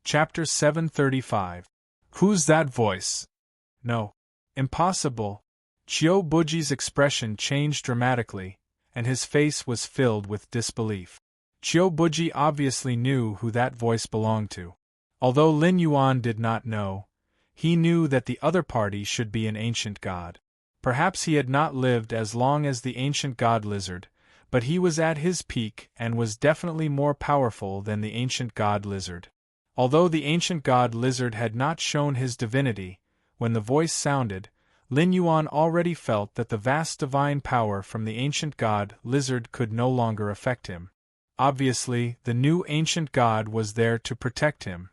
Chapter 735. Who's that voice? No. Impossible. Chio Buji's expression changed dramatically, and his face was filled with disbelief. Chio Buji obviously knew who that voice belonged to. Although Lin Yuan did not know, he knew that the other party should be an ancient god. Perhaps he had not lived as long as the ancient god Lizard, but he was at his peak and was definitely more powerful than the ancient god Lizard. Although the ancient god Lizard had not shown his divinity, when the voice sounded, Lin Yuan already felt that the vast divine power from the ancient god Lizard could no longer affect him. Obviously, the new ancient god was there to protect him.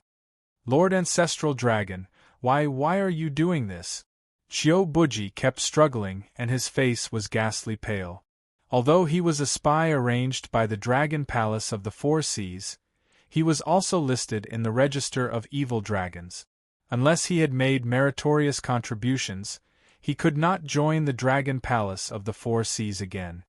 Lord Ancestral Dragon, why are you doing this? Chio Buji kept struggling and his face was ghastly pale. Although he was a spy arranged by the Dragon Palace of the Four Seas, he was also listed in the register of evil dragons. Unless he had made meritorious contributions, he could not join the Dragon Palace of the Four Seas again.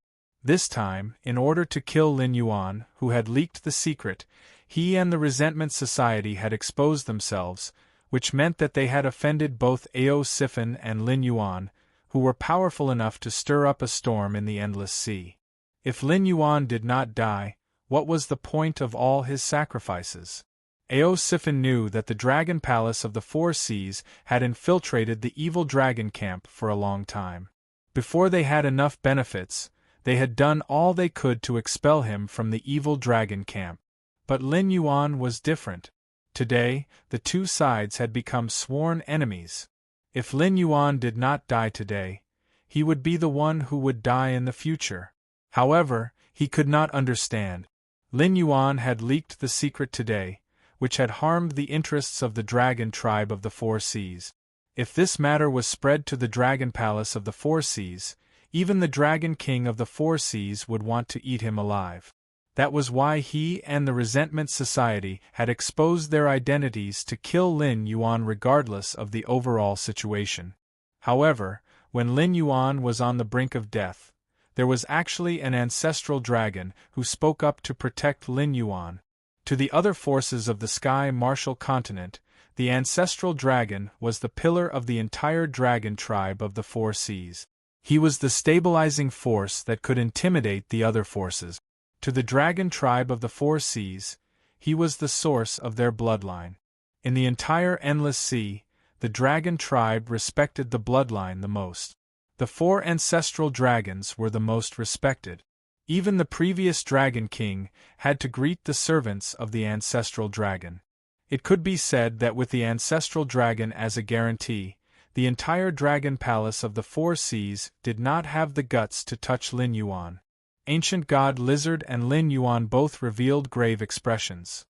This time, in order to kill Lin Yuan, who had leaked the secret, he and the Resentment Society had exposed themselves, which meant that they had offended both Ao Sifan and Lin Yuan, who were powerful enough to stir up a storm in the Endless Sea. If Lin Yuan did not die, what was the point of all his sacrifices? Ao Sifan knew that the Dragon Palace of the Four Seas had infiltrated the evil dragon camp for a long time. Before they had enough benefits, they had done all they could to expel him from the evil dragon camp. But Lin Yuan was different. Today, the two sides had become sworn enemies. If Lin Yuan did not die today, he would be the one who would die in the future. However, he could not understand. Lin Yuan had leaked the secret today, which had harmed the interests of the dragon tribe of the Four Seas. If this matter was spread to the Dragon Palace of the Four Seas, even the Dragon King of the Four Seas would want to eat him alive. That was why he and the Resentment Society had exposed their identities to kill Lin Yuan regardless of the overall situation. However, when Lin Yuan was on the brink of death, there was actually an ancestral dragon who spoke up to protect Lin Yuan. To the other forces of the Sky Martial Continent, the ancestral dragon was the pillar of the entire dragon tribe of the Four Seas. He was the stabilizing force that could intimidate the other forces. To the dragon tribe of the Four Seas, he was the source of their bloodline. In the entire Endless Sea, the dragon tribe respected the bloodline the most. The four ancestral dragons were the most respected. Even the previous Dragon King had to greet the servants of the ancestral dragon. It could be said that with the ancestral dragon as a guarantee, the entire Dragon Palace of the Four Seas did not have the guts to touch Lin Yuan. Ancient God Lizard and Lin Yuan both revealed grave expressions.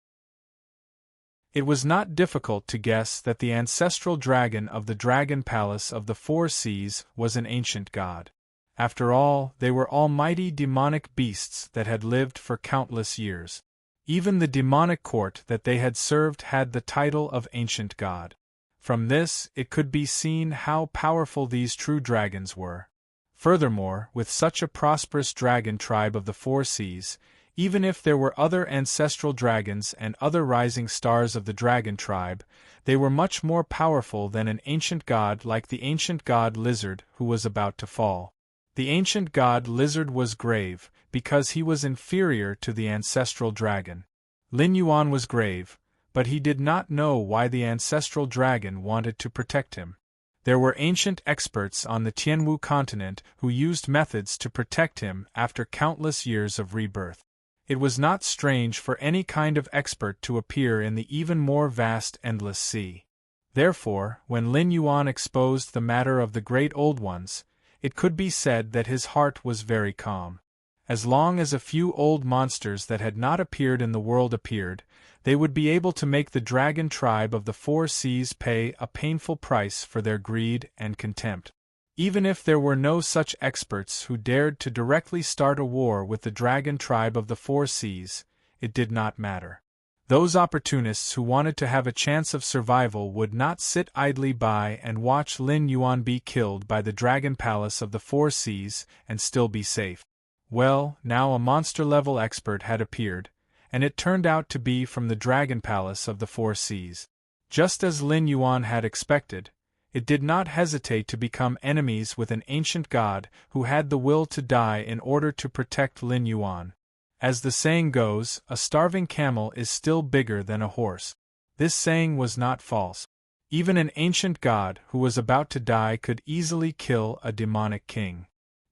It was not difficult to guess that the ancestral dragon of the Dragon Palace of the Four Seas was an ancient god. After all, they were almighty demonic beasts that had lived for countless years. Even the demonic court that they had served had the title of ancient god. From this, it could be seen how powerful these true dragons were. Furthermore, with such a prosperous dragon tribe of the Four Seas, even if there were other ancestral dragons and other rising stars of the dragon tribe, they were much more powerful than an ancient god like the ancient god Lizard who was about to fall. The ancient god Lizard was grave, because he was inferior to the ancestral dragon. Lin Yuan was grave, but he did not know why the ancestral dragon wanted to protect him. There were ancient experts on the Tianwu continent who used methods to protect him after countless years of rebirth. It was not strange for any kind of expert to appear in the even more vast Endless Sea. Therefore, when Lin Yuan exposed the matter of the Great Old Ones, it could be said that his heart was very calm. As long as a few old monsters that had not appeared in the world appeared, they would be able to make the dragon tribe of the Four Seas pay a painful price for their greed and contempt. Even if there were no such experts who dared to directly start a war with the dragon tribe of the Four Seas, it did not matter. Those opportunists who wanted to have a chance of survival would not sit idly by and watch Lin Yuan be killed by the Dragon Palace of the Four Seas and still be safe. Well, now a monster-level expert had appeared, and it turned out to be from the Dragon Palace of the Four Seas. Just as Lin Yuan had expected, it did not hesitate to become enemies with an ancient god who had the will to die in order to protect Lin Yuan. As the saying goes, a starving camel is still bigger than a horse. This saying was not false. Even an ancient god who was about to die could easily kill a demonic king.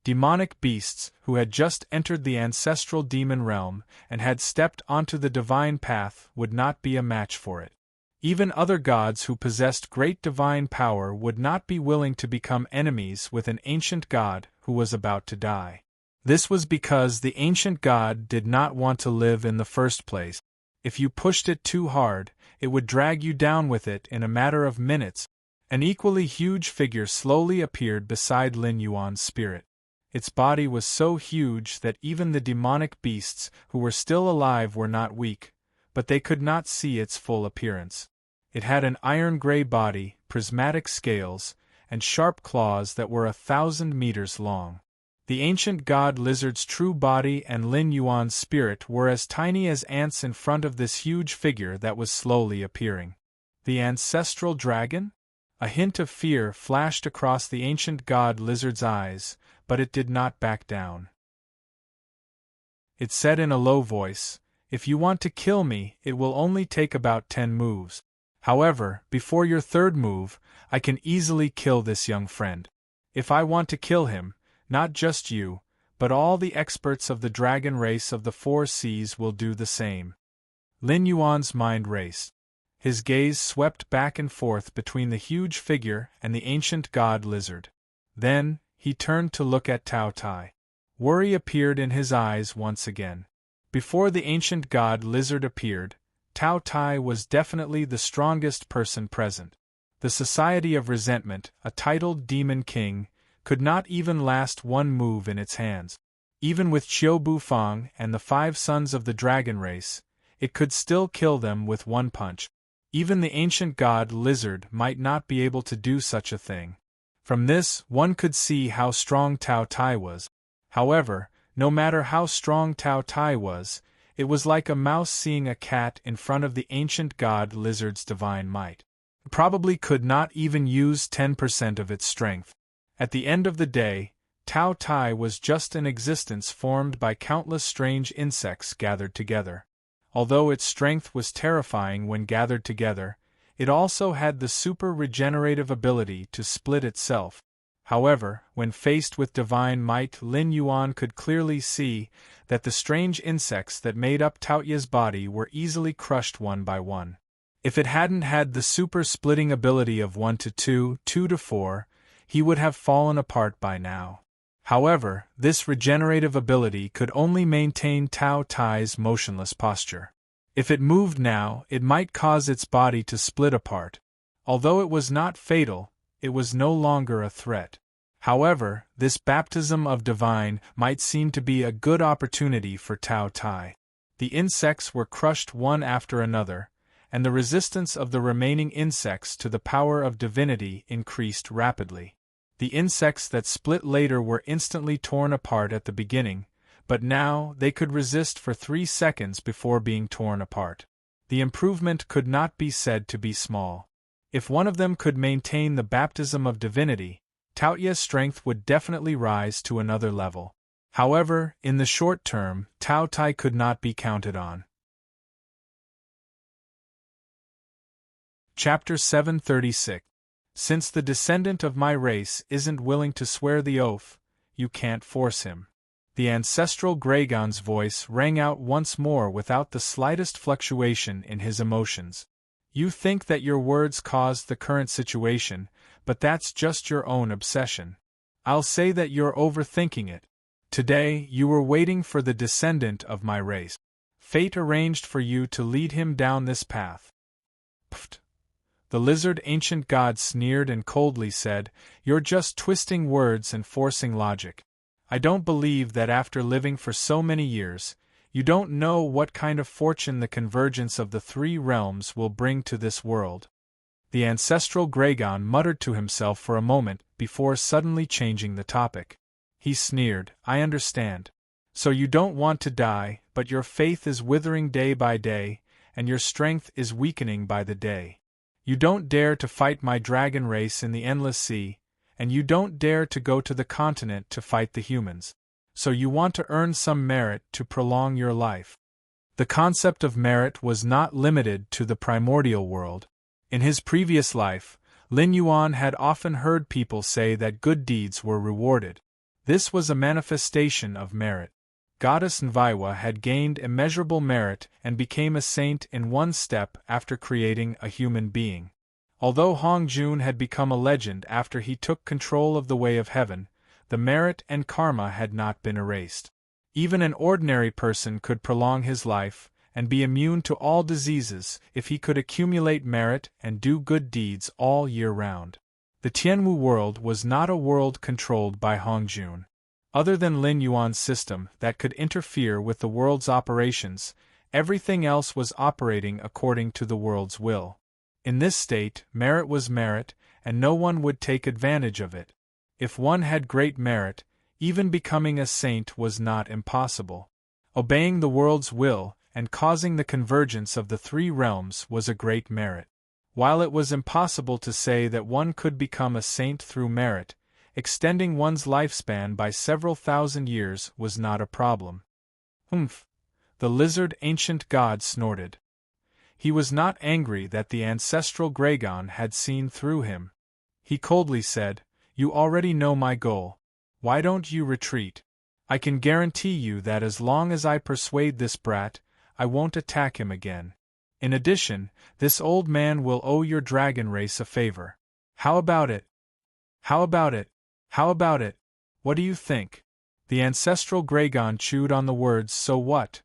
Demonic beasts who had just entered the ancestral demon realm and had stepped onto the divine path would not be a match for it. Even other gods who possessed great divine power would not be willing to become enemies with an ancient god who was about to die. This was because the ancient god did not want to live in the first place. If you pushed it too hard, it would drag you down with it in a matter of minutes. An equally huge figure slowly appeared beside Lin Yuan's spirit. Its body was so huge that even the demonic beasts who were still alive were not weak, but they could not see its full appearance. It had an iron-gray body, prismatic scales, and sharp claws that were 1,000 meters long. The ancient god lizard's true body and Lin Yuan's spirit were as tiny as ants in front of this huge figure that was slowly appearing. The ancestral dragon? A hint of fear flashed across the ancient god lizard's eyes, but it did not back down. It said in a low voice, "If you want to kill me, it will only take about 10 moves. However, before your third move, I can easily kill this young friend. If I want to kill him, not just you, but all the experts of the dragon race of the Four Seas will do the same." Lin Yuan's mind raced. His gaze swept back and forth between the huge figure and the ancient god lizard. Then, he turned to look at Tao Tai. Worry appeared in his eyes once again. Before the ancient god lizard appeared, Tao Tai was definitely the strongest person present. The Society of Resentment, a titled demon king, could not even last one move in its hands. Even with Qiu Bufang and the 5 sons of the dragon race, it could still kill them with one punch. Even the ancient god lizard might not be able to do such a thing. From this, one could see how strong Tao Tai was. However, no matter how strong Tao Tai was, it was like a mouse seeing a cat in front of the ancient god lizard's divine might. It probably could not even use 10% of its strength. At the end of the day, Tao Tai was just an existence formed by countless strange insects gathered together. Although its strength was terrifying when gathered together, it also had the super regenerative ability to split itself. However, when faced with divine might, Lin Yuan could clearly see that the strange insects that made up Taoya's body were easily crushed one by one. If it hadn't had the super splitting ability of 1 to 2, 2 to 4, he would have fallen apart by now. However, this regenerative ability could only maintain Tao Tai's motionless posture. If it moved now, it might cause its body to split apart. Although it was not fatal, it was no longer a threat. However, this baptism of divine might seem to be a good opportunity for Tao Tai. The insects were crushed one after another, and the resistance of the remaining insects to the power of divinity increased rapidly. The insects that split later were instantly torn apart at the beginning, but now they could resist for 3 seconds before being torn apart. The improvement could not be said to be small. If one of them could maintain the baptism of divinity, Taoya's strength would definitely rise to another level. However, in the short term, Tao Tai could not be counted on. Chapter 736. Since the descendant of my race isn't willing to swear the oath, you can't force him. The ancestral Gragon's voice rang out once more without the slightest fluctuation in his emotions. You think that your words caused the current situation, but that's just your own obsession. I'll say that you're overthinking it. Today, you were waiting for the descendant of my race. Fate arranged for you to lead him down this path. Pfft. The lizard ancient god sneered and coldly said, "You're just twisting words and forcing logic. I don't believe that after living for so many years, you don't know what kind of fortune the convergence of the 3 realms will bring to this world." The ancestral Gragon muttered to himself for a moment before suddenly changing the topic. He sneered, "I understand. So you don't want to die, but your faith is withering day by day, and your strength is weakening by the day. You don't dare to fight my dragon race in the endless sea, and you don't dare to go to the continent to fight the humans. So you want to earn some merit to prolong your life. The concept of merit was not limited to the primordial world. In his previous life, Lin Yuan had often heard people say that good deeds were rewarded. This was a manifestation of merit. Goddess Nviwa had gained immeasurable merit and became a saint in one step after creating a human being. Although Hong Jun had become a legend after he took control of the Way of Heaven, the merit and karma had not been erased. Even an ordinary person could prolong his life and be immune to all diseases if he could accumulate merit and do good deeds all year round. The Tianwu world was not a world controlled by Hong Jun. Other than Lin Yuan's system that could interfere with the world's operations, everything else was operating according to the world's will. In this state, merit was merit, and no one would take advantage of it. If one had great merit, even becoming a saint was not impossible. Obeying the world's will and causing the convergence of the three realms was a great merit. While it was impossible to say that one could become a saint through merit, extending one's lifespan by several thousand years was not a problem. Humph! The lizard ancient god snorted. He was not angry that the ancestral Gragon had seen through him. He coldly said, "You already know my goal. Why don't you retreat? I can guarantee you that as long as I persuade this brat, I won't attack him again. In addition, this old man will owe your dragon race a favor. How about it? How about it? How about it? What do you think?" The ancestral Gragon chewed on the words "so what?"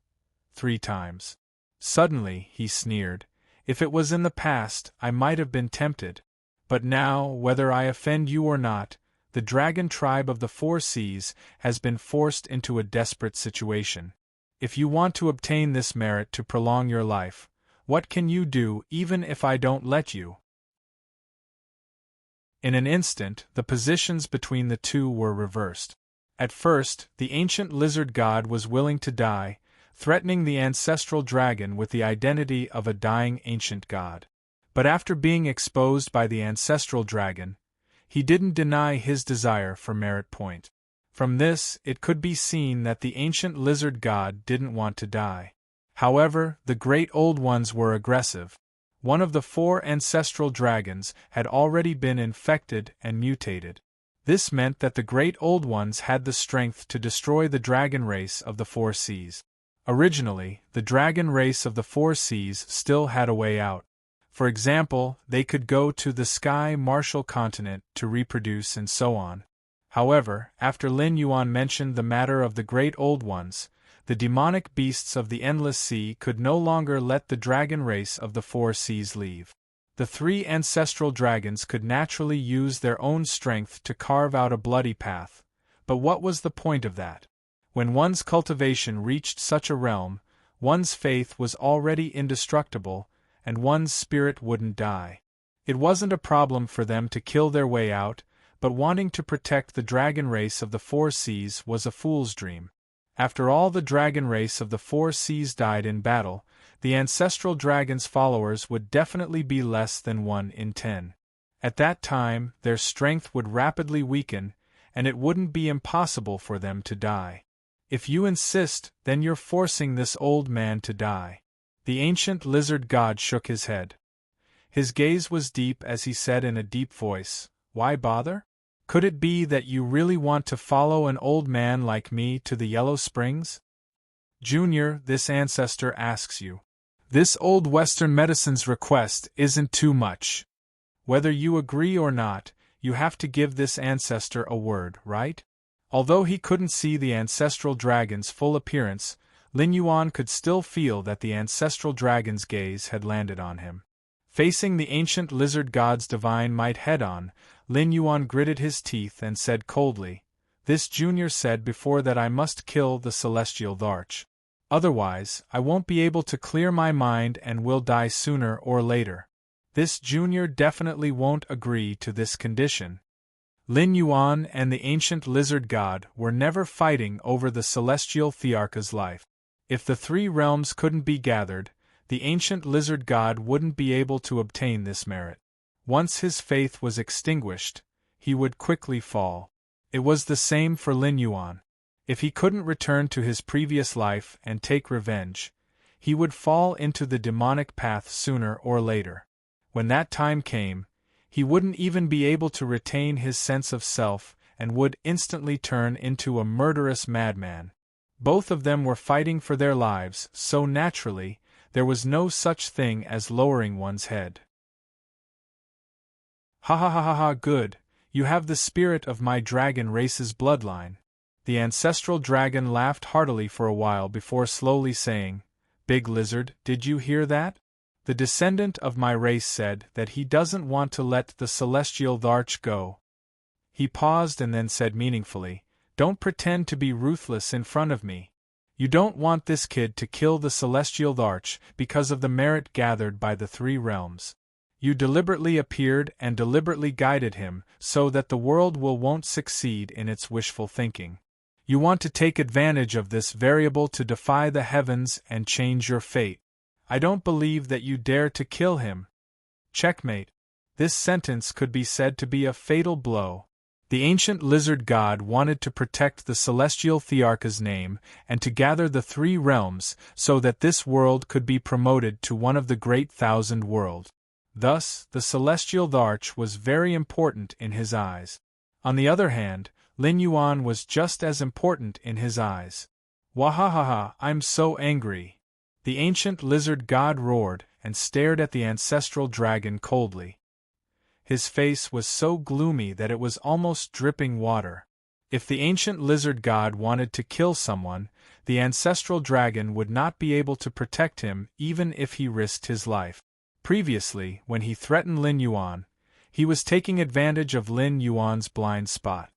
3 times. Suddenly, he sneered, "If it was in the past, I might have been tempted. But now, whether I offend you or not, the dragon tribe of the 4 seas has been forced into a desperate situation. If you want to obtain this merit to prolong your life, what can you do even if I don't let you?" In an instant, the positions between the two were reversed. At first, the ancient lizard god was willing to die, threatening the ancestral dragon with the identity of a dying ancient god. But after being exposed by the ancestral dragon, he didn't deny his desire for merit point. From this, it could be seen that the ancient lizard god didn't want to die. However, the great old ones were aggressive. One of the 4 ancestral dragons had already been infected and mutated. This meant that the great old ones had the strength to destroy the dragon race of the 4 seas. Originally, the dragon race of the 4 seas still had a way out. For example, they could go to the Sky Martial continent to reproduce and so on. However, after Lin Yuan mentioned the matter of the great old ones, the demonic beasts of the endless sea could no longer let the dragon race of the 4 seas leave. The 3 ancestral dragons could naturally use their own strength to carve out a bloody path, but what was the point of that? When one's cultivation reached such a realm, one's faith was already indestructible, and one's spirit wouldn't die. It wasn't a problem for them to kill their way out, but wanting to protect the dragon race of the 4 seas was a fool's dream. After all the dragon race of the 4 seas died in battle, the ancestral dragon's followers would definitely be less than 1 in 10. At that time, their strength would rapidly weaken, and it wouldn't be impossible for them to die. If you insist, then you're forcing this old man to die. The ancient lizard god shook his head. His gaze was deep as he said in a deep voice, "Why bother? Could it be that you really want to follow an old man like me to the Yellow Springs? Junior, this ancestor asks you. This old Western medicine's request isn't too much. Whether you agree or not, you have to give this ancestor a word, right?" Although he couldn't see the ancestral dragon's full appearance, Lin Yuan could still feel that the ancestral dragon's gaze had landed on him. Facing the ancient lizard god's divine might head-on, Lin Yuan gritted his teeth and said coldly, "This junior said before that I must kill the celestial Dharch. Otherwise, I won't be able to clear my mind and will die sooner or later. This junior definitely won't agree to this condition." Lin Yuan and the ancient lizard god were never fighting over the celestial Thearcha's life. If the three realms couldn't be gathered, the ancient lizard god wouldn't be able to obtain this merit. Once his faith was extinguished, he would quickly fall. It was the same for Lin Yuan. If he couldn't return to his previous life and take revenge, he would fall into the demonic path sooner or later. When that time came, he wouldn't even be able to retain his sense of self and would instantly turn into a murderous madman. Both of them were fighting for their lives, so naturally, there was no such thing as lowering one's head. Ha ha ha ha ha, good, you have the spirit of my dragon race's bloodline. The ancestral dragon laughed heartily for a while before slowly saying, Big Lizard, did you hear that? The descendant of my race said that he doesn't want to let the celestial Dharch go. He paused and then said meaningfully, Don't pretend to be ruthless in front of me. You don't want this kid to kill the celestial Dharch because of the merit gathered by the three realms. You deliberately appeared and deliberately guided him so that the world won't succeed in its wishful thinking. You want to take advantage of this variable to defy the heavens and change your fate. I don't believe that you dare to kill him. Checkmate. This sentence could be said to be a fatal blow. The ancient lizard god wanted to protect the celestial Thearcha's name and to gather the three realms so that this world could be promoted to one of the great thousand worlds. Thus, the celestial Dharch was very important in his eyes. On the other hand, Lin Yuan was just as important in his eyes. Wahahaha, I'm so angry. The ancient lizard god roared and stared at the ancestral dragon coldly. His face was so gloomy that it was almost dripping water. If the ancient lizard god wanted to kill someone, the ancestral dragon would not be able to protect him even if he risked his life. Previously, when he threatened Lin Yuan, he was taking advantage of Lin Yuan's blind spot.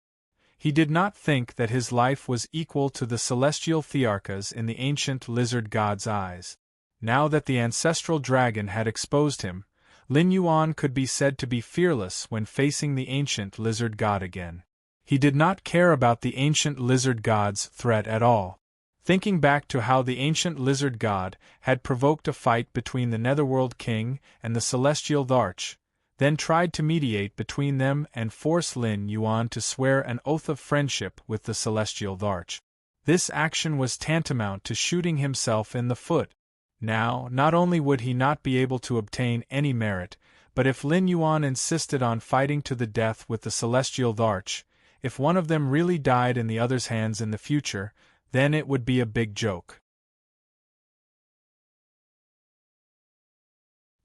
He did not think that his life was equal to the celestial Thearcha's in the ancient lizard god's eyes. Now that the ancestral dragon had exposed him, Lin Yuan could be said to be fearless when facing the ancient lizard god again. He did not care about the ancient lizard god's threat at all. Thinking back to how the ancient lizard god had provoked a fight between the Netherworld King and the celestial Dharch, then tried to mediate between them and force Lin Yuan to swear an oath of friendship with the celestial Dharch. This action was tantamount to shooting himself in the foot. Now, not only would he not be able to obtain any merit, but if Lin Yuan insisted on fighting to the death with the celestial Dharch, if one of them really died in the other's hands in the future, then it would be a big joke.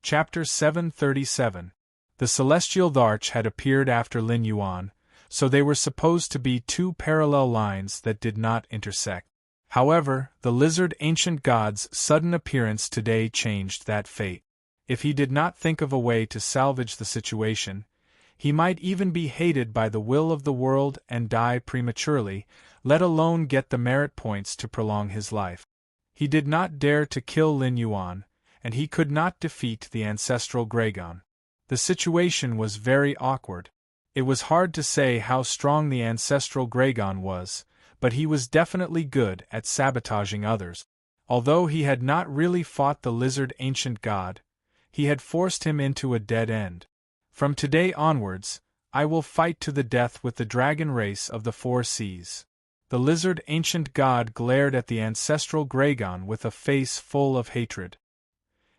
Chapter 737. The celestial Dharch had appeared after Lin Yuan, so they were supposed to be two parallel lines that did not intersect. However, the lizard ancient god's sudden appearance today changed that fate. If he did not think of a way to salvage the situation, he might even be hated by the will of the world and die prematurely, let alone get the merit points to prolong his life. He did not dare to kill Lin Yuan, and he could not defeat the ancestral Gragon. The situation was very awkward. It was hard to say how strong the ancestral Gragon was, but he was definitely good at sabotaging others. Although he had not really fought the lizard ancient god, he had forced him into a dead end. From today onwards, I will fight to the death with the dragon race of the four seas. The lizard ancient god glared at the ancestral Gragon with a face full of hatred.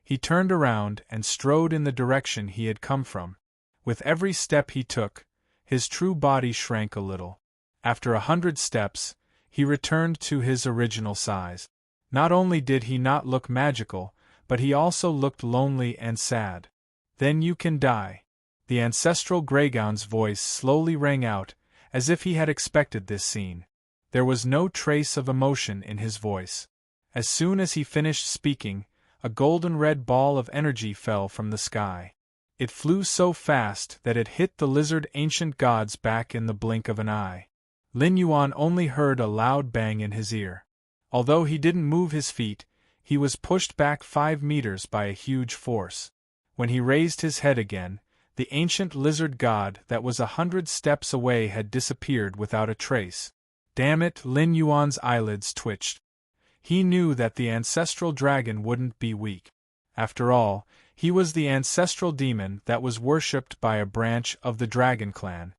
He turned around and strode in the direction he had come from. With every step he took, his true body shrank a little. After 100 steps, he returned to his original size. Not only did he not look magical, but he also looked lonely and sad. Then you can die. The ancestral Gragon's voice slowly rang out, as if he had expected this scene. There was no trace of emotion in his voice. As soon as he finished speaking, a golden red ball of energy fell from the sky. It flew so fast that it hit the lizard ancient god's back in the blink of an eye. Lin Yuan only heard a loud bang in his ear. Although he didn't move his feet, he was pushed back 5 meters by a huge force. When he raised his head again, the ancient lizard god that was 100 steps away had disappeared without a trace. Damn it, Lin Yuan's eyelids twitched. He knew that the ancestral dragon wouldn't be weak. After all, he was the ancestral demon that was worshipped by a branch of the dragon clan.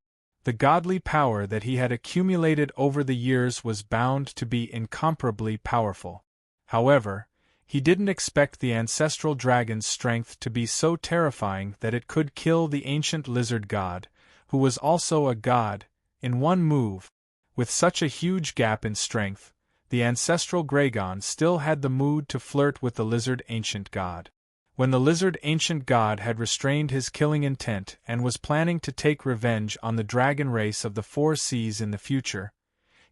The godly power that he had accumulated over the years was bound to be incomparably powerful. However, he didn't expect the ancestral dragon's strength to be so terrifying that it could kill the ancient lizard god, who was also a god, in one move. With such a huge gap in strength, the ancestral Gragon still had the mood to flirt with the lizard ancient god. When the lizard ancient god had restrained his killing intent and was planning to take revenge on the dragon race of the Four Seas in the future,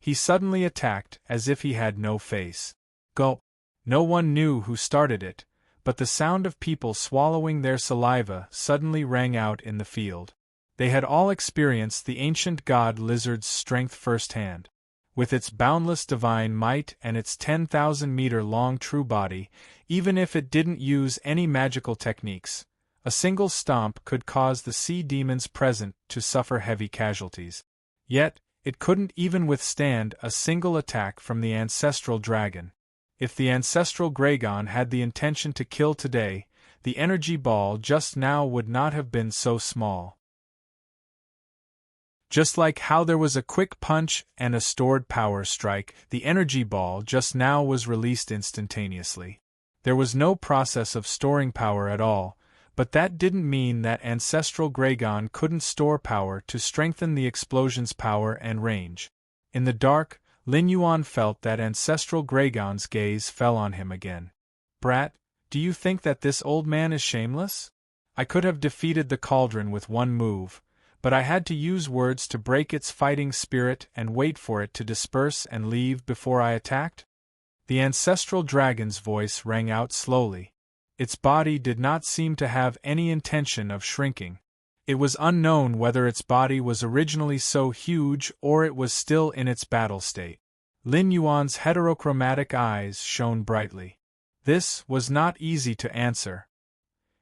he suddenly attacked as if he had no face. Gulp! No one knew who started it, but the sound of people swallowing their saliva suddenly rang out in the field. They had all experienced the ancient god lizard's strength firsthand. With its boundless divine might and its 10,000-meter-long true body, even if it didn't use any magical techniques, a single stomp could cause the sea demons present to suffer heavy casualties. Yet, it couldn't even withstand a single attack from the ancestral dragon. If the ancestral Gragon had the intention to kill today, the energy ball just now would not have been so small. Just like how there was a quick punch and a stored power strike, the energy ball just now was released instantaneously. There was no process of storing power at all, but that didn't mean that ancestral Gragon couldn't store power to strengthen the explosion's power and range. In the dark, Lin Yuan felt that ancestral Gragon's gaze fell on him again. "Brat, do you think that this old man is shameless? I could have defeated the cauldron with one move, but I had to use words to break its fighting spirit and wait for it to disperse and leave before I attacked?" The ancestral dragon's voice rang out slowly. Its body did not seem to have any intention of shrinking. It was unknown whether its body was originally so huge or it was still in its battle state. Lin Yuan's heterochromatic eyes shone brightly. This was not easy to answer.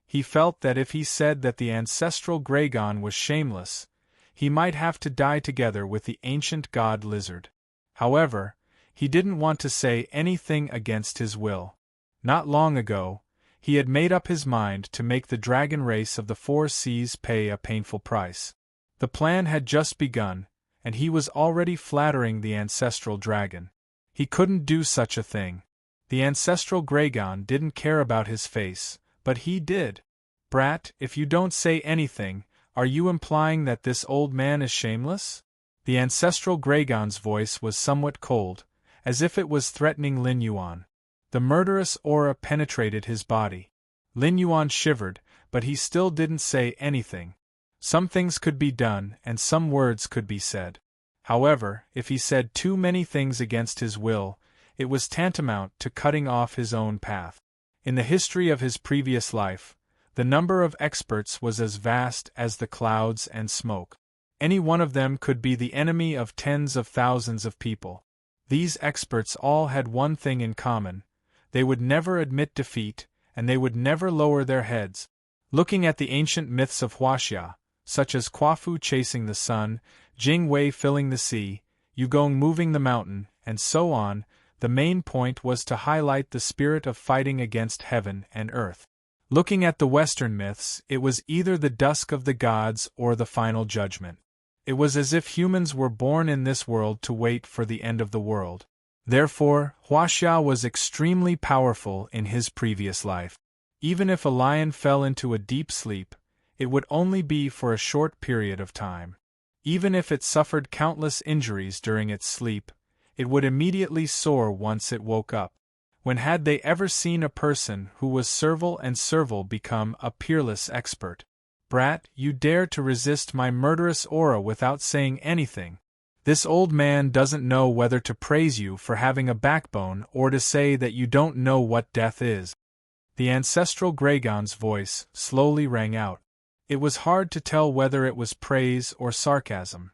He felt that if he said that the ancestral Gragon was shameless, he might have to die together with the ancient god lizard. However, he didn't want to say anything against his will. Not long ago, he had made up his mind to make the dragon race of the Four Seas pay a painful price. The plan had just begun, and he was already flattering the ancestral dragon. He couldn't do such a thing. The ancestral Gragon didn't care about his face, but he did. "Brat, if you don't say anything, are you implying that this old man is shameless?" The ancestral Gragon's voice was somewhat cold, as if it was threatening Lin Yuan. The murderous aura penetrated his body. Lin Yuan shivered, but he still didn't say anything. Some things could be done and some words could be said. However, if he said too many things against his will, it was tantamount to cutting off his own path. In the history of his previous life, the number of experts was as vast as the clouds and smoke. Any one of them could be the enemy of tens of thousands of people. These experts all had one thing in common: they would never admit defeat, and they would never lower their heads. Looking at the ancient myths of Huaxia, such as Quafu chasing the sun, Jing Wei filling the sea, Yugong moving the mountain, and so on, the main point was to highlight the spirit of fighting against heaven and earth. Looking at the Western myths, it was either the dusk of the gods or the final judgment. It was as if humans were born in this world to wait for the end of the world. Therefore, Huaxia was extremely powerful in his previous life. Even if a lion fell into a deep sleep, it would only be for a short period of time. Even if it suffered countless injuries during its sleep, it would immediately soar once it woke up. When had they ever seen a person who was servile and servile become a peerless expert? "Brat, you dare to resist my murderous aura without saying anything. This old man doesn't know whether to praise you for having a backbone or to say that you don't know what death is." The ancestral Gragon's voice slowly rang out. It was hard to tell whether it was praise or sarcasm.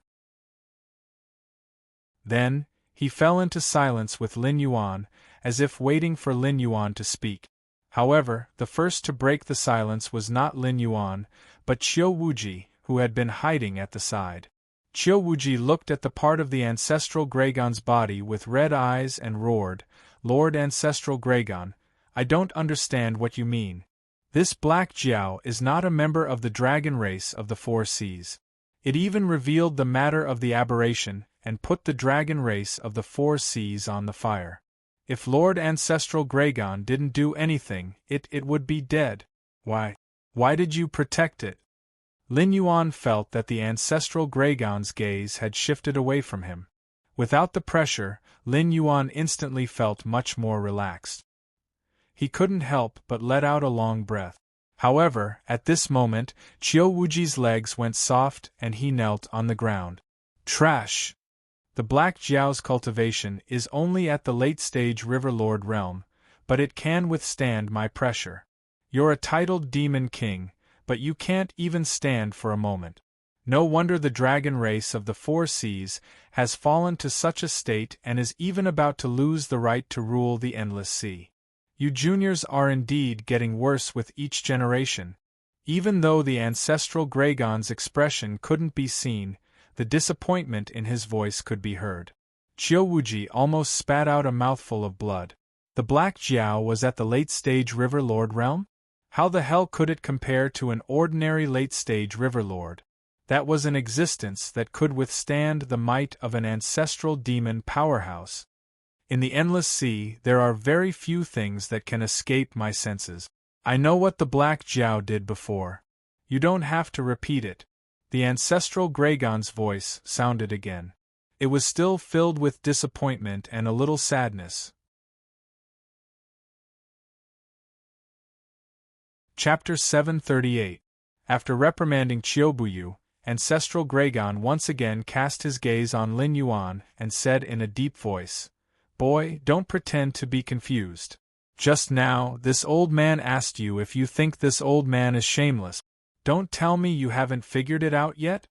Then, he fell into silence with Lin Yuan, as if waiting for Lin Yuan to speak. However, the first to break the silence was not Lin Yuan, but Qiu Wuji, who had been hiding at the side. Qiu Wuji looked at the part of the ancestral Gragon's body with red eyes and roared, Lord Ancestral Gragon, I don't understand what you mean. This Black Jiao is not a member of the dragon race of the Four Seas. It even revealed the matter of the aberration and put the dragon race of the Four Seas on the fire. If Lord Ancestral Gragon didn't do anything, it would be dead. Why did you protect it? Lin Yuan felt that the Ancestral Gragon's gaze had shifted away from him. Without the pressure, Lin Yuan instantly felt much more relaxed. He couldn't help but let out a long breath. However, at this moment, Qiu Wuji's legs went soft and he knelt on the ground. Trash! The Black Jiao's cultivation is only at the late-stage River Lord realm, but it can withstand my pressure. You're a titled demon king, but you can't even stand for a moment. No wonder the dragon race of the Four Seas has fallen to such a state and is even about to lose the right to rule the endless sea. You juniors are indeed getting worse with each generation. Even though the Ancestral Gragon's expression couldn't be seen, the disappointment in his voice could be heard. Qiu Wuji almost spat out a mouthful of blood. The Black Jiao was at the late-stage River Lord realm? How the hell could it compare to an ordinary late-stage River Lord? That was an existence that could withstand the might of an ancestral demon powerhouse. In the endless sea, there are very few things that can escape my senses. I know what the Black Jiao did before. You don't have to repeat it. The Ancestral Gragon's voice sounded again. It was still filled with disappointment and a little sadness. Chapter 738. After reprimanding Qiubuyu, Ancestral Gragon once again cast his gaze on Lin Yuan and said in a deep voice, "Boy, don't pretend to be confused. Just now, this old man asked you if you think this old man is shameless. Don't tell me you haven't figured it out yet?"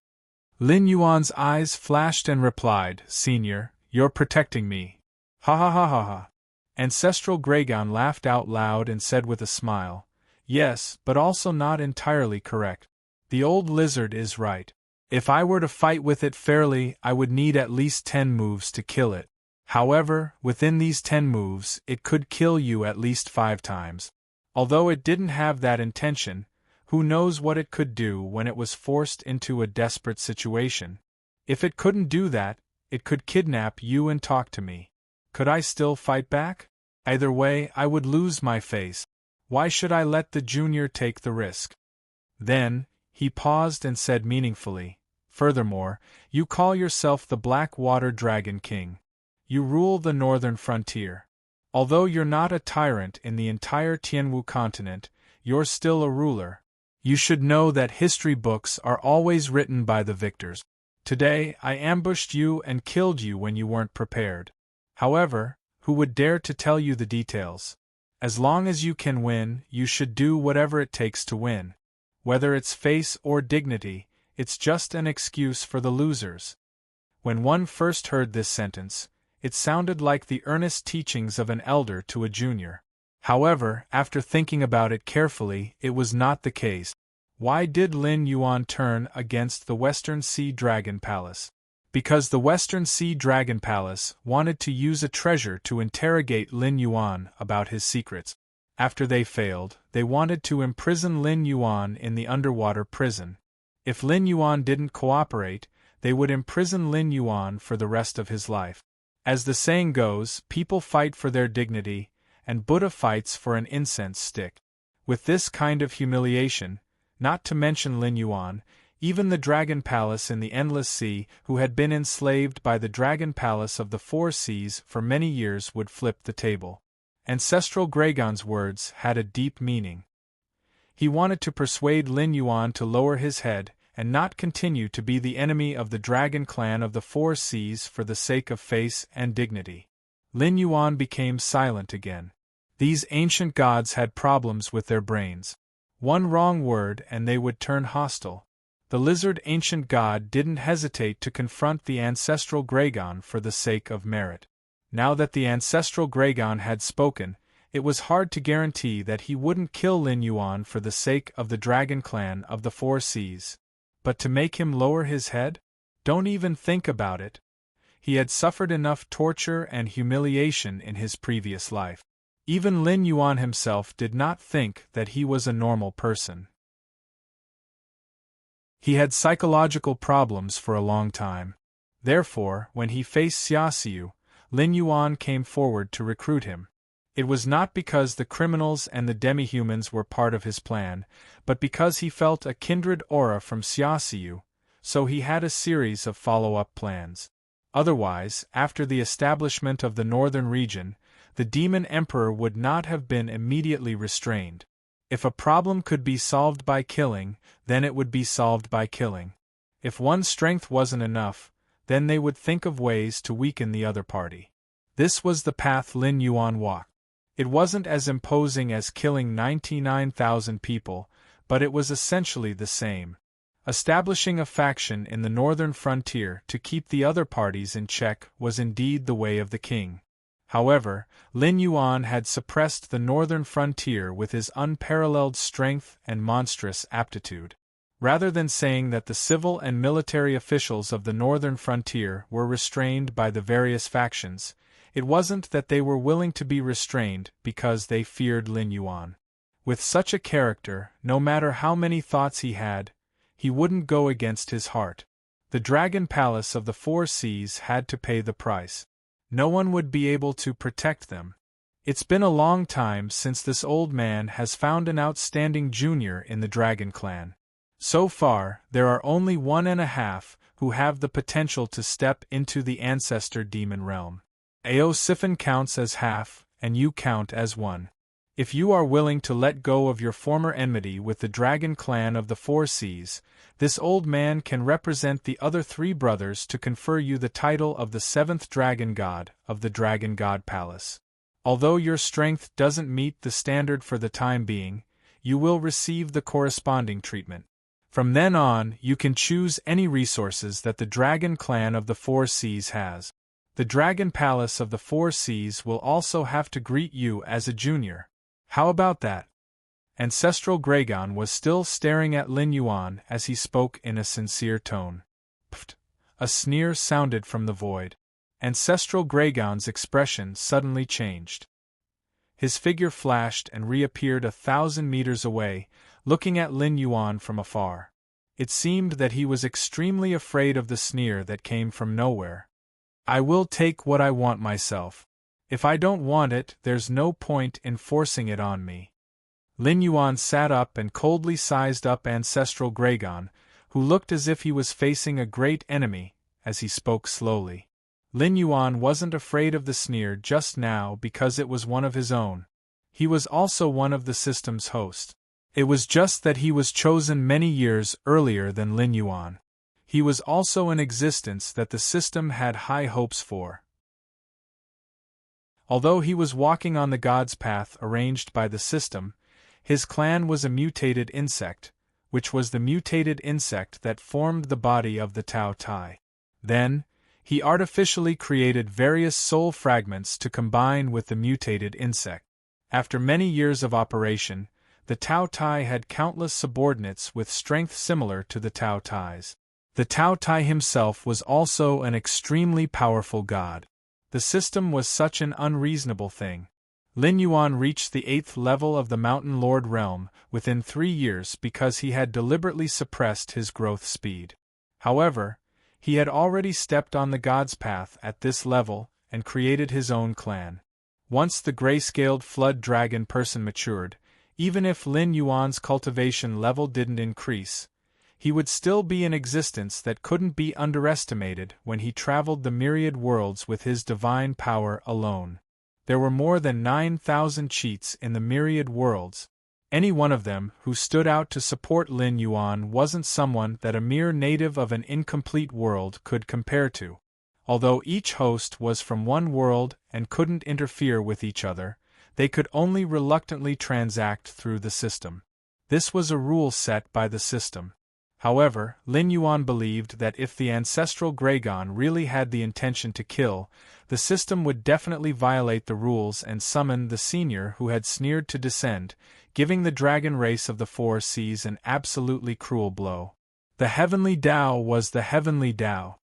Lin Yuan's eyes flashed and replied, "Senior, you're protecting me." Ha ha ha ha ha. Ancestral Gragon laughed out loud and said with a smile, "Yes, but also not entirely correct. The old lizard is right. If I were to fight with it fairly, I would need at least 10 moves to kill it. However, within these 10 moves, it could kill you at least 5 times. Although it didn't have that intention, who knows what it could do when it was forced into a desperate situation? If it couldn't do that, it could kidnap you and talk to me. Could I still fight back? Either way, I would lose my face. Why should I let the junior take the risk?" Then, he paused and said meaningfully, "Furthermore, you call yourself the Black Water Dragon King. You rule the northern frontier. Although you're not a tyrant in the entire Tianwu continent, you're still a ruler. You should know that history books are always written by the victors. Today, I ambushed you and killed you when you weren't prepared. However, who would dare to tell you the details? As long as you can win, you should do whatever it takes to win. Whether it's face or dignity, it's just an excuse for the losers." When one first heard this sentence, it sounded like the earnest teachings of an elder to a junior. However, after thinking about it carefully, it was not the case. Why did Lin Yuan turn against the Western Sea Dragon Palace? Because the Western Sea Dragon Palace wanted to use a treasure to interrogate Lin Yuan about his secrets. After they failed, they wanted to imprison Lin Yuan in the underwater prison. If Lin Yuan didn't cooperate, they would imprison Lin Yuan for the rest of his life. As the saying goes, people fight for their dignity, and Buddha fights for an incense stick. With this kind of humiliation, not to mention Lin Yuan, even the Dragon Palace in the Endless Sea, who had been enslaved by the Dragon Palace of the Four Seas for many years, would flip the table. Ancestral Gragon's words had a deep meaning. He wanted to persuade Lin Yuan to lower his head and not continue to be the enemy of the Dragon Clan of the Four Seas for the sake of face and dignity. Lin Yuan became silent again. These ancient gods had problems with their brains. One wrong word and they would turn hostile. The lizard ancient god didn't hesitate to confront the Ancestral Gragon for the sake of merit. Now that the Ancestral Gragon had spoken, it was hard to guarantee that he wouldn't kill Lin Yuan for the sake of the Dragon Clan of the Four Seas. But to make him lower his head? Don't even think about it. He had suffered enough torture and humiliation in his previous life. Even Lin Yuan himself did not think that he was a normal person. He had psychological problems for a long time. Therefore, when he faced Xiaoxiu, Lin Yuan came forward to recruit him. It was not because the criminals and the demi-humans were part of his plan, but because he felt a kindred aura from Xiaoxiu, so he had a series of follow-up plans. Otherwise, after the establishment of the northern region, the Demon Emperor would not have been immediately restrained. If a problem could be solved by killing, then it would be solved by killing. If one's strength wasn't enough, then they would think of ways to weaken the other party. This was the path Lin Yuan walked. It wasn't as imposing as killing 99,000 people, but it was essentially the same. Establishing a faction in the northern frontier to keep the other parties in check was indeed the way of the king. However, Lin Yuan had suppressed the northern frontier with his unparalleled strength and monstrous aptitude. Rather than saying that the civil and military officials of the northern frontier were restrained by the various factions, it wasn't that they were willing to be restrained because they feared Lin Yuan. With such a character, no matter how many thoughts he had, he wouldn't go against his heart. The Dragon Palace of the Four Seas had to pay the price. No one would be able to protect them. It's been a long time since this old man has found an outstanding junior in the Dragon Clan. So far, there are only 1.5 who have the potential to step into the Ancestor Demon realm. Ao Siphon counts as half, and you count as 1. If you are willing to let go of your former enmity with the Dragon Clan of the Four Seas, this old man can represent the other 3 brothers to confer you the title of the 7th Dragon God of the Dragon God Palace. Although your strength doesn't meet the standard for the time being, you will receive the corresponding treatment. From then on, you can choose any resources that the Dragon Clan of the Four Seas has. The Dragon Palace of the Four Seas will also have to greet you as a junior. How about that? Ancestral Gragon was still staring at Lin Yuan as he spoke in a sincere tone. Pfft! A sneer sounded from the void. Ancestral Gragon's expression suddenly changed. His figure flashed and reappeared 1,000 meters away, looking at Lin Yuan from afar. It seemed that he was extremely afraid of the sneer that came from nowhere. I will take what I want myself. If I don't want it, there's no point in forcing it on me. Lin Yuan sat up and coldly sized up Ancestral Gragon, who looked as if he was facing a great enemy, as he spoke slowly. Lin Yuan wasn't afraid of the sneer just now because it was one of his own. He was also one of the system's hosts. It was just that he was chosen many years earlier than Lin Yuan. He was also an existence that the system had high hopes for. Although he was walking on the God's path arranged by the system, his clan was a mutated insect, which was the mutated insect that formed the body of the Tao Tai. Then, he artificially created various soul fragments to combine with the mutated insect. After many years of operation, the Tao Tai had countless subordinates with strength similar to the Tao Tai's. The Tao Tai himself was also an extremely powerful god. The system was such an unreasonable thing. Lin Yuan reached the 8th level of the Mountain Lord realm within 3 years because he had deliberately suppressed his growth speed. However, he had already stepped on the god's path at this level and created his own clan. Once the gray-scaled flood dragon person matured, even if Lin Yuan's cultivation level didn't increase, he would still be an existence that couldn't be underestimated when he traveled the myriad worlds with his divine power alone. There were more than 9,000 cheats in the myriad worlds. Any one of them who stood out to support Lin Yuan wasn't someone that a mere native of an incomplete world could compare to. Although each host was from one world and couldn't interfere with each other, they could only reluctantly transact through the system. This was a rule set by the system. However, Lin Yuan believed that if the Ancestral Gragon really had the intention to kill, the system would definitely violate the rules and summon the senior who had sneered to descend, giving the dragon race of the Four Seas an absolutely cruel blow. The heavenly Tao was the heavenly Tao.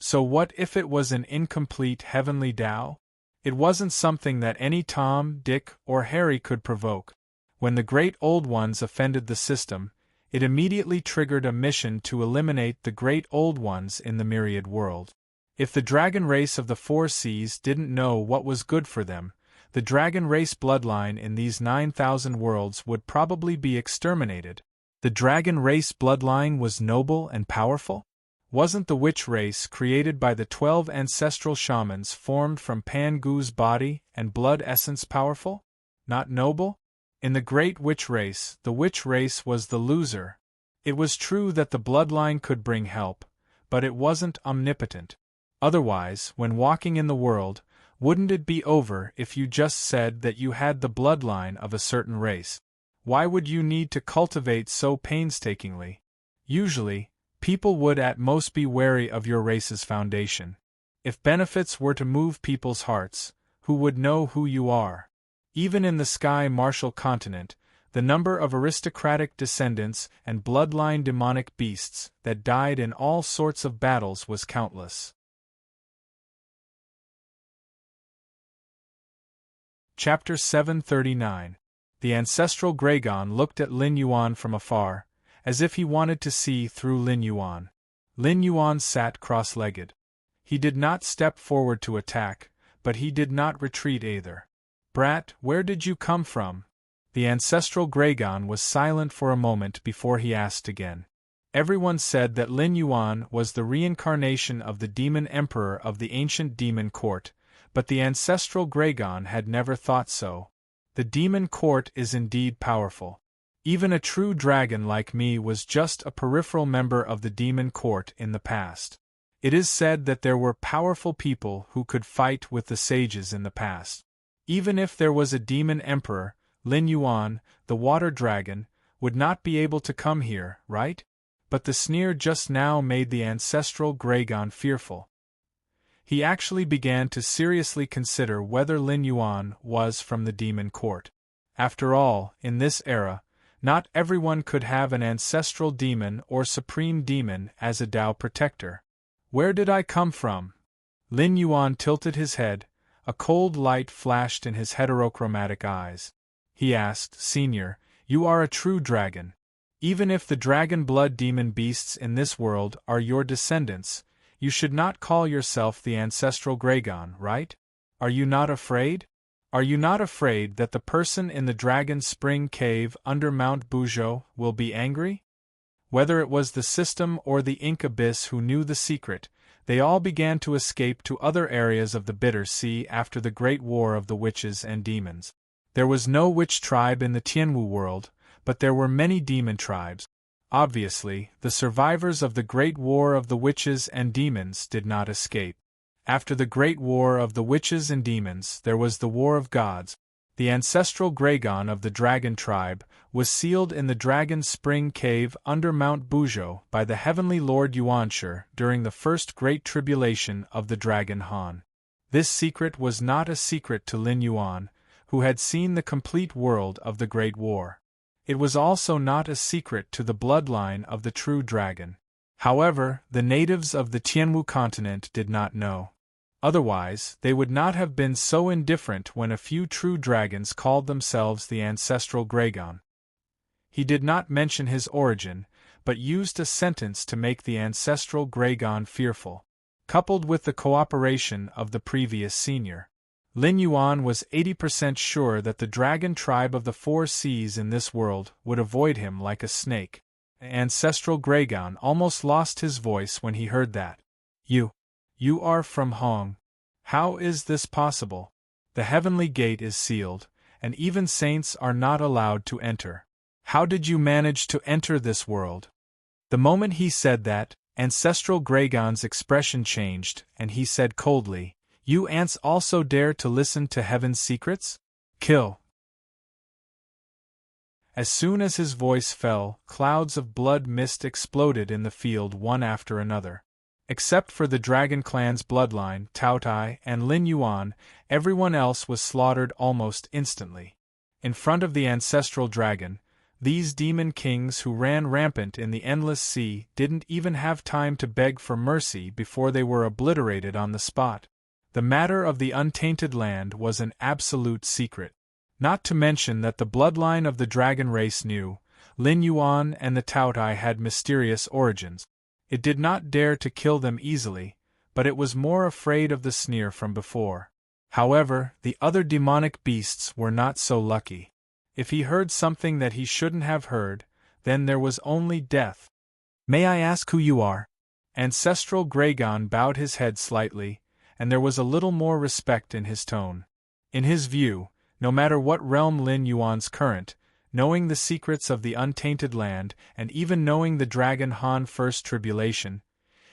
So what if it was an incomplete heavenly Tao? It wasn't something that any Tom, Dick, or Harry could provoke. When the Great Old Ones offended the system, it immediately triggered a mission to eliminate the Great Old Ones in the myriad world. If the dragon race of the Four Seas didn't know what was good for them, the dragon race bloodline in these 9,000 worlds would probably be exterminated. The dragon race bloodline was noble and powerful? Wasn't the witch race created by the 12 ancestral shamans formed from Pangu's body and blood essence powerful? Not noble? In the great witch race, the witch race was the loser. It was true that the bloodline could bring help, but it wasn't omnipotent. Otherwise, when walking in the world, wouldn't it be over if you just said that you had the bloodline of a certain race? Why would you need to cultivate so painstakingly? Usually, people would at most be wary of your race's foundation. If benefits were to move people's hearts, who would know who you are? Even in the Sky Martial continent, the number of aristocratic descendants and bloodline demonic beasts that died in all sorts of battles was countless. Chapter 739. The ancestral Graygon looked at Lin Yuan from afar, as if he wanted to see through Lin Yuan. Lin Yuan sat cross-legged. He did not step forward to attack, but he did not retreat either. "Brat, where did you come from?" The ancestral Graygon was silent for a moment before he asked again. Everyone said that Lin Yuan was the reincarnation of the demon emperor of the ancient demon court, but the ancestral Graygon had never thought so. The demon court is indeed powerful. Even a true dragon like me was just a peripheral member of the demon court in the past. It is said that there were powerful people who could fight with the sages in the past. Even if there was a demon emperor, Lin Yuan, the water dragon, would not be able to come here, right? But the sneer just now made the ancestral Graygon fearful. He actually began to seriously consider whether Lin Yuan was from the demon court. After all, in this era, not everyone could have an ancestral demon or supreme demon as a Tao protector. Where did I come from? Lin Yuan tilted his head, a cold light flashed in his heterochromatic eyes. He asked, "Senior, you are a true dragon. Even if the dragon blood demon beasts in this world are your descendants, you should not call yourself the ancestral Graygon, right? Are you not afraid? Are you not afraid that the person in the Dragon Spring Cave under Mount Bujo will be angry?" Whether it was the system or the Ink Abyss who knew the secret, they all began to escape to other areas of the Bitter Sea after the Great War of the Witches and Demons. There was no witch tribe in the Tianwu world, but there were many demon tribes. Obviously, the survivors of the Great War of the Witches and Demons did not escape. After the Great War of the Witches and Demons, there was the War of Gods. The ancestral Graygon of the Dragon tribe was sealed in the Dragon Spring Cave under Mount Bujo by the heavenly Lord Yuanshi during the first Great Tribulation of the Dragon Han. This secret was not a secret to Lin Yuan, who had seen the complete world of the Great War. It was also not a secret to the bloodline of the true dragon. However, the natives of the Tianwu continent did not know. Otherwise, they would not have been so indifferent when a few true dragons called themselves the ancestral Graygon. He did not mention his origin, but used a sentence to make the ancestral Graygon fearful. Coupled with the cooperation of the previous senior, Lin Yuan was 80% sure that the dragon tribe of the Four Seas in this world would avoid him like a snake. Ancestral Graygon almost lost his voice when he heard that. You are from Hong. How is this possible? The heavenly gate is sealed, and even saints are not allowed to enter. How did you manage to enter this world?" The moment he said that, ancestral Graygon's expression changed, and he said coldly, "You ants also dare to listen to heaven's secrets? Kill!" As soon as his voice fell, clouds of blood mist exploded in the field one after another. Except for the Dragon Clan's bloodline, Tao Tai and Lin Yuan, everyone else was slaughtered almost instantly. In front of the ancestral dragon, These demon kings who ran rampant in the endless sea didn't even have time to beg for mercy before they were obliterated on the spot. The matter of the untainted land was an absolute secret. Not to mention that the bloodline of the dragon race knew, Lin Yuan and the Taotai had mysterious origins. It did not dare to kill them easily, but it was more afraid of the sneer from before. However, the other demonic beasts were not so lucky. If he heard something that he shouldn't have heard, then there was only death. "May I ask who you are?" Ancestral Gragon bowed his head slightly, and there was a little more respect in his tone. In his view, no matter what realm Lin Yuan's current, knowing the secrets of the untainted land and even knowing the Dragon Han First Tribulation,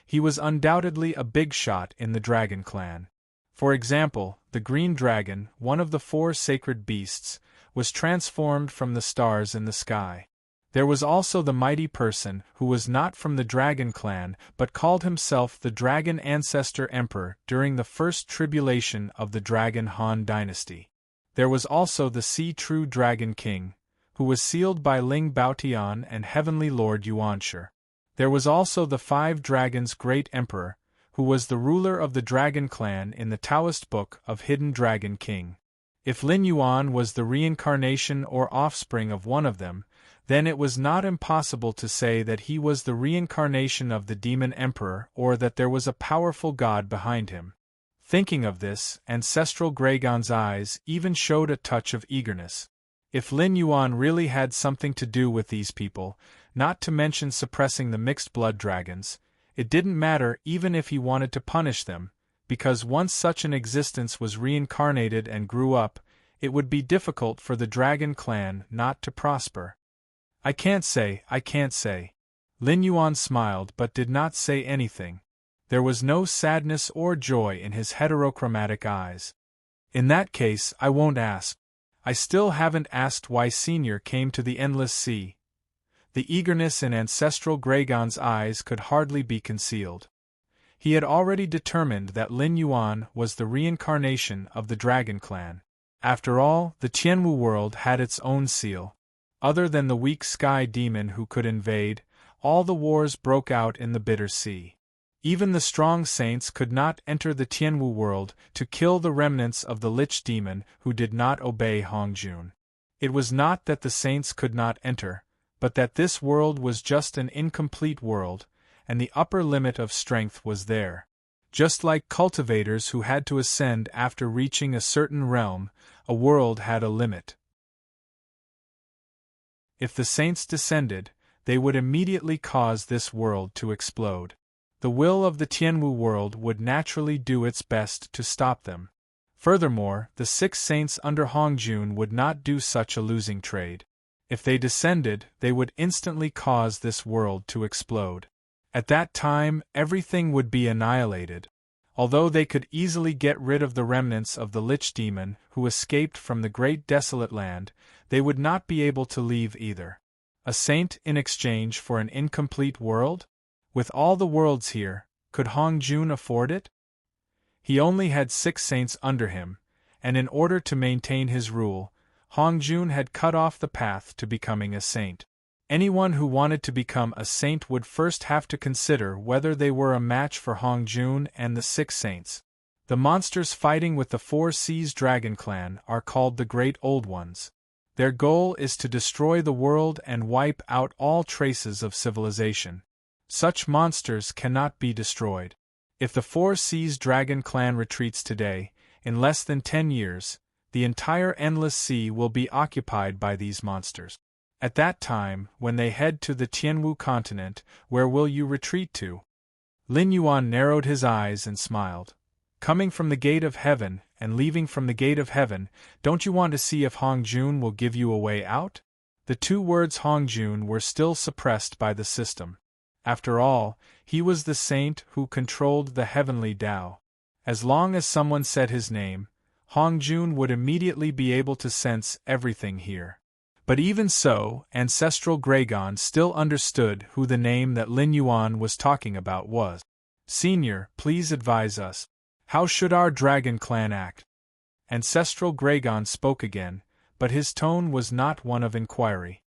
he was undoubtedly a big shot in the Dragon Clan. For example, the Green Dragon, one of the 4 sacred beasts, was transformed from the stars in the sky. There was also the mighty person who was not from the Dragon Clan but called himself the Dragon Ancestor Emperor during the First Tribulation of the Dragon Han Dynasty. There was also the Sea True Dragon King, who was sealed by Ling Baotian and Heavenly Lord Yuanshi. There was also the 5 Dragons Great Emperor, who was the ruler of the Dragon Clan in the Taoist Book of Hidden Dragon King. If Lin Yuan was the reincarnation or offspring of one of them, then it was not impossible to say that he was the reincarnation of the Demon Emperor or that there was a powerful god behind him. Thinking of this, Ancestral Gragon's eyes even showed a touch of eagerness. If Lin Yuan really had something to do with these people, not to mention suppressing the mixed-blood dragons, it didn't matter even if he wanted to punish them, because once such an existence was reincarnated and grew up, it would be difficult for the Dragon Clan not to prosper. I can't say. Lin Yuan smiled but did not say anything. There was no sadness or joy in his heterochromatic eyes. In that case, I won't ask. I still haven't asked why Senior came to the Endless Sea. The eagerness in Ancestral Gragon's eyes could hardly be concealed. He had already determined that Lin Yuan was the reincarnation of the Dragon Clan. After all, the Tianwu world had its own seal. Other than the weak sky demon who could invade, all the wars broke out in the Bitter Sea. Even the strong saints could not enter the Tianwu world to kill the remnants of the Lich demon who did not obey Hongjun. It was not that the saints could not enter, but that this world was just an incomplete world, and the upper limit of strength was there. Just like cultivators who had to ascend after reaching a certain realm, a world had a limit. If the saints descended, they would immediately cause this world to explode. The will of the Tianwu world would naturally do its best to stop them. Furthermore, the 6 saints under Hongjun would not do such a losing trade. If they descended, they would instantly cause this world to explode. At that time, everything would be annihilated. Although they could easily get rid of the remnants of the Lich demon who escaped from the Great Desolate Land, they would not be able to leave either. A saint in exchange for an incomplete world? With all the worlds here, could Hongjun afford it? He only had 6 saints under him, and in order to maintain his rule, Hongjun had cut off the path to becoming a saint. Anyone who wanted to become a saint would first have to consider whether they were a match for Hongjun and the 6 saints. The monsters fighting with the 4 Seas Dragon Clan are called the Great Old Ones. Their goal is to destroy the world and wipe out all traces of civilization. Such monsters cannot be destroyed. If the 4 Seas Dragon Clan retreats today, in less than 10 years, the entire Endless Sea will be occupied by these monsters. At that time, when they head to the Tianwu continent, where will you retreat to? Lin Yuan narrowed his eyes and smiled. Coming from the Gate of Heaven and leaving from the Gate of Heaven, don't you want to see if Hongjun will give you a way out? The 2 words Hongjun were still suppressed by the system. After all, he was the saint who controlled the heavenly Tao. As long as someone said his name, Hongjun would immediately be able to sense everything here. But even so, Ancestral Gragon still understood who the name that Lin Yuan was talking about was. Senior, please advise us. How should our Dragon Clan act? Ancestral Gragon spoke again, but his tone was not one of inquiry.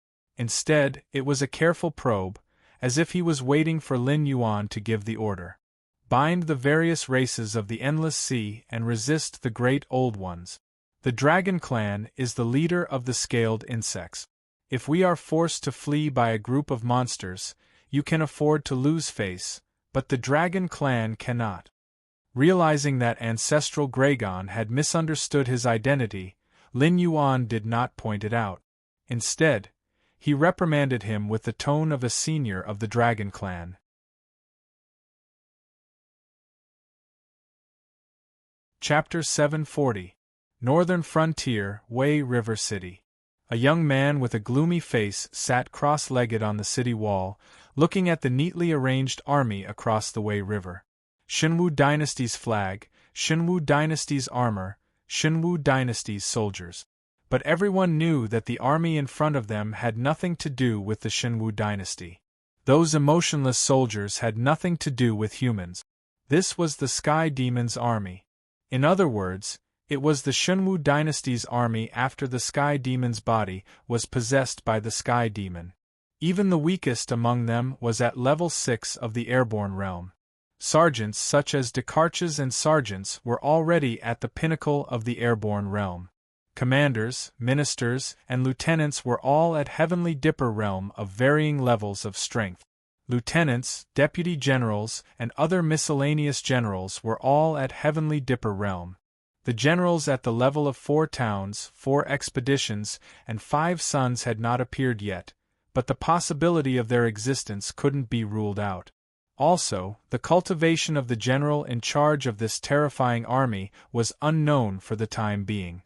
Instead, it was a careful probe, as if he was waiting for Lin Yuan to give the order. Bind the various races of the endless sea and resist the great old ones. The dragon clan is the leader of the scaled insects. If we are forced to flee by a group of monsters, you can afford to lose face, but the dragon clan cannot. Realizing that ancestral Gragon had misunderstood his identity, Lin Yuan did not point it out. Instead, he reprimanded him with the tone of a senior of the dragon clan. Chapter 740. Northern Frontier, Wei River City. A young man with a gloomy face sat cross-legged on the city wall, looking at the neatly arranged army across the Wei River. Shenwu Dynasty's flag, Shenwu Dynasty's armor, Shenwu Dynasty's soldiers. But everyone knew that the army in front of them had nothing to do with the Shenwu dynasty. Those emotionless soldiers had nothing to do with humans. This was the Sky Demon's army. In other words, it was the Shenwu dynasty's army after the Sky Demon's body was possessed by the Sky Demon. Even the weakest among them was at level 6 of the airborne realm. Sergeants such as Descartes and sergeants were already at the pinnacle of the airborne realm. Commanders, ministers, and lieutenants were all at Heavenly Dipper realm of varying levels of strength. Lieutenants, deputy generals, and other miscellaneous generals were all at Heavenly Dipper realm. The generals at the level of 4 towns, 4 expeditions, and 5 suns had not appeared yet, but the possibility of their existence couldn't be ruled out. Also, the cultivation of the general in charge of this terrifying army was unknown for the time being.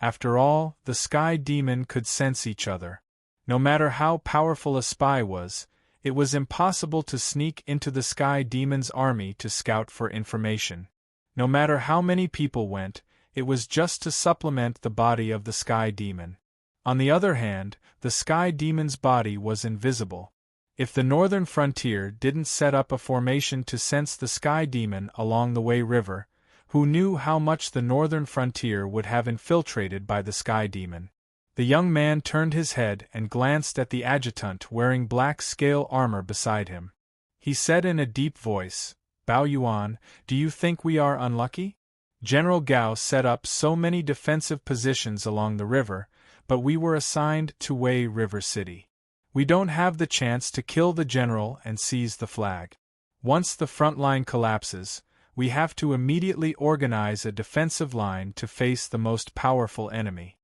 After all, the Sky Demon could sense each other. No matter how powerful a spy was, it was impossible to sneak into the Sky Demon's army to scout for information. No matter how many people went, it was just to supplement the body of the Sky Demon. On the other hand, the Sky Demon's body was invisible. If the northern frontier didn't set up a formation to sense the Sky Demon along the Wei River, who knew how much the northern frontier would have infiltrated by the Sky Demon? The young man turned his head and glanced at the adjutant wearing black scale armor beside him. He said in a deep voice, "Bao Yuan, do you think we are unlucky? General Gao set up so many defensive positions along the river, but we were assigned to Wei River City. We don't have the chance to kill the general and seize the flag. Once the front line collapses, we have to immediately organize a defensive line to face the most powerful enemy."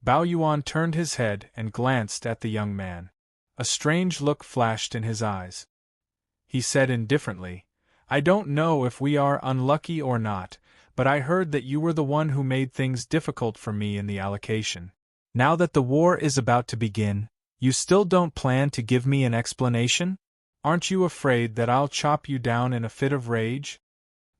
Bao Yuan turned his head and glanced at the young man. A strange look flashed in his eyes. He said indifferently, "I don't know if we are unlucky or not, but I heard that you were the one who made things difficult for me in the allocation. Now that the war is about to begin, you still don't plan to give me an explanation? Aren't you afraid that I'll chop you down in a fit of rage?"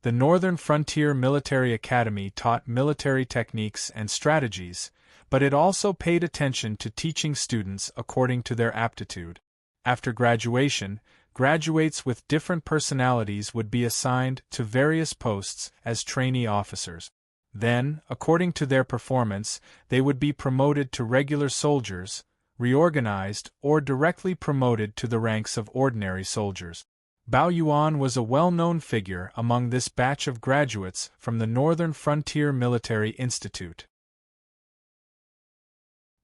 The Northern Frontier Military Academy taught military techniques and strategies, but it also paid attention to teaching students according to their aptitude. After graduation, graduates with different personalities would be assigned to various posts as trainee officers. Then, according to their performance, they would be promoted to regular soldiers, reorganized, or directly promoted to the ranks of ordinary soldiers. Bao Yuan was a well-known figure among this batch of graduates from the Northern Frontier Military Institute.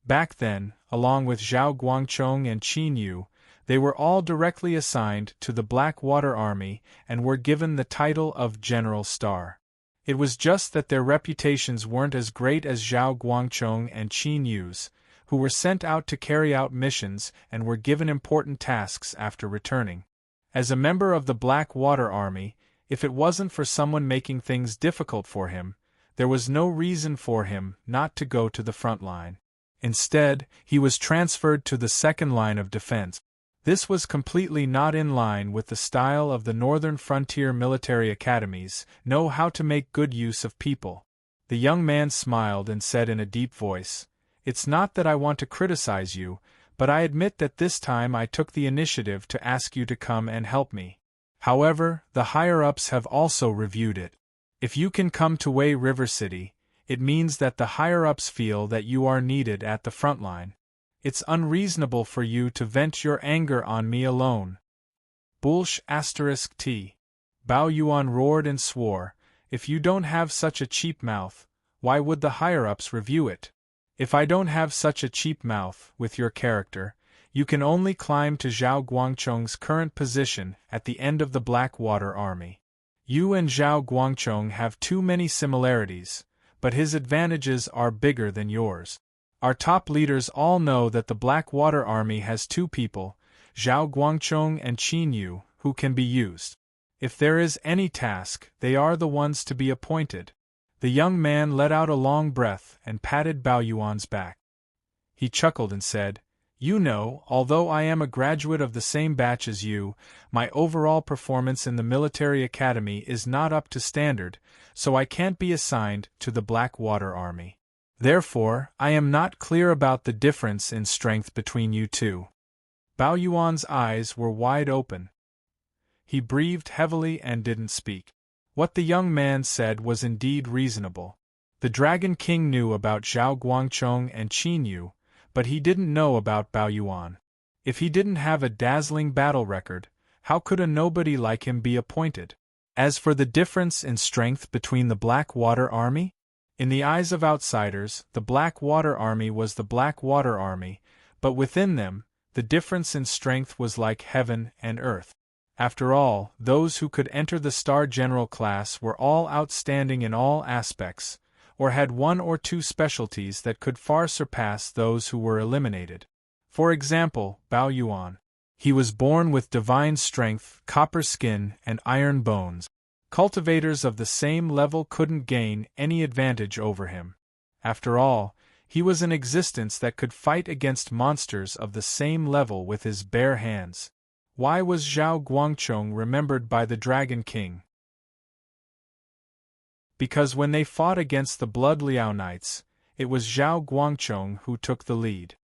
Back then, along with Zhao Guangchong and Qin Yu, they were all directly assigned to the Blackwater Army and were given the title of General Star. It was just that their reputations weren't as great as Zhao Guangchong and Qin Yu's, who were sent out to carry out missions and were given important tasks after returning. As a member of the Blackwater Army, if it wasn't for someone making things difficult for him, there was no reason for him not to go to the front line. Instead, he was transferred to the second line of defense. This was completely not in line with the style of the Northern Frontier Military Academies, know how to make good use of people. The young man smiled and said in a deep voice, "It's not that I want to criticize you, but I admit that this time I took the initiative to ask you to come and help me. However, the higher-ups have also reviewed it. If you can come to Wei River City, it means that the higher-ups feel that you are needed at the front line. It's unreasonable for you to vent your anger on me alone. Bullsh *t. Bao Yuan roared and swore, if you don't have such a cheap mouth, why would the higher-ups review it? If I don't have such a cheap mouth, with your character, you can only climb to Zhao Guangchong's current position at the end of the Blackwater Army. You and Zhao Guangchong have too many similarities, but his advantages are bigger than yours. Our top leaders all know that the Blackwater Army has two people, Zhao Guangchong and Qin Yu, who can be used. If there is any task, they are the ones to be appointed. The young man let out a long breath and patted Bao Yuan's back. He chuckled and said, You know, although I am a graduate of the same batch as you, my overall performance in the military academy is not up to standard, so I can't be assigned to the Blackwater Army. Therefore, I am not clear about the difference in strength between you two. Bao Yuan's eyes were wide open. He breathed heavily and didn't speak. What the young man said was indeed reasonable. The Dragon King knew about Zhao Guangchong and Qin Yu, but he didn't know about Bao Yuan. If he didn't have a dazzling battle record, how could a nobody like him be appointed? As for the difference in strength between the Blackwater Army, in the eyes of outsiders, the Blackwater Army was the Blackwater Army, but within them, the difference in strength was like heaven and earth. After all, those who could enter the Star General class were all outstanding in all aspects, or had one or two specialties that could far surpass those who were eliminated. For example, Bao Yuan. He was born with divine strength, copper skin, and iron bones. Cultivators of the same level couldn't gain any advantage over him. After all, he was an existence that could fight against monsters of the same level with his bare hands. Why was Zhao Guangchong remembered by the Dragon King? Because when they fought against the Blood Liao Knights, it was Zhao Guangchong who took the lead.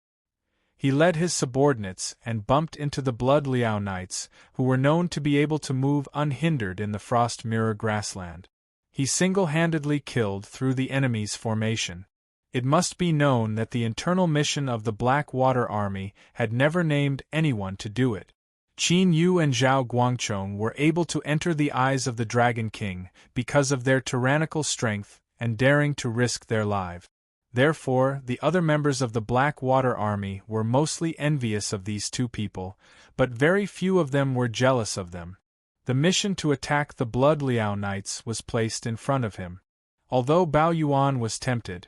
He led his subordinates and bumped into the Blood Liao Knights, who were known to be able to move unhindered in the Frost Mirror grassland. He single-handedly killed through the enemy's formation. It must be known that the internal mission of the Blackwater Army had never named anyone to do it. Qin Yu and Zhao Guangchong were able to enter the eyes of the Dragon King because of their tyrannical strength and daring to risk their lives. Therefore, the other members of the Blackwater Army were mostly envious of these two people, but very few of them were jealous of them. The mission to attack the Blood Liao Knights was placed in front of him. Although Bao Yuan was tempted,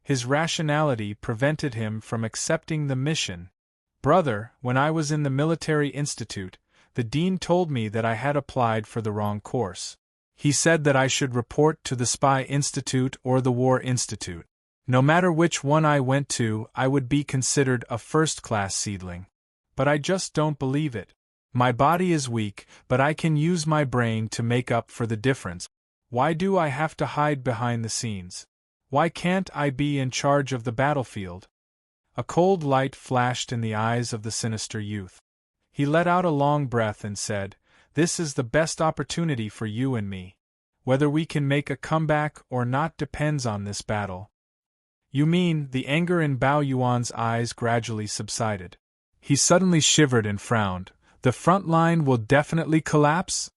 his rationality prevented him from accepting the mission. Brother, when I was in the military institute, the dean told me that I had applied for the wrong course. He said that I should report to the Spy Institute or the War Institute. No matter which one I went to, I would be considered a first-class seedling. But I just don't believe it. My body is weak, but I can use my brain to make up for the difference. Why do I have to hide behind the scenes? Why can't I be in charge of the battlefield? A cold light flashed in the eyes of the sinister youth. He let out a long breath and said, This is the best opportunity for you and me. Whether we can make a comeback or not depends on this battle. You mean, the anger in Bao Yuan's eyes gradually subsided. He suddenly shivered and frowned. The front line will definitely collapse?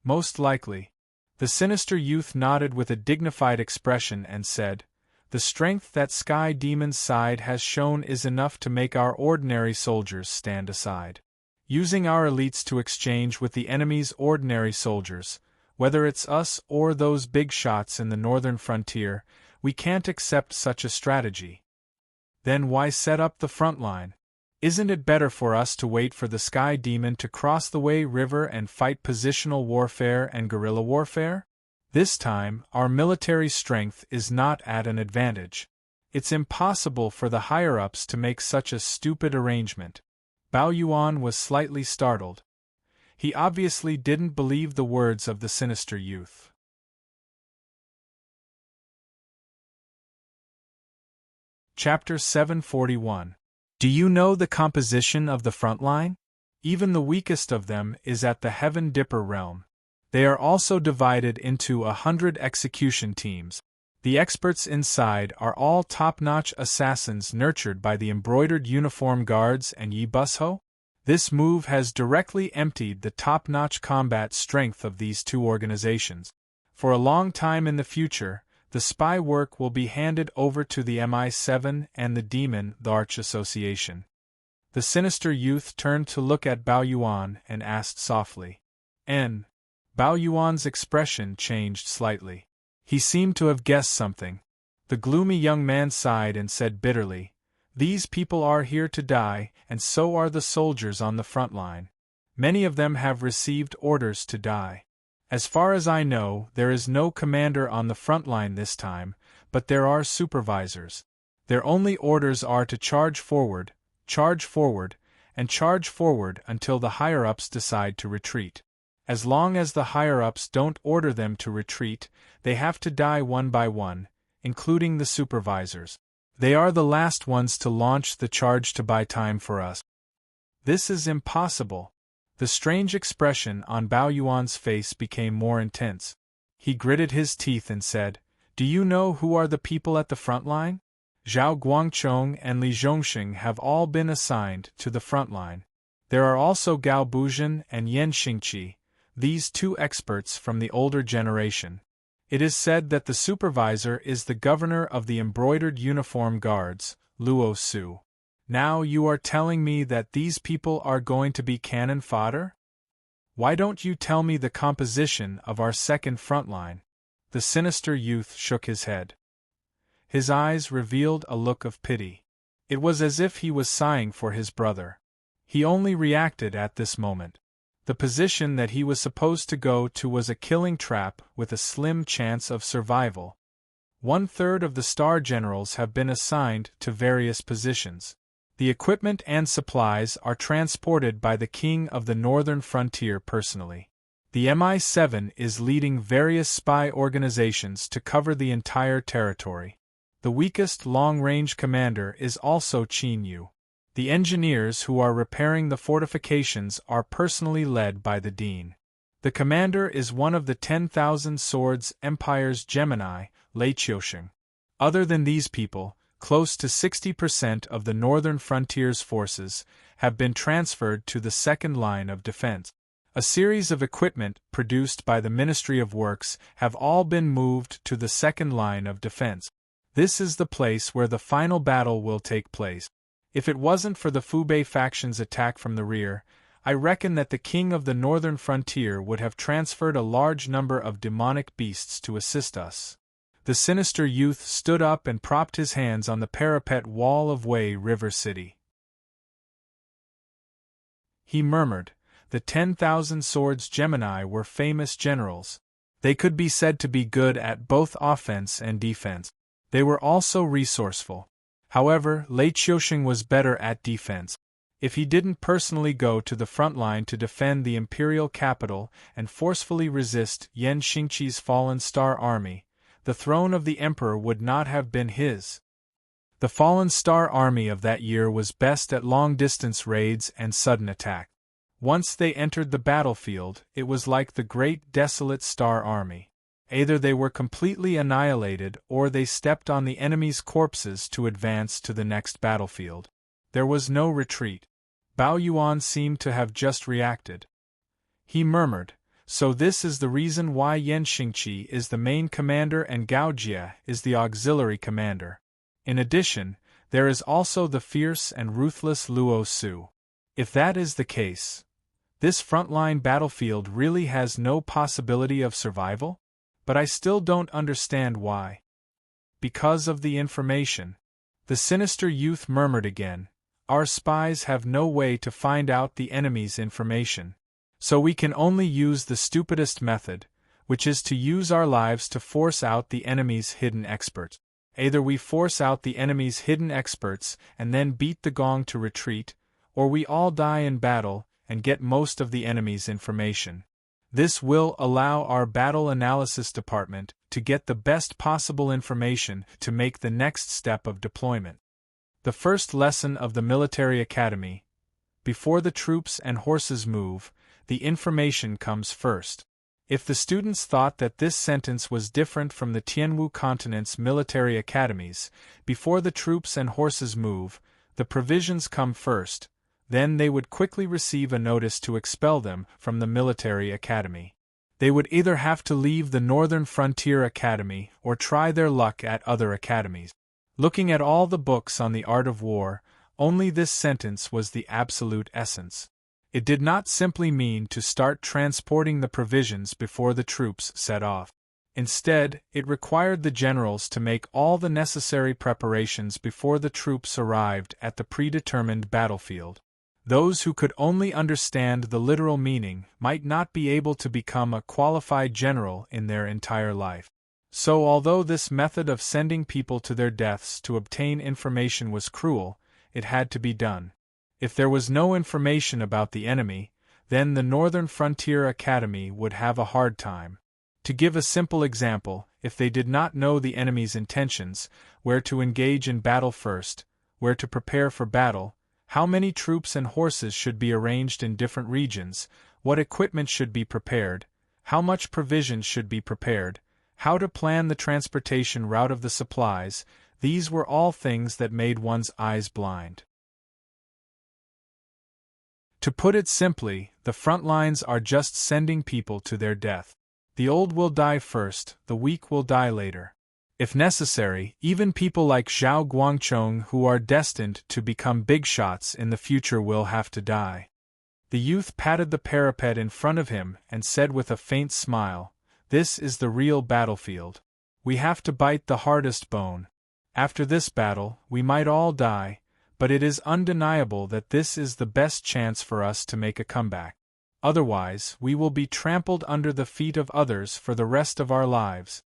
Most likely. The sinister youth nodded with a dignified expression and said, The strength that Sky Demon's side has shown is enough to make our ordinary soldiers stand aside. Using our elites to exchange with the enemy's ordinary soldiers, whether it's us or those big shots in the northern frontier, we can't accept such a strategy. Then why set up the front line? Isn't it better for us to wait for the Sky Demon to cross the Wei River and fight positional warfare and guerrilla warfare? This time, our military strength is not at an advantage. It's impossible for the higher-ups to make such a stupid arrangement. Bao Yuan was slightly startled. He obviously didn't believe the words of the sinister youth. Chapter 741. Do you know the composition of the front line? Even the weakest of them is at the Heaven Dipper realm. They are also divided into 100 execution teams. The experts inside are all top-notch assassins nurtured by the embroidered uniform guards and Yi Busho? This move has directly emptied the top-notch combat strength of these two organizations. For a long time in the future, the spy work will be handed over to the MI7 and the Demon, the Arch Association. The sinister youth turned to look at Bao Yuan and asked softly. N. Bao Yuan's expression changed slightly. He seemed to have guessed something. The gloomy young man sighed and said bitterly, "These people are here to die, and so are the soldiers on the front line. Many of them have received orders to die. As far as I know, there is no commander on the front line this time, but there are supervisors. Their only orders are to charge forward, and charge forward until the higher-ups decide to retreat. As long as the higher-ups don't order them to retreat, they have to die one by one, including the supervisors. They are the last ones to launch the charge to buy time for us." "This is impossible." The strange expression on Bao Yuan's face became more intense. He gritted his teeth and said, "Do you know who are the people at the front line? Zhao Guangchong and Li Zhongxing have all been assigned to the front line. There are also Gao Buzhen and Yan Xingqi, these two experts from the older generation. It is said that the supervisor is the governor of the embroidered uniform guards, Luo Su. Now you are telling me that these people are going to be cannon fodder? Why don't you tell me the composition of our second front line?" The sinister youth shook his head. His eyes revealed a look of pity. It was as if he was sighing for his brother. He only reacted at this moment. The position that he was supposed to go to was a killing trap with a slim chance of survival. 1/3 of the star generals have been assigned to various positions. The equipment and supplies are transported by the King of the Northern Frontier personally. The MI7 is leading various spy organizations to cover the entire territory. The weakest long-range commander is also Qin Yu. The engineers who are repairing the fortifications are personally led by the Dean. The commander is one of the 10,000 Swords Empire's Gemini, Lei Qiusheng. Other than these people, close to 60% of the Northern Frontier's forces have been transferred to the second line of defense. A series of equipment produced by the Ministry of Works have all been moved to the second line of defense. This is the place where the final battle will take place. If it wasn't for the Fubei faction's attack from the rear, I reckon that the King of the Northern Frontier would have transferred a large number of demonic beasts to assist us. The sinister youth stood up and propped his hands on the parapet wall of Wei River City. He murmured, "The 10,000 Swords Gemini were famous generals. They could be said to be good at both offense and defense. They were also resourceful. However, Lei Qiusheng was better at defense. If he didn't personally go to the front line to defend the imperial capital and forcefully resist Yan Xingqi's fallen star army, the throne of the emperor would not have been his. The fallen star army of that year was best at long-distance raids and sudden attack. Once they entered the battlefield, it was like the great desolate star army. Either they were completely annihilated or they stepped on the enemy's corpses to advance to the next battlefield. There was no retreat. Bao Yuan seemed to have just reacted. He murmured, "So this is the reason why Yan Xingqi is the main commander and Gao Jie is the auxiliary commander. In addition, there is also the fierce and ruthless Luo Su. If that is the case, this frontline battlefield really has no possibility of survival? But I still don't understand why." "Because of the information." The sinister youth murmured again, "Our spies have no way to find out the enemy's information. So we can only use the stupidest method, which is to use our lives to force out the enemy's hidden experts. Either we force out the enemy's hidden experts and then beat the gong to retreat, or we all die in battle and get most of the enemy's information. This will allow our battle analysis department to get the best possible information to make the next step of deployment. The first lesson of the military academy: before the troops and horses move, the information comes first. If the students thought that this sentence was different from the Tianwu continent's military academies, before the troops and horses move, the provisions come first, then they would quickly receive a notice to expel them from the military academy. They would either have to leave the Northern Frontier Academy or try their luck at other academies. Looking at all the books on the art of war, only this sentence was the absolute essence. It did not simply mean to start transporting the provisions before the troops set off. Instead, it required the generals to make all the necessary preparations before the troops arrived at the predetermined battlefield. Those who could only understand the literal meaning might not be able to become a qualified general in their entire life. So although this method of sending people to their deaths to obtain information was cruel, it had to be done. If there was no information about the enemy, then the Northern Frontier Academy would have a hard time. To give a simple example, if they did not know the enemy's intentions, where to engage in battle first, where to prepare for battle, how many troops and horses should be arranged in different regions, what equipment should be prepared, how much provisions should be prepared, how to plan the transportation route of the supplies, these were all things that made one's eyes blind. To put it simply, the front lines are just sending people to their death. The old will die first, the weak will die later. If necessary, even people like Zhao Guangchong who are destined to become big shots in the future will have to die. The youth patted the parapet in front of him and said with a faint smile, "This is the real battlefield. We have to bite the hardest bone. After this battle, we might all die, but it is undeniable that this is the best chance for us to make a comeback. Otherwise, we will be trampled under the feet of others for the rest of our lives."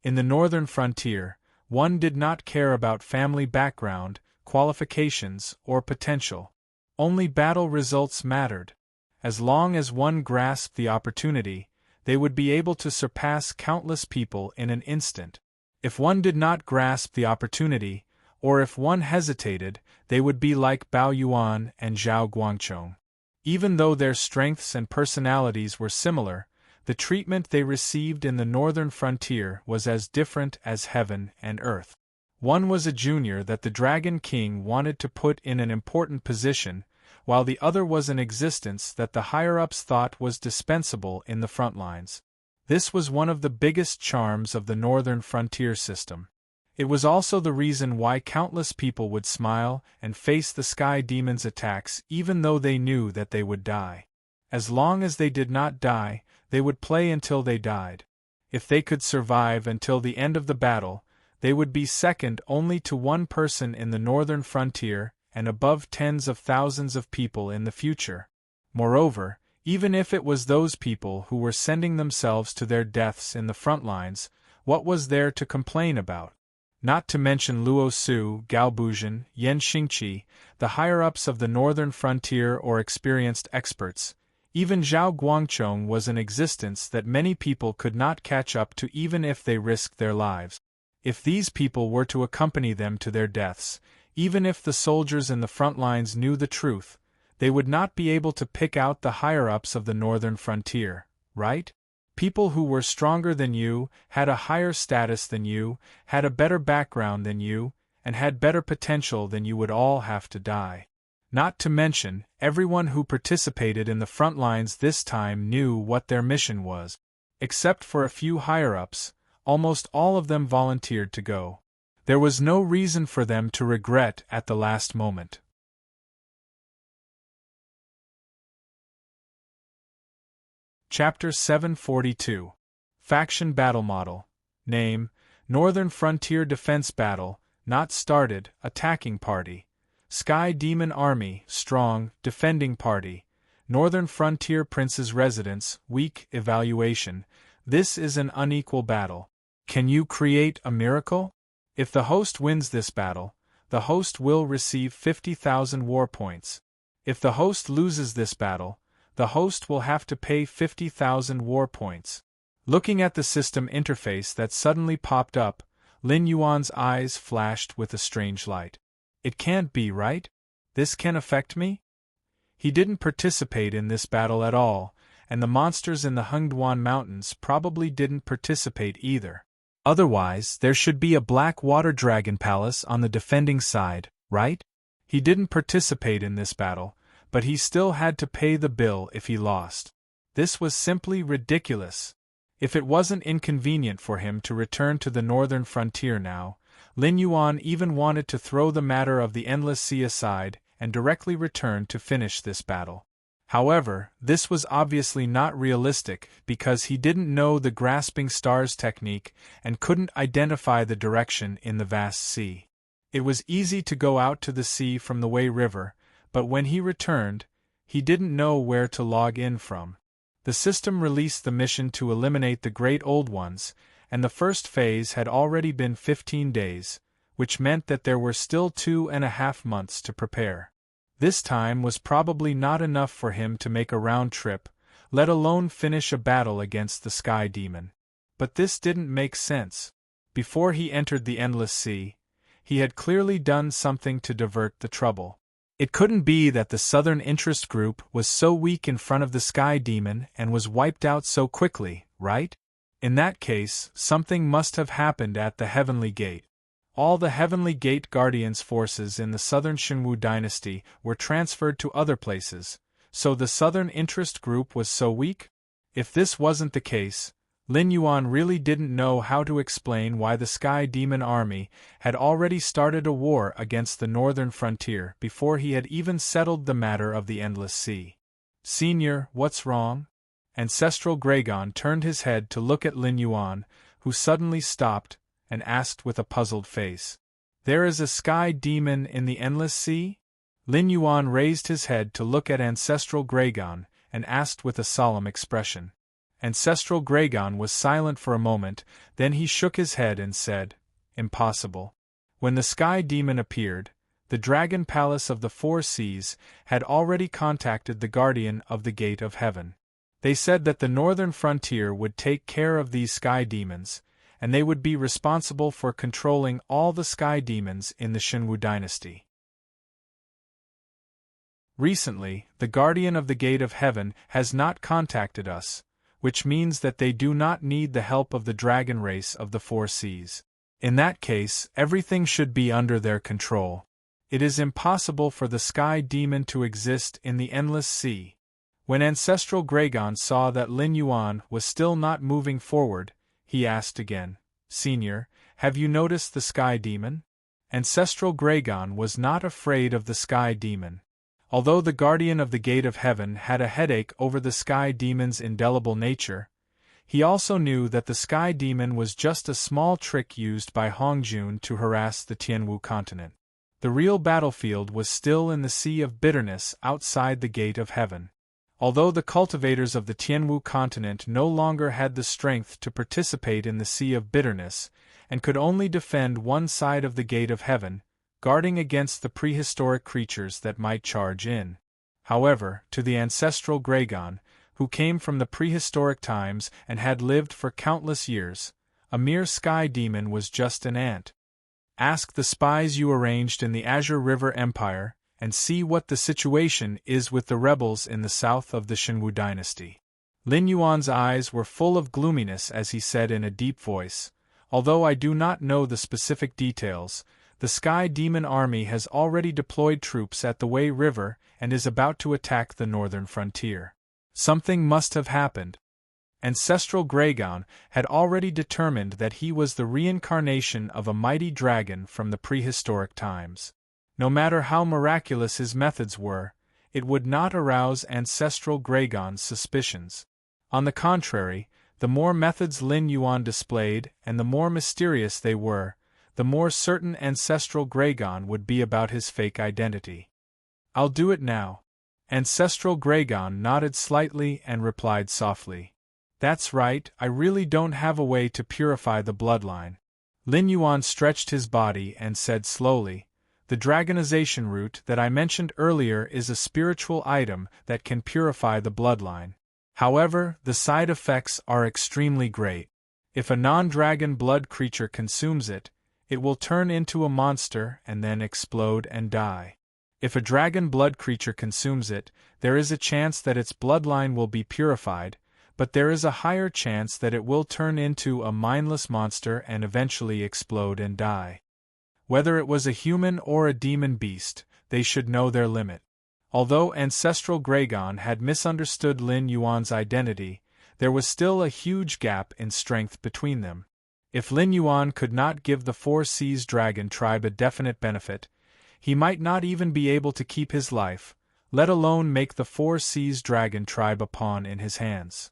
In the northern frontier, one did not care about family background, qualifications, or potential. Only battle results mattered. As long as one grasped the opportunity, they would be able to surpass countless people in an instant. If one did not grasp the opportunity, or if one hesitated, they would be like Bao Yuan and Zhao Guangchong. Even though their strengths and personalities were similar, the treatment they received in the northern frontier was as different as heaven and earth. One was a junior that the Dragon King wanted to put in an important position, while the other was an existence that the higher-ups thought was dispensable in the front lines. This was one of the biggest charms of the northern frontier system. It was also the reason why countless people would smile and face the Sky Demon's attacks even though they knew that they would die. As long as they did not die, they would play until they died. If they could survive until the end of the battle, they would be second only to one person in the northern frontier and above tens of thousands of people in the future. Moreover, even if it was those people who were sending themselves to their deaths in the front lines, what was there to complain about? Not to mention Luo Su, Gao Buzhen, Yan Xingqi, the higher-ups of the northern frontier or experienced experts. Even Zhao Guangchong was an existence that many people could not catch up to even if they risked their lives. If these people were to accompany them to their deaths, even if the soldiers in the front lines knew the truth, they would not be able to pick out the higher-ups of the northern frontier, right? People who were stronger than you, had a higher status than you, had a better background than you, and had better potential than you would all have to die. Not to mention, everyone who participated in the front lines this time knew what their mission was. Except for a few higher-ups, almost all of them volunteered to go. There was no reason for them to regret at the last moment. Chapter 742. Faction Battle Model. Name: Northern Frontier Defense Battle, not started, attacking party. Sky Demon Army, strong, defending party. Northern Frontier Prince's Residence, weak, evaluation. This is an unequal battle. Can you create a miracle? If the host wins this battle, the host will receive 50,000 war points. If the host loses this battle, the host will have to pay 50,000 war points. Looking at the system interface that suddenly popped up, Lin Yuan's eyes flashed with a strange light. It can't be right? This can affect me? He didn't participate in this battle at all, and the monsters in the Hungduan Mountains probably didn't participate either. Otherwise, there should be a black water dragon palace on the defending side, right? He didn't participate in this battle, but he still had to pay the bill if he lost. This was simply ridiculous. If it wasn't inconvenient for him to return to the northern frontier now, Lin Yuan even wanted to throw the matter of the Endless Sea aside and directly return to finish this battle. However, this was obviously not realistic because he didn't know the grasping stars technique and couldn't identify the direction in the vast sea. It was easy to go out to the sea from the Wei River, but when he returned, he didn't know where to log in from. The system released the mission to eliminate the Great Old Ones, and the first phase had already been 15 days, which meant that there were still 2.5 months to prepare. This time was probably not enough for him to make a round trip, let alone finish a battle against the Sky Demon. But this didn't make sense. Before he entered the Endless Sea, he had clearly done something to divert the trouble. It couldn't be that the Southern Interest Group was so weak in front of the Sky Demon and was wiped out so quickly, right? In that case, something must have happened at the Heavenly Gate. All the Heavenly Gate Guardians' forces in the Southern Xinwu dynasty were transferred to other places, so the Southern Interest Group was so weak? If this wasn't the case, Lin Yuan really didn't know how to explain why the Sky Demon army had already started a war against the northern frontier before he had even settled the matter of the Endless Sea. "Senior, what's wrong?" Ancestral Gragon turned his head to look at Lin Yuan, who suddenly stopped and asked with a puzzled face. "There is a Sky Demon in the Endless Sea?" Lin Yuan raised his head to look at Ancestral Gragon and asked with a solemn expression. Ancestral Gragon was silent for a moment, then he shook his head and said, "Impossible." When the Sky Demon appeared, the Dragon Palace of the Four Seas had already contacted the Guardian of the Gate of Heaven. They said that the northern frontier would take care of these Sky Demons, and they would be responsible for controlling all the Sky Demons in the Xinwu dynasty. Recently, the Guardian of the Gate of Heaven has not contacted us, which means that they do not need the help of the dragon race of the Four Seas. In that case, everything should be under their control. It is impossible for the Sky Demon to exist in the Endless Sea. When Ancestral Gragon saw that Lin Yuan was still not moving forward, he asked again, "Senior, have you noticed the Sky Demon?" Ancestral Gragon was not afraid of the Sky Demon. Although the Guardian of the Gate of Heaven had a headache over the Sky Demon's indelible nature, he also knew that the Sky Demon was just a small trick used by Hongjun to harass the Tianwu continent. The real battlefield was still in the Sea of Bitterness outside the Gate of Heaven. Although the cultivators of the Tianwu continent no longer had the strength to participate in the Sea of Bitterness, and could only defend one side of the Gate of Heaven, guarding against the prehistoric creatures that might charge in. However, to the Ancestral Gragon, who came from the prehistoric times and had lived for countless years, a mere Sky Demon was just an ant. Ask the spies you arranged in the Azure River Empire, and see what the situation is with the rebels in the south of the Xinwu dynasty. Lin Yuan's eyes were full of gloominess as he said in a deep voice, "Although I do not know the specific details, the Sky Demon army has already deployed troops at the Wei River and is about to attack the northern frontier. Something must have happened." Ancestral Gragon had already determined that he was the reincarnation of a mighty dragon from the prehistoric times. No matter how miraculous his methods were, it would not arouse Ancestral Gragon's suspicions. On the contrary, the more methods Lin Yuan displayed and the more mysterious they were, the more certain Ancestral Gragon would be about his fake identity. "I'll do it now." Ancestral Gragon nodded slightly and replied softly, "That's right, I really don't have a way to purify the bloodline." Lin Yuan stretched his body and said slowly, "The dragonization root that I mentioned earlier is a spiritual item that can purify the bloodline. However, the side effects are extremely great. If a non-dragon blood creature consumes it, it will turn into a monster and then explode and die. If a dragon blood creature consumes it, there is a chance that its bloodline will be purified, but there is a higher chance that it will turn into a mindless monster and eventually explode and die. Whether it was a human or a demon beast, they should know their limit. Although Ancestral Gragon had misunderstood Lin Yuan's identity, there was still a huge gap in strength between them. If Lin Yuan could not give the Four Seas Dragon tribe a definite benefit, he might not even be able to keep his life, let alone make the Four Seas Dragon tribe a pawn in his hands.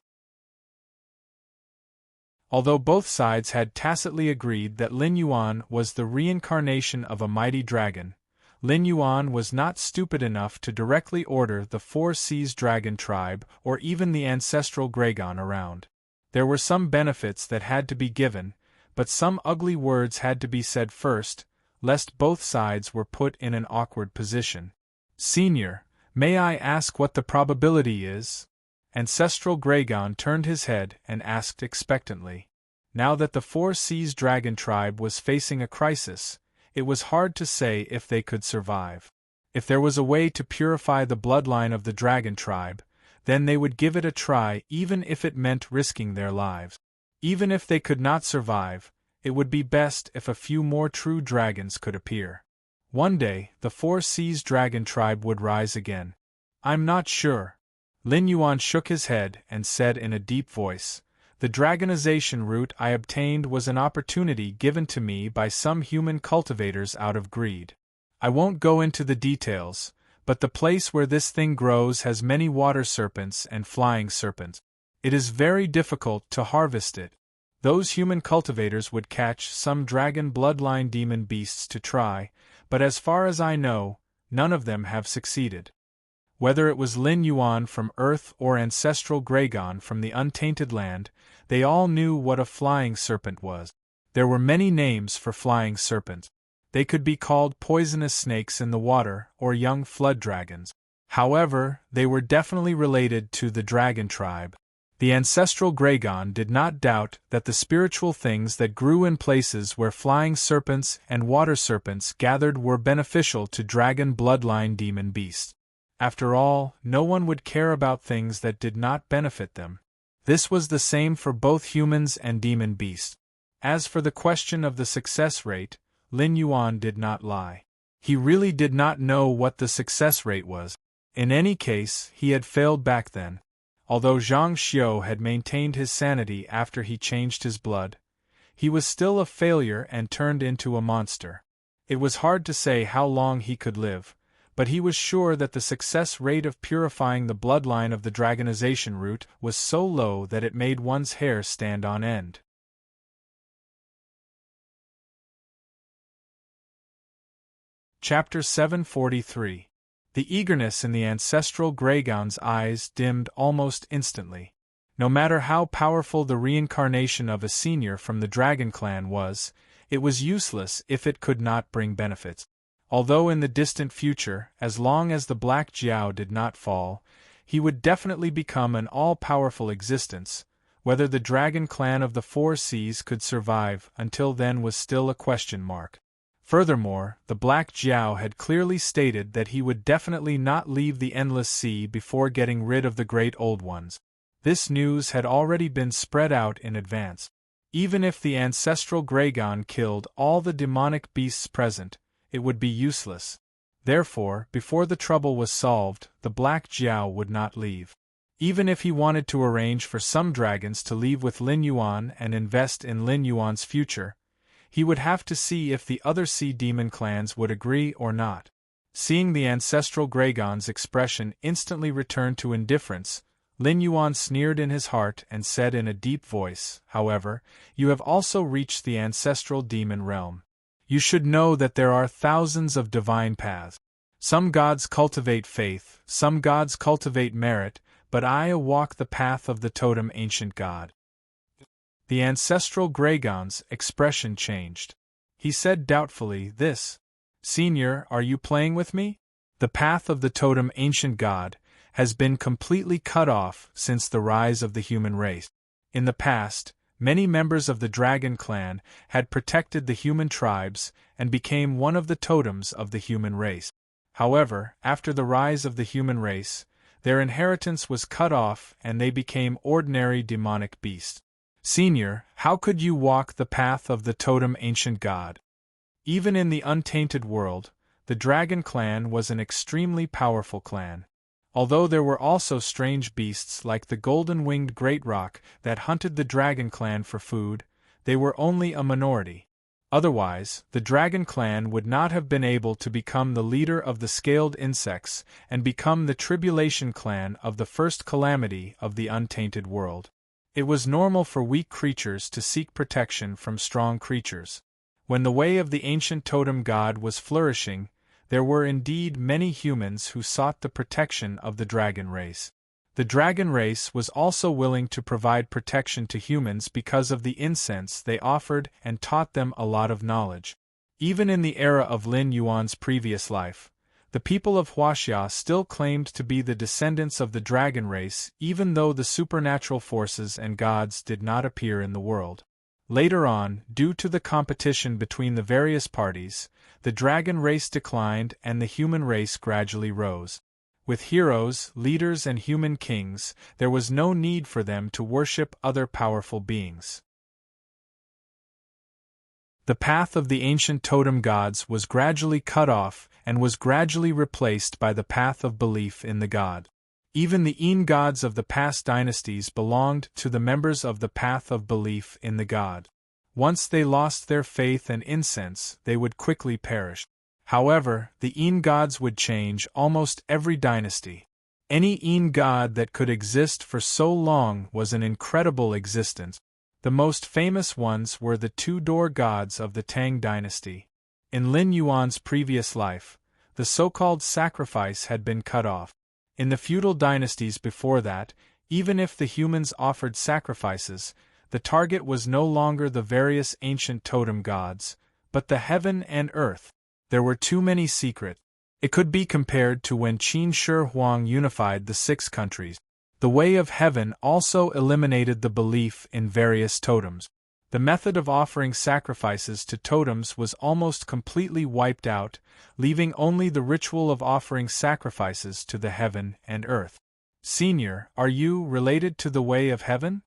Although both sides had tacitly agreed that Lin Yuan was the reincarnation of a mighty dragon, Lin Yuan was not stupid enough to directly order the Four Seas Dragon tribe or even the Ancestral Gragon around. There were some benefits that had to be given, but some ugly words had to be said first, lest both sides were put in an awkward position. "Senior, may I ask what the probability is?" Ancestral Gragon turned his head and asked expectantly. Now that the Four Seas Dragon tribe was facing a crisis, it was hard to say if they could survive. If there was a way to purify the bloodline of the dragon tribe, then they would give it a try even if it meant risking their lives. Even if they could not survive, it would be best if a few more true dragons could appear. One day, the Four Seas Dragon tribe would rise again. "I'm not sure." Lin Yuan shook his head and said in a deep voice, "The dragonization route I obtained was an opportunity given to me by some human cultivators out of greed. I won't go into the details, but the place where this thing grows has many water serpents and flying serpents. It is very difficult to harvest it. Those human cultivators would catch some dragon bloodline demon beasts to try, but as far as I know, none of them have succeeded." Whether it was Lin Yuan from Earth or Ancestral Gragon from the Untainted Land, they all knew what a flying serpent was. There were many names for flying serpents. They could be called poisonous snakes in the water or young flood dragons. However, they were definitely related to the dragon tribe. The Ancestral Gragon did not doubt that the spiritual things that grew in places where flying serpents and water serpents gathered were beneficial to dragon bloodline demon beasts. After all, no one would care about things that did not benefit them. This was the same for both humans and demon beasts. As for the question of the success rate, Lin Yuan did not lie. He really did not know what the success rate was. In any case, he had failed back then. Although Zhang Xiu had maintained his sanity after he changed his blood, he was still a failure and turned into a monster. It was hard to say how long he could live, but he was sure that the success rate of purifying the bloodline of the dragonization route was so low that it made one's hair stand on end. Chapter 743. The eagerness in the Ancestral Gragon's eyes dimmed almost instantly. No matter how powerful the reincarnation of a senior from the Dragon Clan was, it was useless if it could not bring benefits. Although in the distant future, as long as the Black Jiao did not fall, he would definitely become an all-powerful existence, whether the Dragon Clan of the Four Seas could survive until then was still a question mark. Furthermore, the Black Jiao had clearly stated that he would definitely not leave the Endless Sea before getting rid of the Great Old Ones. This news had already been spread out in advance. Even if the Ancestral Gragon killed all the demonic beasts present, it would be useless. Therefore, before the trouble was solved, the Black Jiao would not leave. Even if he wanted to arrange for some dragons to leave with Lin Yuan and invest in Lin Yuan's future, he would have to see if the other sea demon clans would agree or not. Seeing the Ancestral Gragon's expression instantly return to indifference, Lin Yuan sneered in his heart and said in a deep voice, "However, you have also reached the ancestral demon realm. You should know that there are thousands of divine paths. Some gods cultivate faith, some gods cultivate merit, but I walk the path of the totem ancient god." The Ancestral Gragon's expression changed. He said doubtfully, "This, Senior, are you playing with me? The path of the totem ancient god has been completely cut off since the rise of the human race. In the past, many members of the Dragon Clan had protected the human tribes and became one of the totems of the human race. However, after the rise of the human race, their inheritance was cut off and they became ordinary demonic beasts. Senior, how could you walk the path of the totem ancient god? Even in the untainted world, the Dragon clan was an extremely powerful clan. Although there were also strange beasts like the golden-winged great roc that hunted the Dragon clan for food, they were only a minority. Otherwise, the Dragon clan would not have been able to become the leader of the scaled insects and become the tribulation clan of the first calamity of the untainted world. It was normal for weak creatures to seek protection from strong creatures. When the way of the ancient totem god was flourishing, there were indeed many humans who sought the protection of the dragon race. The dragon race was also willing to provide protection to humans because of the incense they offered and taught them a lot of knowledge. Even in the era of Lin Yuan's previous life, the people of Huaxia still claimed to be the descendants of the dragon race even though the supernatural forces and gods did not appear in the world. Later on, due to the competition between the various parties, the dragon race declined and the human race gradually rose. With heroes, leaders and human kings, there was no need for them to worship other powerful beings. The path of the ancient totem gods was gradually cut off and was gradually replaced by the path of belief in the god. Even the Yin gods of the past dynasties belonged to the members of the path of belief in the god. Once they lost their faith and incense, they would quickly perish. However, the Yin gods would change almost every dynasty. Any Yin god that could exist for so long was an incredible existence. The most famous ones were the two-door gods of the Tang dynasty. In Lin Yuan's previous life, the so-called sacrifice had been cut off. In the feudal dynasties before that, even if the humans offered sacrifices, the target was no longer the various ancient totem gods, but the heaven and earth. There were too many secrets. It could be compared to when Qin Shi Huang unified the 6 countries. The way of heaven also eliminated the belief in various totems. The method of offering sacrifices to totems was almost completely wiped out, leaving only the ritual of offering sacrifices to the heaven and earth. Senior, are you related to the way of heaven?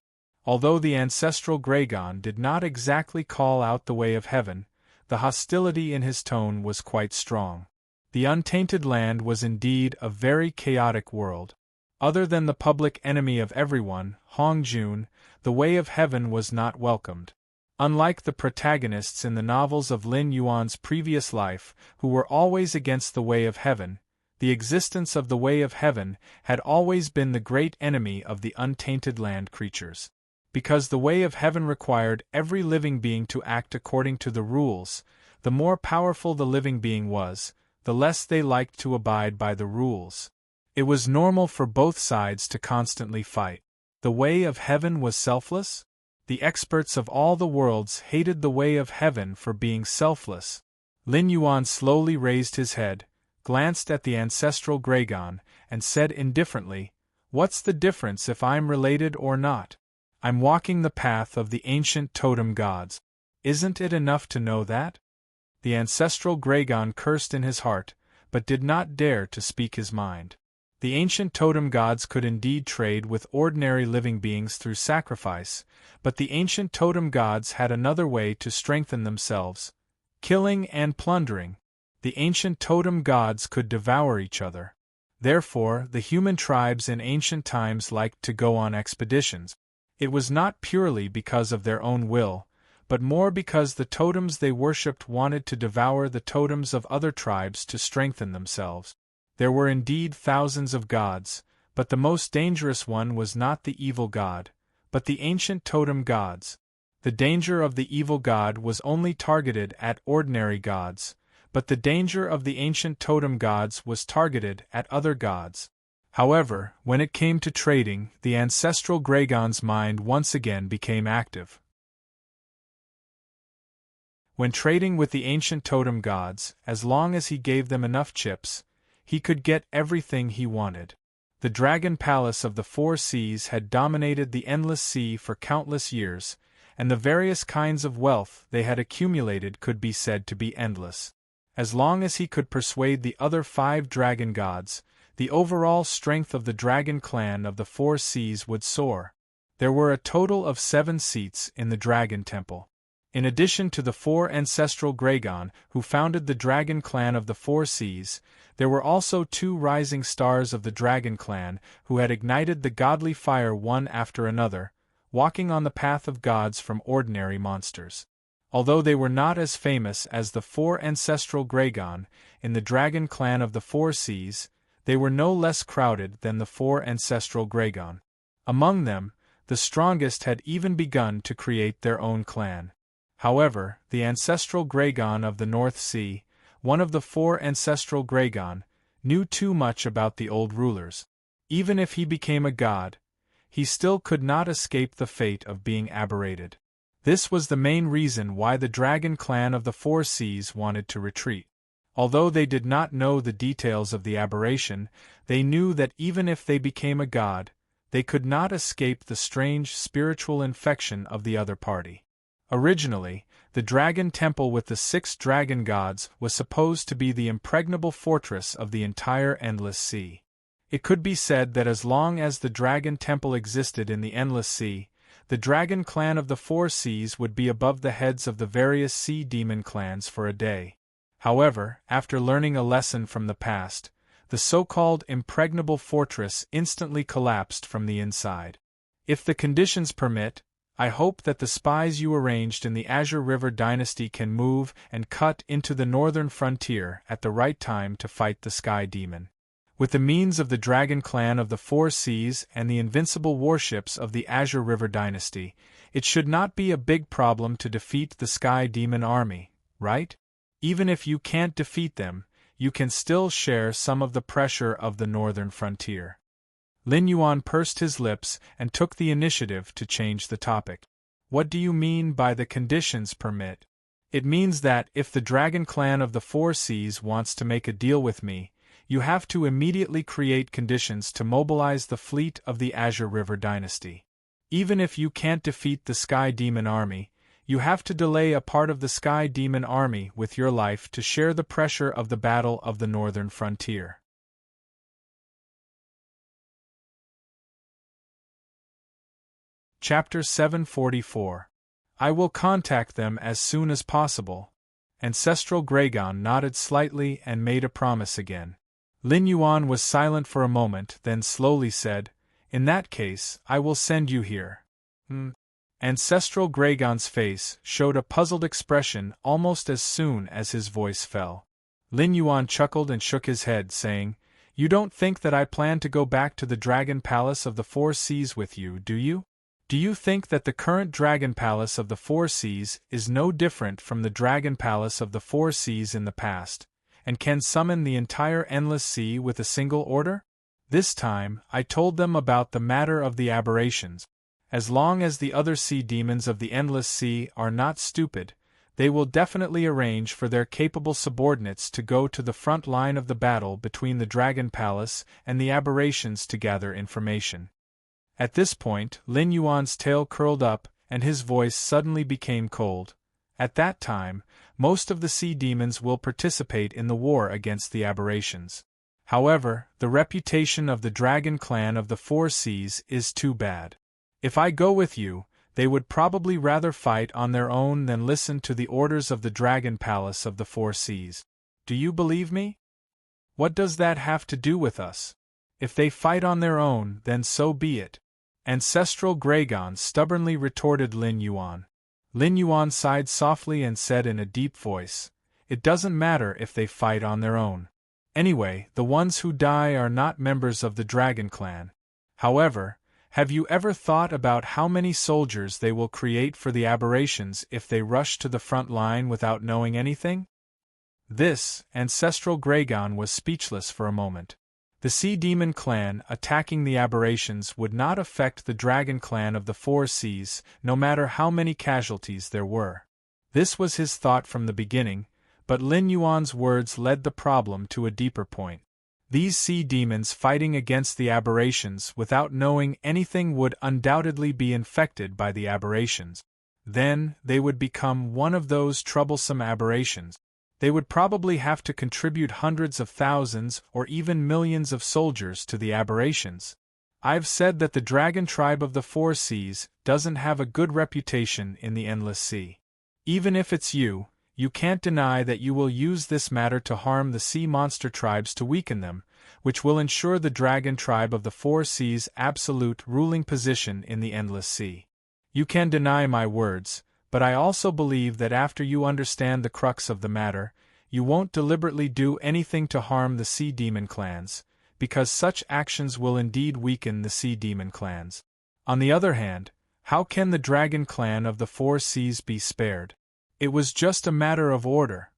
Although the ancestral Gragon did not exactly call out the way of heaven, the hostility in his tone was quite strong. The untainted land was indeed a very chaotic world. Other than the public enemy of everyone, Hong Jun, the way of heaven was not welcomed. Unlike the protagonists in the novels of Lin Yuan's previous life, who were always against the way of heaven, the existence of the way of heaven had always been the great enemy of the untainted land creatures. Because the way of heaven required every living being to act according to the rules, the more powerful the living being was, the less they liked to abide by the rules. It was normal for both sides to constantly fight. The way of heaven was selfless? The experts of all the worlds hated the way of heaven for being selfless. Lin Yuan slowly raised his head, glanced at the ancestral Gragon, and said indifferently, "What's the difference if I'm related or not? I'm walking the path of the ancient totem gods. Isn't it enough to know that?" The ancestral Gragon cursed in his heart, but did not dare to speak his mind. The ancient totem gods could indeed trade with ordinary living beings through sacrifice, but the ancient totem gods had another way to strengthen themselves: killing and plundering. The ancient totem gods could devour each other. Therefore, the human tribes in ancient times liked to go on expeditions. It was not purely because of their own will, but more because the totems they worshipped wanted to devour the totems of other tribes to strengthen themselves. There were indeed thousands of gods, but the most dangerous one was not the evil god, but the ancient totem gods. The danger of the evil god was only targeted at ordinary gods, but the danger of the ancient totem gods was targeted at other gods. However, when it came to trading, the ancestral Gragon's mind once again became active. When trading with the ancient totem gods, as long as he gave them enough chips, he could get everything he wanted. The Dragon Palace of the Four Seas had dominated the endless sea for countless years, and the various kinds of wealth they had accumulated could be said to be endless. As long as he could persuade the other 5 dragon gods, the overall strength of the dragon clan of the 4 seas would soar. There were a total of 7 seats in the Dragon Temple. In addition to the 4 ancestral Gragon who founded the dragon clan of the 4 seas, there were also 2 rising stars of the dragon clan who had ignited the godly fire one after another, walking on the path of gods from ordinary monsters. Although they were not as famous as the 4 ancestral Gragon in the dragon clan of the 4 seas, they were no less crowded than the 4 ancestral Gragon. Among them, the strongest had even begun to create their own clan. However, the ancestral Gragon of the North Sea, one of the 4 ancestral Gragon, knew too much about the old rulers. Even if he became a god, he still could not escape the fate of being aberrated. This was the main reason why the dragon clan of the 4 seas wanted to retreat. Although they did not know the details of the aberration, they knew that even if they became a god, they could not escape the strange spiritual infection of the other party. Originally, the Dragon Temple with the 6 dragon gods was supposed to be the impregnable fortress of the entire Endless Sea. It could be said that as long as the Dragon Temple existed in the Endless Sea, the dragon clan of the 4 seas would be above the heads of the various sea demon clans for a day. However, after learning a lesson from the past, the so-called impregnable fortress instantly collapsed from the inside. If the conditions permit, I hope that the spies you arranged in the Azure River dynasty can move and cut into the northern frontier at the right time to fight the Sky Demon. With the means of the dragon clan of the 4 seas and the invincible warships of the Azure River dynasty, it should not be a big problem to defeat the Sky Demon army, right? Even if you can't defeat them, you can still share some of the pressure of the northern frontier. Lin Yuan pursed his lips and took the initiative to change the topic. What do you mean by the conditions permit? It means that if the dragon clan of the 4 seas wants to make a deal with me, you have to immediately create conditions to mobilize the fleet of the Azure River dynasty. Even if you can't defeat the Sky Demon army, you have to delay a part of the Sky Demon army with your life to share the pressure of the battle of the northern frontier. Chapter 744. I will contact them as soon as possible. Ancestral Gragon nodded slightly and made a promise again. Lin Yuan was silent for a moment, then slowly said, "In that case, I will send you here." Ancestral Gragon's face showed a puzzled expression almost as soon as his voice fell. Lin Yuan chuckled and shook his head, saying, "You don't think that I plan to go back to the Dragon Palace of the 4 seas with you, do you? Do you think that the current Dragon Palace of the 4 seas is no different from the Dragon Palace of the 4 seas in the past, and can summon the entire Endless Sea with a single order?" This time, I told them about the matter of the aberrations. As long as the other sea demons of the Endless Sea are not stupid, they will definitely arrange for their capable subordinates to go to the front line of the battle between the Dragon Palace and the aberrations to gather information. At this point, Lin Yuan's tail curled up and his voice suddenly became cold. At that time, most of the sea demons will participate in the war against the aberrations. However, the reputation of the dragon clan of the 4 seas is too bad. If I go with you, they would probably rather fight on their own than listen to the orders of the Dragon Palace of the 4 seas. Do you believe me? What does that have to do with us? If they fight on their own, then so be it. Ancestral Gragon stubbornly retorted Lin Yuan. Lin Yuan sighed softly and said in a deep voice, "It doesn't matter if they fight on their own. Anyway, the ones who die are not members of the Dragon Clan. However, have you ever thought about how many soldiers they will create for the aberrations if they rush to the front line without knowing anything?" This, Ancestral Gragon was speechless for a moment. The Sea Demon clan attacking the aberrations would not affect the Dragon clan of the 4 seas, no matter how many casualties there were. This was his thought from the beginning, but Lin Yuan's words led the problem to a deeper point. These sea demons fighting against the aberrations without knowing anything would undoubtedly be infected by the aberrations. Then, they would become one of those troublesome aberrations. They would probably have to contribute hundreds of thousands or even millions of soldiers to the aberrations. I've said that the dragon tribe of the Four Seas doesn't have a good reputation in the Endless Sea. Even if it's you, you can't deny that you will use this matter to harm the sea monster tribes to weaken them, which will ensure the dragon tribe of the Four Seas' absolute ruling position in the Endless Sea. You can deny my words, but I also believe that after you understand the crux of the matter, you won't deliberately do anything to harm the Sea Demon clans, because such actions will indeed weaken the Sea Demon clans. On the other hand, how can the Dragon clan of the Four Seas be spared? It was just a matter of order.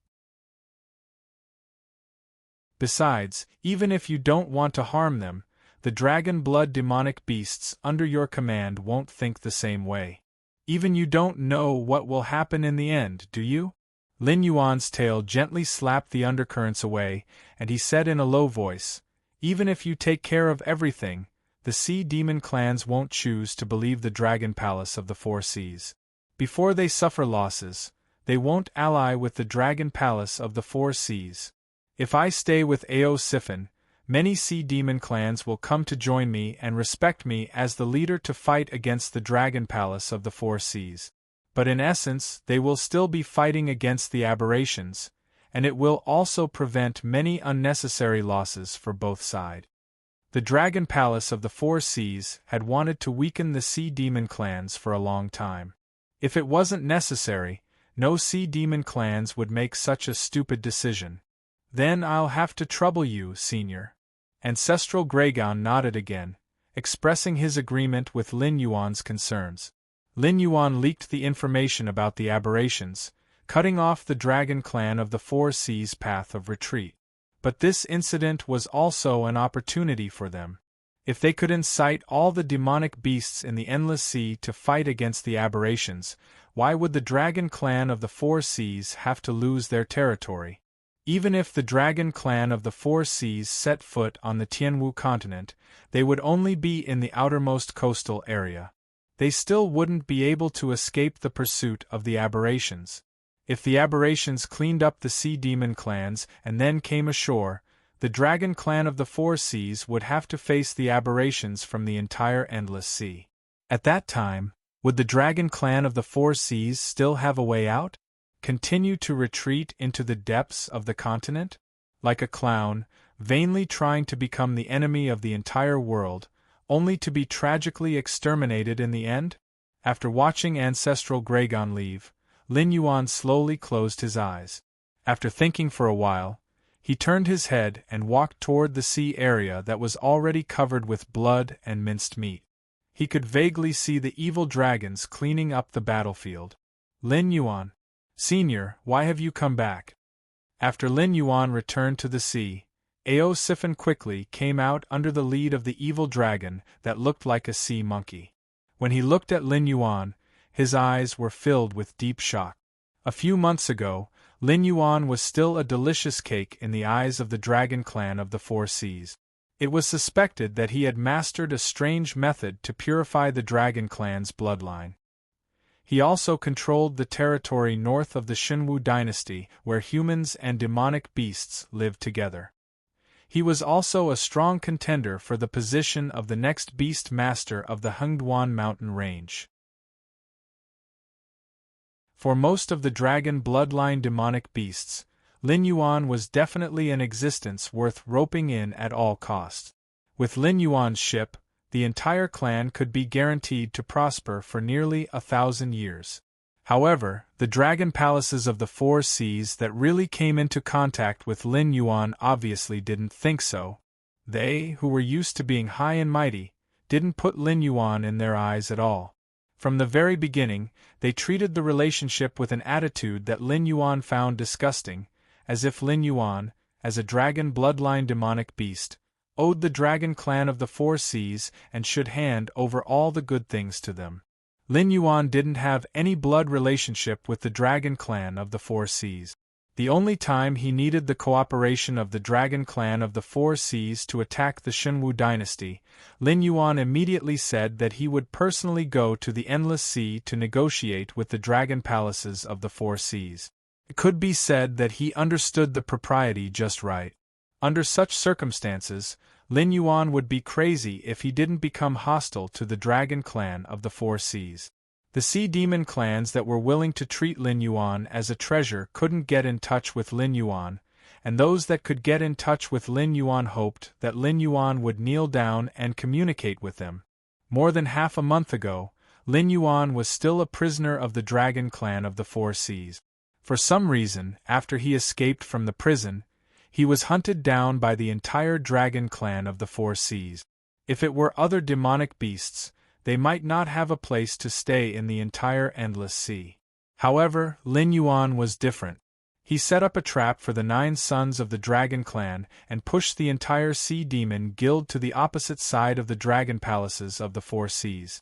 Besides, even if you don't want to harm them, the dragon blood demonic beasts under your command won't think the same way. Even you don't know what will happen in the end, do you? Lin Yuan's tail gently slapped the undercurrents away, and he said in a low voice, "Even if you take care of everything, the Sea Demon clans won't choose to believe the Dragon Palace of the Four Seas. Before they suffer losses, they won't ally with the Dragon Palace of the Four Seas. If I stay with Ao Siphon, many Sea Demon clans will come to join me and respect me as the leader to fight against the Dragon Palace of the Four Seas. But in essence, they will still be fighting against the aberrations, and it will also prevent many unnecessary losses for both sides." The Dragon Palace of the Four Seas had wanted to weaken the Sea Demon clans for a long time. If it wasn't necessary, no Sea Demon clans would make such a stupid decision. "Then I'll have to trouble you, Senior." Ancestral Graygon nodded again, expressing his agreement with Lin Yuan's concerns. Lin Yuan leaked the information about the aberrations, cutting off the Dragon clan of the Four Seas' path of retreat. But this incident was also an opportunity for them. If they could incite all the demonic beasts in the Endless Sea to fight against the aberrations, why would the Dragon clan of the Four Seas have to lose their territory? Even if the Dragon clan of the Four Seas set foot on the Tianwu continent, they would only be in the outermost coastal area. They still wouldn't be able to escape the pursuit of the aberrations. If the aberrations cleaned up the Sea Demon clans and then came ashore, the Dragon clan of the Four Seas would have to face the aberrations from the entire Endless Sea. At that time, would the Dragon clan of the Four Seas still have a way out? Continue to retreat into the depths of the continent? Like a clown, vainly trying to become the enemy of the entire world, only to be tragically exterminated in the end? After watching Ancestral Graygon leave, Lin Yuan slowly closed his eyes. After thinking for a while, he turned his head and walked toward the sea area that was already covered with blood and minced meat. He could vaguely see the evil dragons cleaning up the battlefield. "Lin Yuan, Senior, why have you come back?" After Lin Yuan returned to the sea, Ao Siphon quickly came out under the lead of the evil dragon that looked like a sea monkey. When he looked at Lin Yuan, his eyes were filled with deep shock. A few months ago, Lin Yuan was still a delicious cake in the eyes of the Dragon clan of the Four Seas. It was suspected that he had mastered a strange method to purify the Dragon clan's bloodline. He also controlled the territory north of the Shenwu dynasty where humans and demonic beasts lived together. He was also a strong contender for the position of the next beast master of the Hengduan mountain range. For most of the dragon bloodline demonic beasts, Lin Yuan was definitely an existence worth roping in at all costs. With Lin Yuan's ship, the entire clan could be guaranteed to prosper for nearly 1,000 years. However, the dragon palaces of the Four Seas that really came into contact with Lin Yuan obviously didn't think so. They, who were used to being high and mighty, didn't put Lin Yuan in their eyes at all. From the very beginning, they treated the relationship with an attitude that Lin Yuan found disgusting, as if Lin Yuan, as a dragon bloodline demonic beast, owed the Dragon clan of the Four Seas and should hand over all the good things to them. Lin Yuan didn't have any blood relationship with the Dragon clan of the Four Seas. The only time he needed the cooperation of the Dragon clan of the Four Seas to attack the Shenwu dynasty, Lin Yuan immediately said that he would personally go to the Endless Sea to negotiate with the dragon palaces of the Four Seas. It could be said that he understood the propriety just right. Under such circumstances, Lin Yuan would be crazy if he didn't become hostile to the dragon clan of the Four Seas. The sea demon clans that were willing to treat Lin Yuan as a treasure couldn't get in touch with Lin Yuan, and those that could get in touch with Lin Yuan hoped that Lin Yuan would kneel down and communicate with them. More than half a month ago, Lin Yuan was still a prisoner of the dragon clan of the Four Seas. For some reason, after he escaped from the prison, he was hunted down by the entire dragon clan of the Four Seas. If it were other demonic beasts, they might not have a place to stay in the entire endless sea. However, Lin Yuan was different. He set up a trap for the 9 sons of the dragon clan and pushed the entire sea demon guild to the opposite side of the dragon palaces of the Four Seas.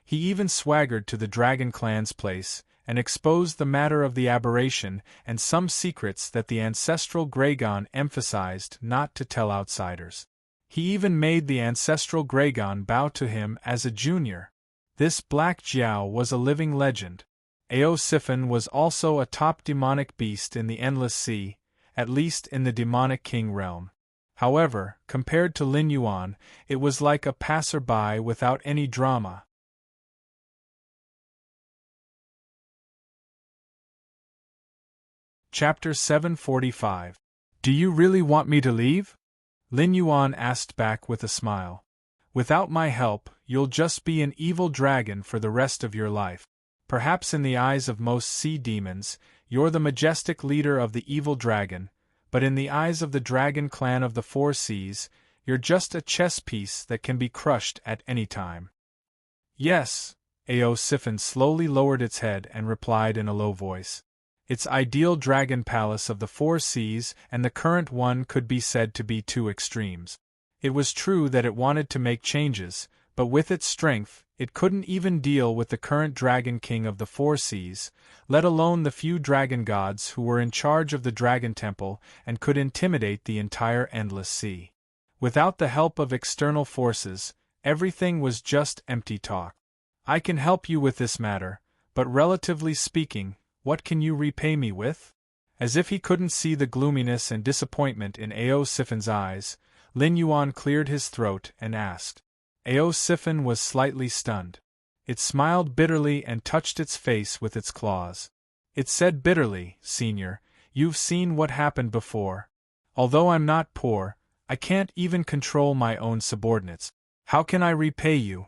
He even swaggered to the dragon clan's place and exposed the matter of the aberration and some secrets that the ancestral Graygon emphasized not to tell outsiders. He even made the ancestral Graygon bow to him as a junior. This Black Jiao was a living legend. Aosiphon was also a top demonic beast in the Endless Sea, at least in the demonic king realm. However, compared to Lin Yuan, it was like a passerby without any drama. Chapter 745. Do you really want me to leave? Lin Yuan asked back with a smile. Without my help, you'll just be an evil dragon for the rest of your life. Perhaps in the eyes of most sea demons, you're the majestic leader of the evil dragon, but in the eyes of the dragon clan of the Four Seas, you're just a chess piece that can be crushed at any time. Yes, Aosiphon slowly lowered its head and replied in a low voice. Its ideal dragon palace of the Four Seas and the current one could be said to be two extremes. It was true that it wanted to make changes, but with its strength, it couldn't even deal with the current dragon king of the Four Seas, let alone the few dragon gods who were in charge of the dragon temple and could intimidate the entire endless sea. Without the help of external forces, everything was just empty talk. I can help you with this matter, but relatively speaking, what can you repay me with? As if he couldn't see the gloominess and disappointment in Aosiphon's eyes, Lin Yuan cleared his throat and asked. Aosiphon was slightly stunned. It smiled bitterly and touched its face with its claws. It said bitterly, Senior, you've seen what happened before. Although I'm not poor, I can't even control my own subordinates. How can I repay you?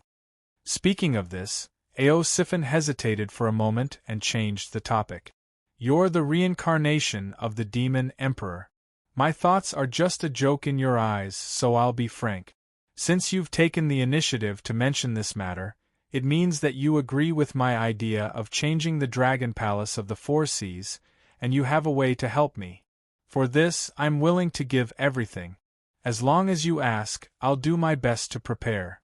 Speaking of this, Aosiphon hesitated for a moment and changed the topic. You're the reincarnation of the demon emperor. My thoughts are just a joke in your eyes, so I'll be frank. Since you've taken the initiative to mention this matter, it means that you agree with my idea of changing the Dragon Palace of the Four Seas, and you have a way to help me. For this, I'm willing to give everything. As long as you ask, I'll do my best to prepare.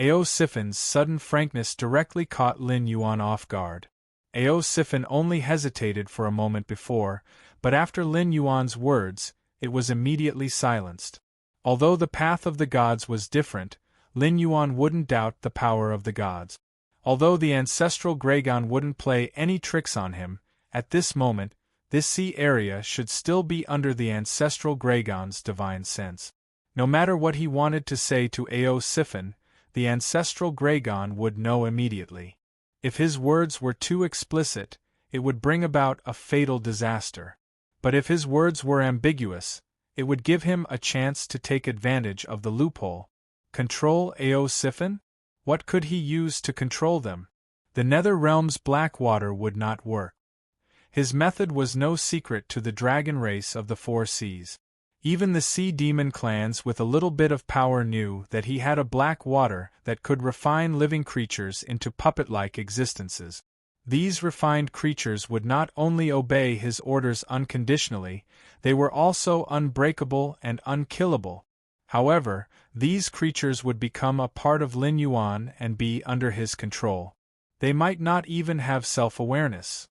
Aosiphon's sudden frankness directly caught Lin Yuan off guard. Aosiphon only hesitated for a moment before, but after Lin Yuan's words, it was immediately silenced. Although the path of the gods was different, Lin Yuan wouldn't doubt the power of the gods. Although the ancestral Graygon wouldn't play any tricks on him, at this moment, this sea area should still be under the ancestral Graygon's divine sense. No matter what he wanted to say to Aosiphon, the ancestral Graygon would know immediately. If his words were too explicit, it would bring about a fatal disaster. But if his words were ambiguous, it would give him a chance to take advantage of the loophole. Control Aosiphon? What could he use to control them? The Nether Realm's black water would not work. His method was no secret to the dragon race of the Four Seas. Even the sea demon clans with a little bit of power knew that he had a black water that could refine living creatures into puppet-like existences. These refined creatures would not only obey his orders unconditionally, they were also unbreakable and unkillable. However, these creatures would become a part of Lin Yuan and be under his control. They might not even have self-awareness.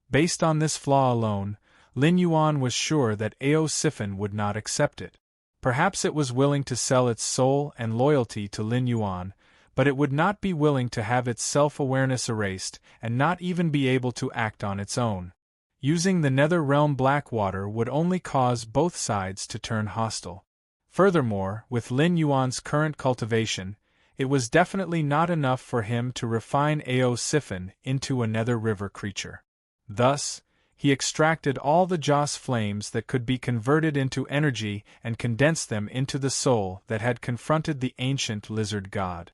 Based on this flaw alone, Lin Yuan was sure that Aosiphon would not accept it. Perhaps it was willing to sell its soul and loyalty to Lin Yuan, but it would not be willing to have its self-awareness erased and not even be able to act on its own. Using the Nether Realm Blackwater would only cause both sides to turn hostile. Furthermore, with Lin Yuan's current cultivation, it was definitely not enough for him to refine Ao Siphon into a Nether River creature. Thus, he extracted all the Joss flames that could be converted into energy and condensed them into the soul that had confronted the ancient lizard god.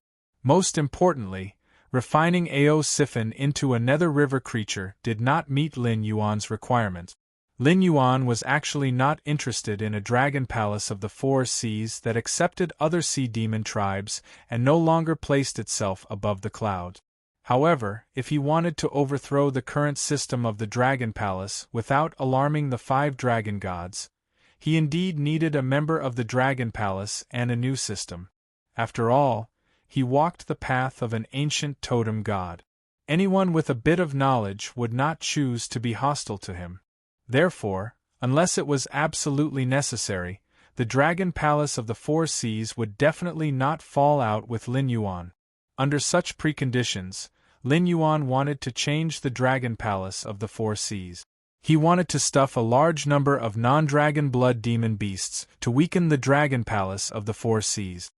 Most importantly, refining Ao Siphon into a Nether River creature did not meet Lin Yuan's requirements. Lin Yuan was actually not interested in a dragon palace of the four seas that accepted other sea demon tribes and no longer placed itself above the clouds. However, if he wanted to overthrow the current system of the Dragon Palace without alarming the five dragon gods, he indeed needed a member of the Dragon Palace and a new system. After all, he walked the path of an ancient totem god. Anyone with a bit of knowledge would not choose to be hostile to him. Therefore, unless it was absolutely necessary, the Dragon Palace of the Four Seas would definitely not fall out with Lin Yuan. Under such preconditions, Lin Yuan wanted to change the Dragon Palace of the Four Seas. He wanted to stuff a large number of non-dragon blood demon beasts to weaken the Dragon Palace of the Four Seas.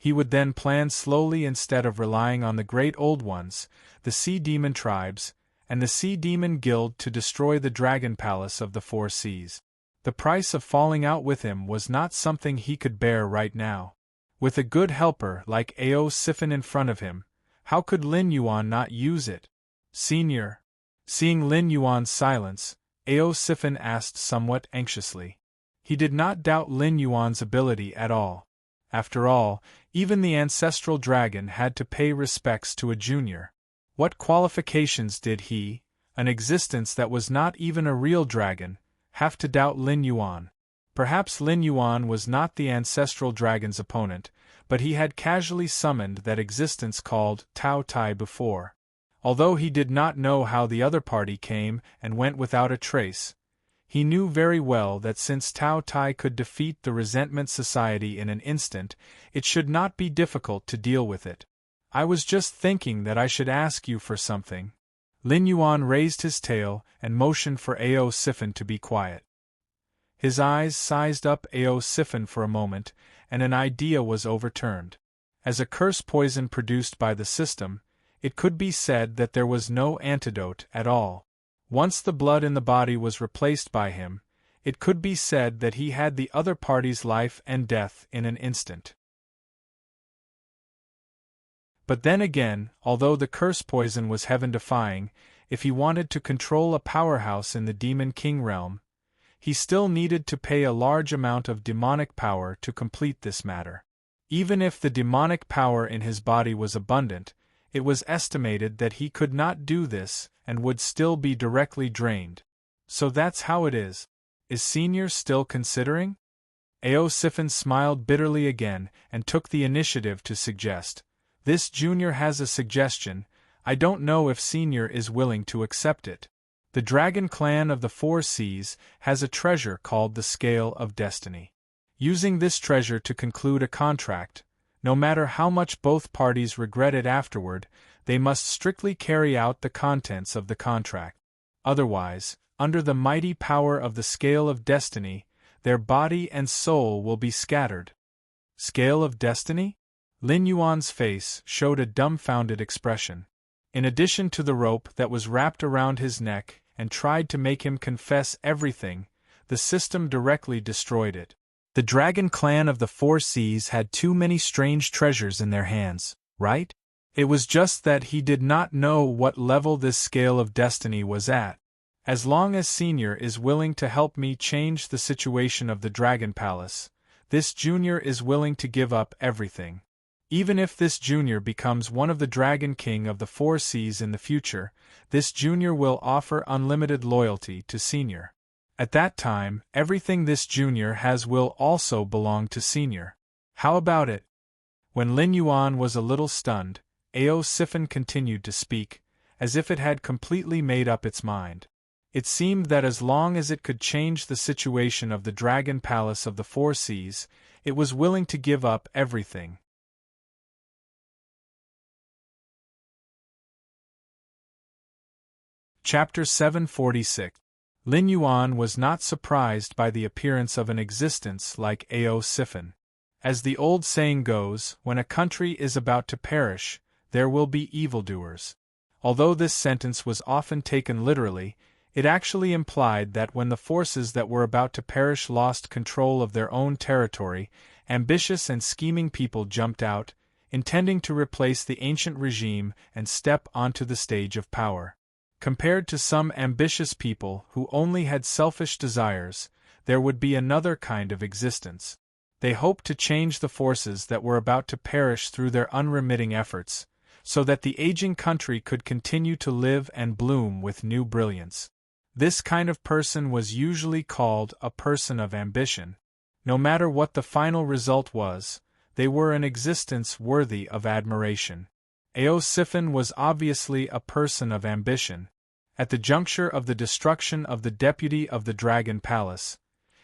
He would then plan slowly instead of relying on the Great Old Ones, the Sea Demon tribes, and the Sea Demon Guild to destroy the Dragon Palace of the Four Seas. The price of falling out with him was not something he could bear right now. With a good helper like Ao Siphon in front of him, how could Lin Yuan not use it? Senior. Seeing Lin Yuan's silence, Ao Siphon asked somewhat anxiously. He did not doubt Lin Yuan's ability at all. After all, even the ancestral dragon had to pay respects to a junior. What qualifications did he, an existence that was not even a real dragon, have to doubt Lin Yuan? Perhaps Lin Yuan was not the ancestral dragon's opponent, but he had casually summoned that existence called Tao Tai before. Although he did not know how the other party came and went without a trace, he knew very well that since Tao Tai could defeat the Resentment Society in an instant, it should not be difficult to deal with it. I was just thinking that I should ask you for something. Lin Yuan raised his tail and motioned for Ao Siphon to be quiet. His eyes sized up Ao Siphon for a moment, and an idea was overturned. As a curse poison produced by the system, it could be said that there was no antidote at all. Once the blood in the body was replaced by him, it could be said that he had the other party's life and death in an instant. But then again, although the curse poison was heaven-defying, if he wanted to control a powerhouse in the Demon King realm, he still needed to pay a large amount of demonic power to complete this matter. Even if the demonic power in his body was abundant, it was estimated that he could not do this and would still be directly drained. So that's how it is. Is Senior still considering? Ao Siphon smiled bitterly again and took the initiative to suggest. This junior has a suggestion. I don't know if Senior is willing to accept it. The Dragon Clan of the Four Seas has a treasure called the Scale of Destiny. Using this treasure to conclude a contract, no matter how much both parties regret it afterward, they must strictly carry out the contents of the contract. Otherwise, under the mighty power of the Scale of Destiny, their body and soul will be scattered. Scale of Destiny? Lin Yuan's face showed a dumbfounded expression. In addition to the rope that was wrapped around his neck and tried to make him confess everything, the system directly destroyed it. The Dragon Clan of the Four Seas had too many strange treasures in their hands, right? It was just that he did not know what level this Scale of Destiny was at. As long as Senior is willing to help me change the situation of the Dragon Palace, this junior is willing to give up everything. Even if this junior becomes one of the Dragon King of the Four Seas in the future, this junior will offer unlimited loyalty to Senior. At that time, everything this junior has will also belong to Senior. How about it? When Lin Yuan was a little stunned, Ao Siphon continued to speak, as if it had completely made up its mind. It seemed that as long as it could change the situation of the Dragon Palace of the Four Seas, it was willing to give up everything. Chapter 746. Lin Yuan was not surprised by the appearance of an existence like Ao Siphon. As the old saying goes, when a country is about to perish, there will be evildoers. Although this sentence was often taken literally, it actually implied that when the forces that were about to perish lost control of their own territory, ambitious and scheming people jumped out, intending to replace the ancient regime and step onto the stage of power. Compared to some ambitious people who only had selfish desires, there would be another kind of existence. They hoped to change the forces that were about to perish through their unremitting efforts, so that the aging country could continue to live and bloom with new brilliance. This kind of person was usually called a person of ambition. No matter what the final result was, they were an existence worthy of admiration. Ao Siphon was obviously a person of ambition. At the juncture of the destruction of the deputy of the Dragon Palace,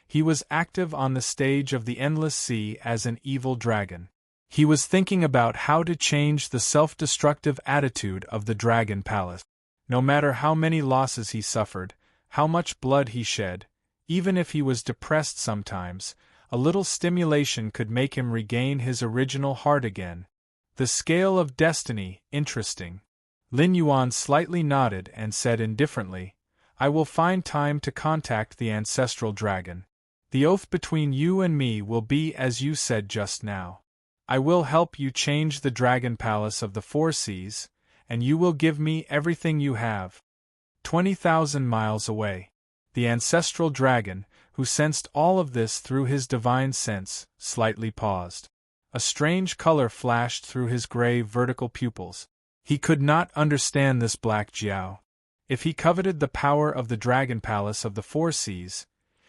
he was active on the stage of the Endless Sea as an evil dragon. He was thinking about how to change the self-destructive attitude of the Dragon Palace. No matter how many losses he suffered, how much blood he shed, even if he was depressed sometimes, a little stimulation could make him regain his original heart again. The scale of destiny, interesting. Lin Yuan slightly nodded and said indifferently, "I will find time to contact the ancestral dragon. The oath between you and me will be as you said just now. I will help you change the Dragon Palace of the Four Seas, and you will give me everything you have." 20,000 miles away. The ancestral dragon, who sensed all of this through his divine sense, slightly paused. A strange color flashed through his gray vertical pupils. He could not understand this black Jiao. If he coveted the power of the Dragon Palace of the Four Seas,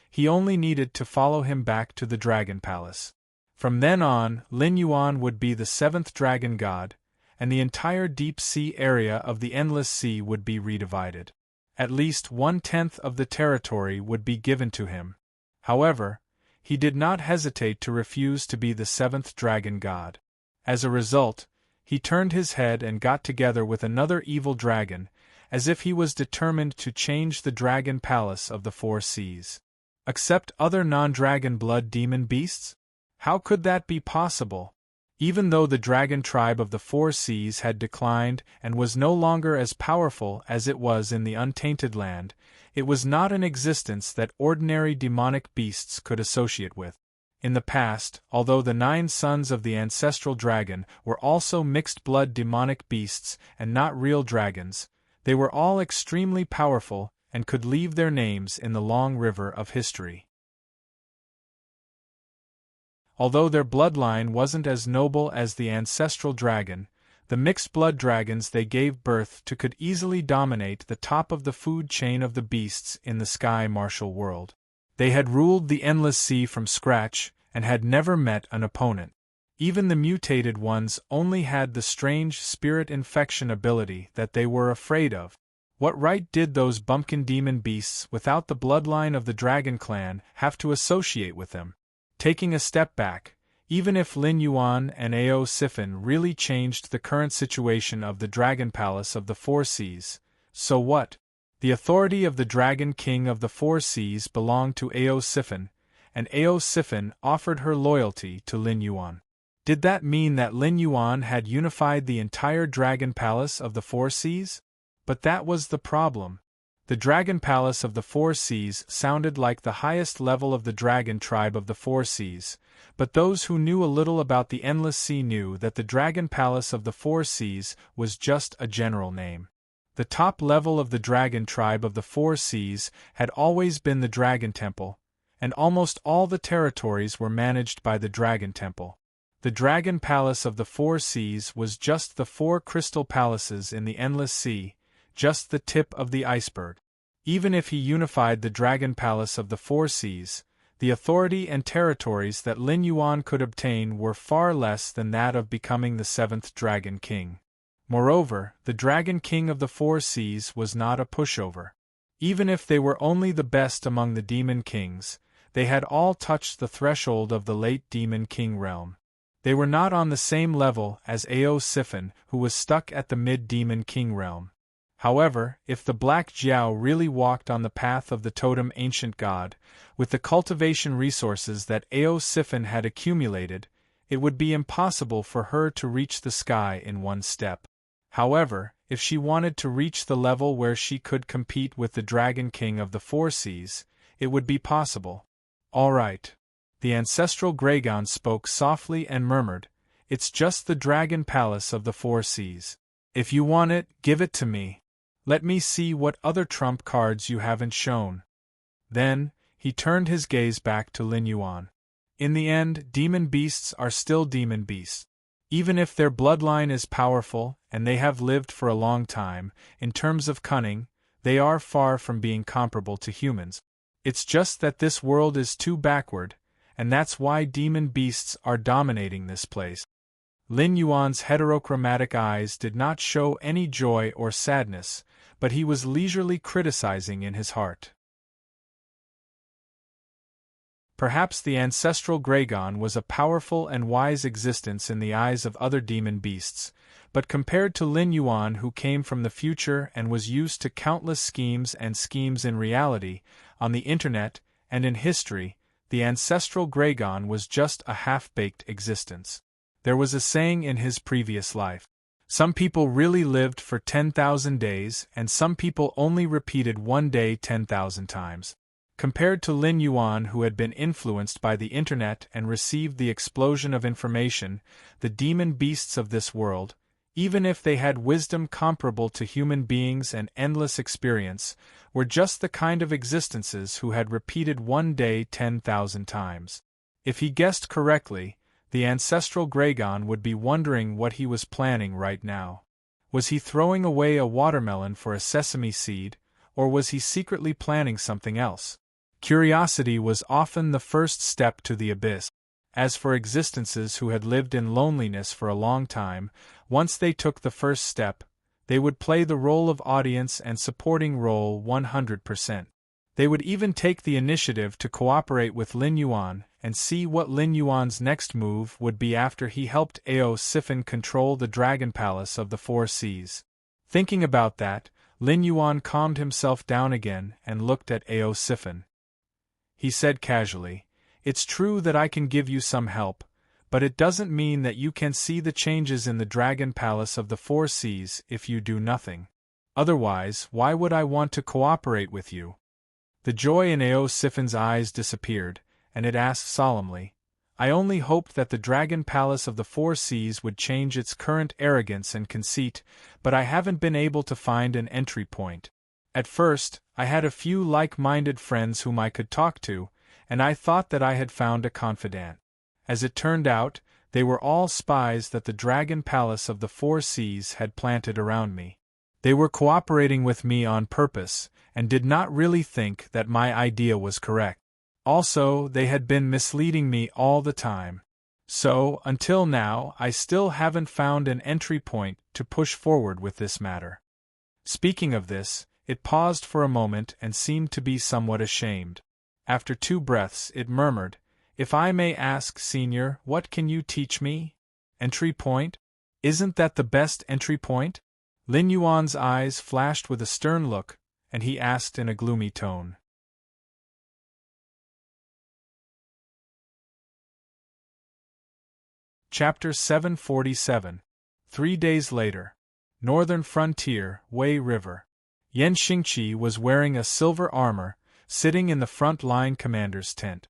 he only needed to follow him back to the Dragon Palace. From then on, Lin Yuan would be the seventh dragon god, and the entire deep sea area of the Endless Sea would be redivided. At least 1/10 of the territory would be given to him. However, he did not hesitate to refuse to be the seventh dragon god. As a result, he turned his head and got together with another evil dragon, as if he was determined to change the Dragon Palace of the Four Seas. Accept other non-dragon blood demon beasts? How could that be possible? Even though the dragon tribe of the Four Seas had declined and was no longer as powerful as it was in the untainted land, it was not an existence that ordinary demonic beasts could associate with. In the past, although the 9 sons of the ancestral dragon were also mixed-blood demonic beasts and not real dragons, they were all extremely powerful and could leave their names in the long river of history. Although their bloodline wasn't as noble as the ancestral dragon, the mixed-blood dragons they gave birth to could easily dominate the top of the food chain of the beasts in the sky martial world. They had ruled the Endless Sea from scratch and had never met an opponent. Even the mutated ones only had the strange spirit infection ability that they were afraid of. What right did those bumpkin demon beasts without the bloodline of the dragon clan have to associate with them? Taking a step back, even if Lin Yuan and Ao Siphon really changed the current situation of the Dragon Palace of the Four Seas, so what? The authority of the Dragon King of the Four Seas belonged to Ao Siphon, and Ao Siphon offered her loyalty to Lin Yuan. Did that mean that Lin Yuan had unified the entire Dragon Palace of the Four Seas? But that was the problem. The Dragon Palace of the Four Seas sounded like the highest level of the dragon tribe of the Four Seas, but those who knew a little about the Endless Sea knew that the Dragon Palace of the Four Seas was just a general name. The top level of the dragon tribe of the Four Seas had always been the Dragon Temple, and almost all the territories were managed by the Dragon Temple. The Dragon Palace of the Four Seas was just the 4 crystal palaces in the Endless Sea, just the tip of the iceberg. Even if he unified the Dragon Palace of the Four Seas, the authority and territories that Lin Yuan could obtain were far less than that of becoming the 7th Dragon King. Moreover, the Dragon King of the Four Seas was not a pushover. Even if they were only the best among the Demon Kings, they had all touched the threshold of the late Demon King realm. They were not on the same level as Ao Siphon, who was stuck at the mid-Demon King realm. However, if the Black Jiao really walked on the path of the totem ancient god, with the cultivation resources that Ao Sifin had accumulated, it would be impossible for her to reach the sky in one step. However, if she wanted to reach the level where she could compete with the Dragon King of the Four Seas, it would be possible. All right. The ancestral Graygon spoke softly and murmured, "It's just the Dragon Palace of the Four Seas. If you want it, give it to me. Let me see what other trump cards you haven't shown." Then, he turned his gaze back to Lin Yuan. In the end, demon beasts are still demon beasts. Even if their bloodline is powerful, and they have lived for a long time, in terms of cunning, they are far from being comparable to humans. It's just that this world is too backward, and that's why demon beasts are dominating this place. Lin Yuan's heterochromatic eyes did not show any joy or sadness, but he was leisurely criticizing in his heart. Perhaps the ancestral Graygon was a powerful and wise existence in the eyes of other demon beasts, but compared to Lin Yuan, who came from the future and was used to countless schemes in reality, on the internet, and in history, the ancestral Graygon was just a half-baked existence. There was a saying in his previous life. Some people really lived for 10,000 days, and some people only repeated one day 10,000 times. Compared to Lin Yuan, who had been influenced by the internet and received the explosion of information, the demon beasts of this world, even if they had wisdom comparable to human beings and endless experience, were just the kind of existences who had repeated one day 10,000 times. If he guessed correctly, the ancestral Graygon would be wondering what he was planning right now. Was he throwing away a watermelon for a sesame seed, or was he secretly planning something else? Curiosity was often the first step to the abyss. As for existences who had lived in loneliness for a long time, once they took the first step, they would play the role of audience and supporting role 100%. They would even take the initiative to cooperate with Lin Yuan and see what Lin Yuan's next move would be after he helped Ao Sifin control the Dragon Palace of the Four Seas. Thinking about that, Lin Yuan calmed himself down again and looked at Ao Sifin. He said casually, "It's true that I can give you some help, but it doesn't mean that you can see the changes in the Dragon Palace of the Four Seas if you do nothing. Otherwise, why would I want to cooperate with you?" The joy in Ao Sifin's eyes disappeared, and it asked solemnly, "I only hoped that the Dragon Palace of the Four Seas would change its current arrogance and conceit, but I haven't been able to find an entry point. At first, I had a few like-minded friends whom I could talk to, and I thought that I had found a confidant. As it turned out, they were all spies that the Dragon Palace of the Four Seas had planted around me. They were cooperating with me on purpose, and did not really think that my idea was correct. Also, they had been misleading me all the time. So, until now, I still haven't found an entry point to push forward with this matter." Speaking of this, it paused for a moment and seemed to be somewhat ashamed. After 2 breaths, it murmured, "If I may ask, Senior, what can you teach me? Entry point? Isn't that the best entry point?" Lin Yuan's eyes flashed with a stern look, and he asked in a gloomy tone. Chapter 747. 3 days later. Northern Frontier, Wei River. Yan Xingqi was wearing a silver armor, sitting in the front-line commander's tent.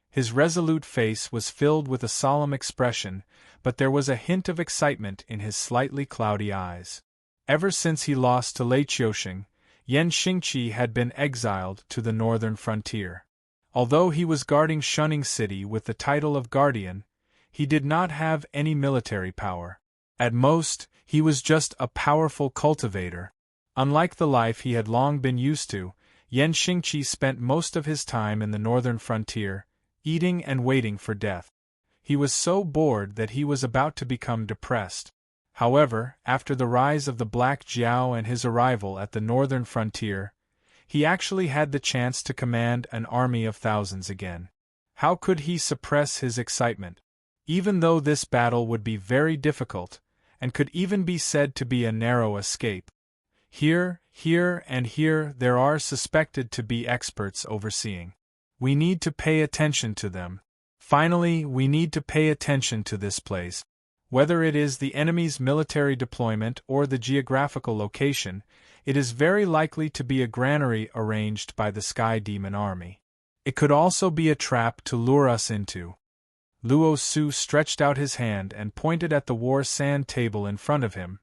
His resolute face was filled with a solemn expression, but there was a hint of excitement in his slightly cloudy eyes. Ever since he lost to Lei Qiusheng, Yan Xingqi had been exiled to the northern frontier. Although he was guarding Shunning City with the title of Guardian, he did not have any military power. At most, he was just a powerful cultivator. Unlike the life he had long been used to, Yan Xingqi spent most of his time in the northern frontier, eating and waiting for death. He was so bored that he was about to become depressed. However, after the rise of the Black Jiao and his arrival at the northern frontier, he actually had the chance to command an army of thousands again. How could he suppress his excitement? Even though this battle would be very difficult, and could even be said to be a narrow escape, Here, and here there are suspected to be experts overseeing. We need to pay attention to them. Finally, we need to pay attention to this place. Whether it is the enemy's military deployment or the geographical location, it is very likely to be a granary arranged by the Sky Demon Army. It could also be a trap to lure us into. Luo Su stretched out his hand and pointed at the war sand table in front of him,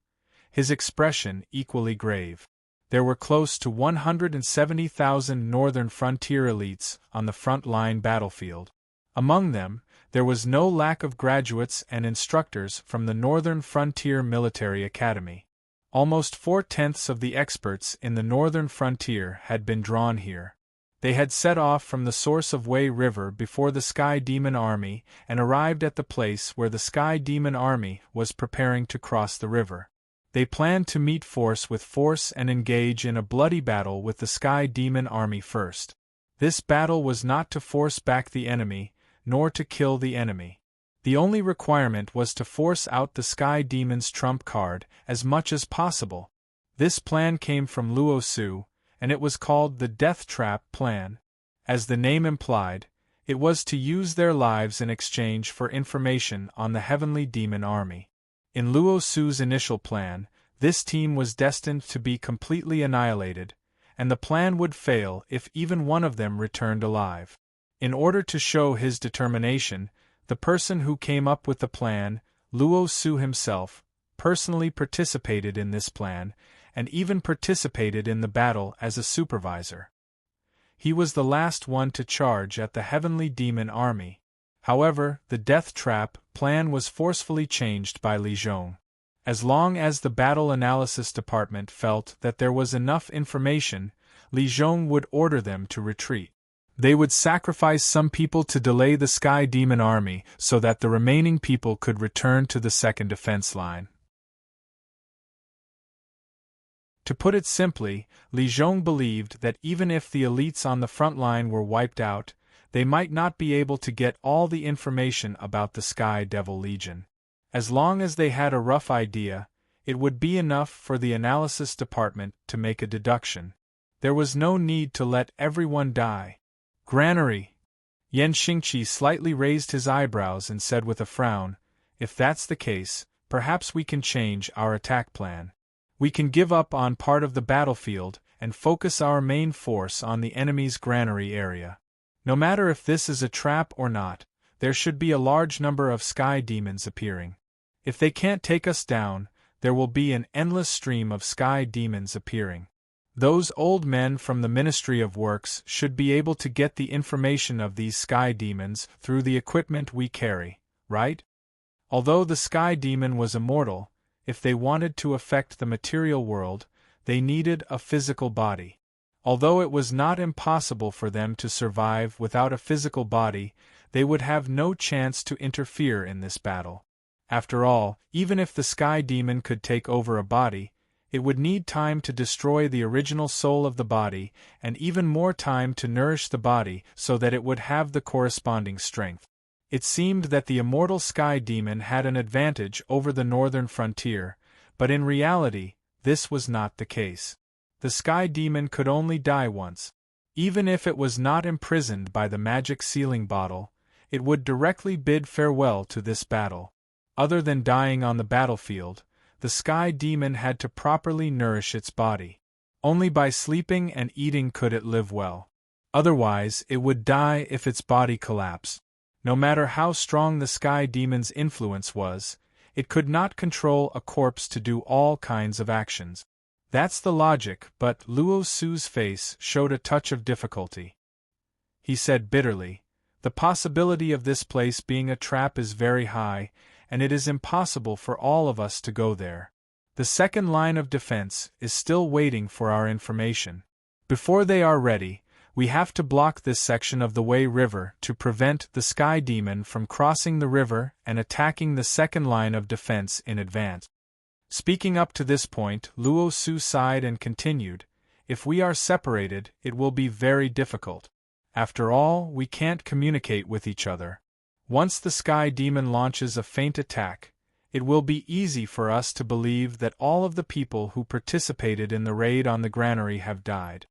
his expression equally grave. There were close to 170,000 Northern Frontier elites on the front-line battlefield. Among them, there was no lack of graduates and instructors from the Northern Frontier Military Academy. Almost 4/10 of the experts in the Northern Frontier had been drawn here. They had set off from the source of Wei River before the Sky Demon Army and arrived at the place where the Sky Demon Army was preparing to cross the river. They planned to meet force with force and engage in a bloody battle with the Sky Demon Army first. This battle was not to force back the enemy, nor to kill the enemy. The only requirement was to force out the Sky Demon's trump card as much as possible. This plan came from Luo Su, and it was called the Death Trap Plan. As the name implied, it was to use their lives in exchange for information on the Heavenly Demon Army. In Luo Su's initial plan, this team was destined to be completely annihilated, and the plan would fail if even one of them returned alive. In order to show his determination, the person who came up with the plan, Luo Su himself, personally participated in this plan, and even participated in the battle as a supervisor. He was the last one to charge at the Heavenly Demon Army. However, the Death Trap plan was forcefully changed by Li Zhong. As long as the Battle Analysis Department felt that there was enough information, Li Zhong would order them to retreat. They would sacrifice some people to delay the Sky Demon Army so that the remaining people could return to the second defense line. To put it simply, Li Zhong believed that even if the elites on the front line were wiped out, they might not be able to get all the information about the Sky Devil Legion. As long as they had a rough idea, it would be enough for the analysis department to make a deduction. There was no need to let everyone die. Granary! Yan Xingqi slightly raised his eyebrows and said with a frown, "If that's the case, perhaps we can change our attack plan. We can give up on part of the battlefield and focus our main force on the enemy's granary area. No matter if this is a trap or not, there should be a large number of Sky Demons appearing. If they can't take us down, there will be an endless stream of Sky Demons appearing. Those old men from the Ministry of Works should be able to get the information of these Sky Demons through the equipment we carry, right? Although the Sky Demon was immortal, if they wanted to affect the material world, they needed a physical body. Although it was not impossible for them to survive without a physical body, they would have no chance to interfere in this battle. After all, even if the Sky Demon could take over a body, it would need time to destroy the original soul of the body, and even more time to nourish the body so that it would have the corresponding strength. It seemed that the immortal Sky Demon had an advantage over the Northern Frontier, but in reality, this was not the case. The Sky Demon could only die once. Even if it was not imprisoned by the magic sealing bottle, it would directly bid farewell to this battle. Other than dying on the battlefield, the Sky Demon had to properly nourish its body. Only by sleeping and eating could it live well. Otherwise, it would die if its body collapsed. No matter how strong the Sky Demon's influence was, it could not control a corpse to do all kinds of actions. That's the logic, but Luo Su's face showed a touch of difficulty. He said bitterly, "The possibility of this place being a trap is very high, and it is impossible for all of us to go there. The second line of defense is still waiting for our information. Before they are ready, we have to block this section of the Wei River to prevent the Sky Demon from crossing the river and attacking the second line of defense in advance." Speaking up to this point, Luo Su sighed and continued, "If we are separated, it will be very difficult. After all, we can't communicate with each other. Once the Sky Demon launches a feint attack, it will be easy for us to believe that all of the people who participated in the raid on the granary have died.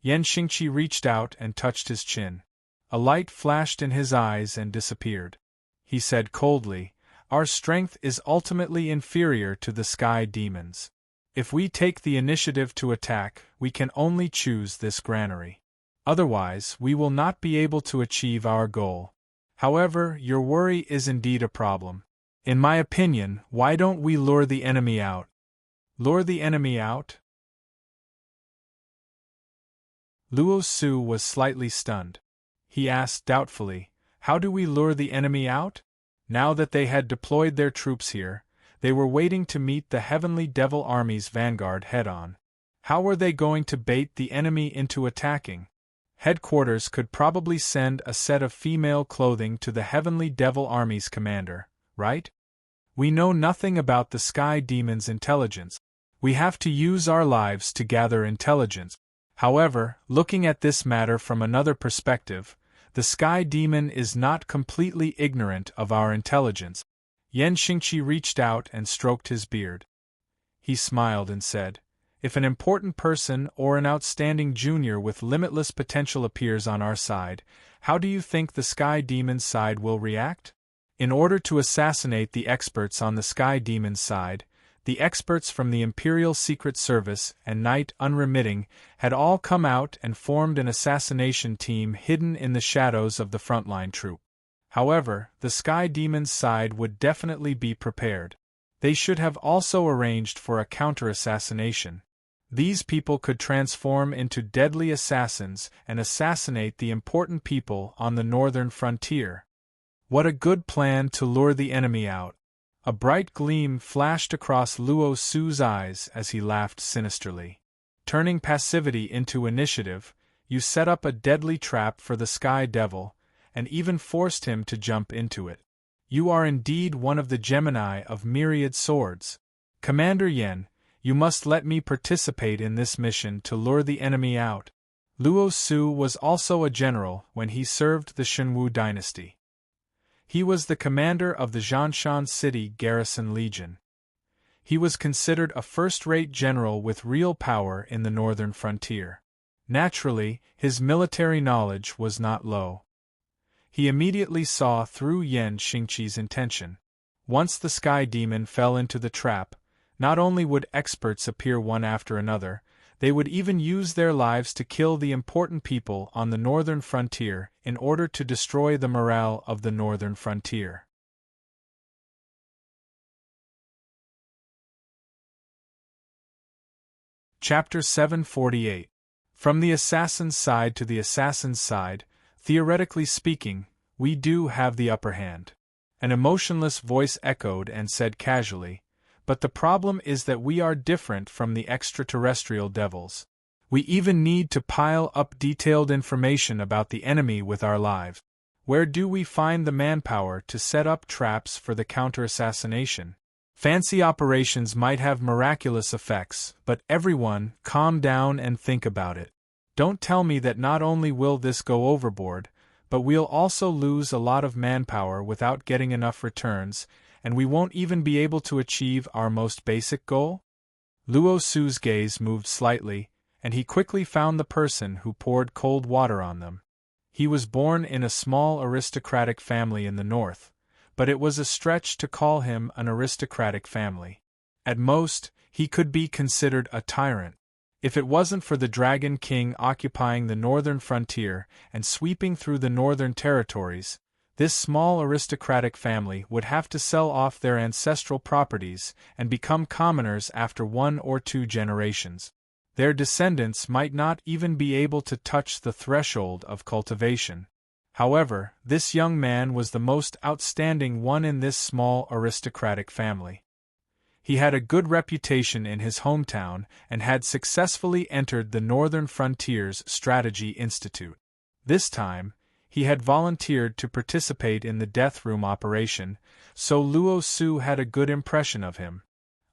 Yan Xingqi reached out and touched his chin. A light flashed in his eyes and disappeared. He said coldly, "Our strength is ultimately inferior to the sky demons. If we take the initiative to attack, we can only choose this granary. Otherwise, we will not be able to achieve our goal. However, your worry is indeed a problem. In my opinion, why don't we lure the enemy out?" Lure the enemy out? Luo Su was slightly stunned. He asked doubtfully, "How do we lure the enemy out?" Now that they had deployed their troops here, they were waiting to meet the Heavenly Devil Army's vanguard head-on. How were they going to bait the enemy into attacking? Headquarters could probably send a set of female clothing to the Heavenly Devil Army's commander, right? We know nothing about the Sky Demon's intelligence. We have to use our lives to gather intelligence. However, looking at this matter from another perspective, the Sky Demon is not completely ignorant of our intelligence. Yan Xingqi reached out and stroked his beard. He smiled and said, "If an important person or an outstanding junior with limitless potential appears on our side, how do you think the Sky Demon's side will react?" In order to assassinate the experts on the Sky Demon's side, the experts from the Imperial Secret Service and Night Unremitting had all come out and formed an assassination team hidden in the shadows of the frontline troop. However, the Sky Demon's side would definitely be prepared. They should have also arranged for a counter-assassination. These people could transform into deadly assassins and assassinate the important people on the northern frontier. What a good plan to lure the enemy out. A bright gleam flashed across Luo Su's eyes as he laughed sinisterly. Turning passivity into initiative, you set up a deadly trap for the Sky Devil, and even forced him to jump into it. You are indeed one of the Gemini of myriad swords. Commander Yan, you must let me participate in this mission to lure the enemy out. Luo Su was also a general when he served the Shenwu dynasty. He was the commander of the Zhanshan City Garrison Legion. He was considered a first-rate general with real power in the northern frontier. Naturally, his military knowledge was not low. He immediately saw through Yan Xingqi's intention. Once the Sky Demon fell into the trap, not only would experts appear one after another, they would even use their lives to kill the important people on the northern frontier in order to destroy the morale of the northern frontier. Chapter 748. From the assassin's side to the assassin's side, theoretically speaking, we do have the upper hand. An emotionless voice echoed and said casually, "But the problem is that we are different from the extraterrestrial devils. We even need to pile up detailed information about the enemy with our lives. Where do we find the manpower to set up traps for the counter-assassination? Fancy operations might have miraculous effects, but everyone, calm down and think about it. Don't tell me that not only will this go overboard, but we'll also lose a lot of manpower without getting enough returns, and we won't even be able to achieve our most basic goal?" Luo Su's gaze moved slightly, and he quickly found the person who poured cold water on them. He was born in a small aristocratic family in the north, but it was a stretch to call him an aristocratic family. At most, he could be considered a tyrant. If it wasn't for the Dragon King occupying the northern frontier and sweeping through the northern territories, this small aristocratic family would have to sell off their ancestral properties and become commoners after 1 or 2 generations. Their descendants might not even be able to touch the threshold of cultivation. However, this young man was the most outstanding one in this small aristocratic family. He had a good reputation in his hometown and had successfully entered the Northern Frontiers Strategy Institute. This time, he had volunteered to participate in the death room operation, so Luo Su had a good impression of him.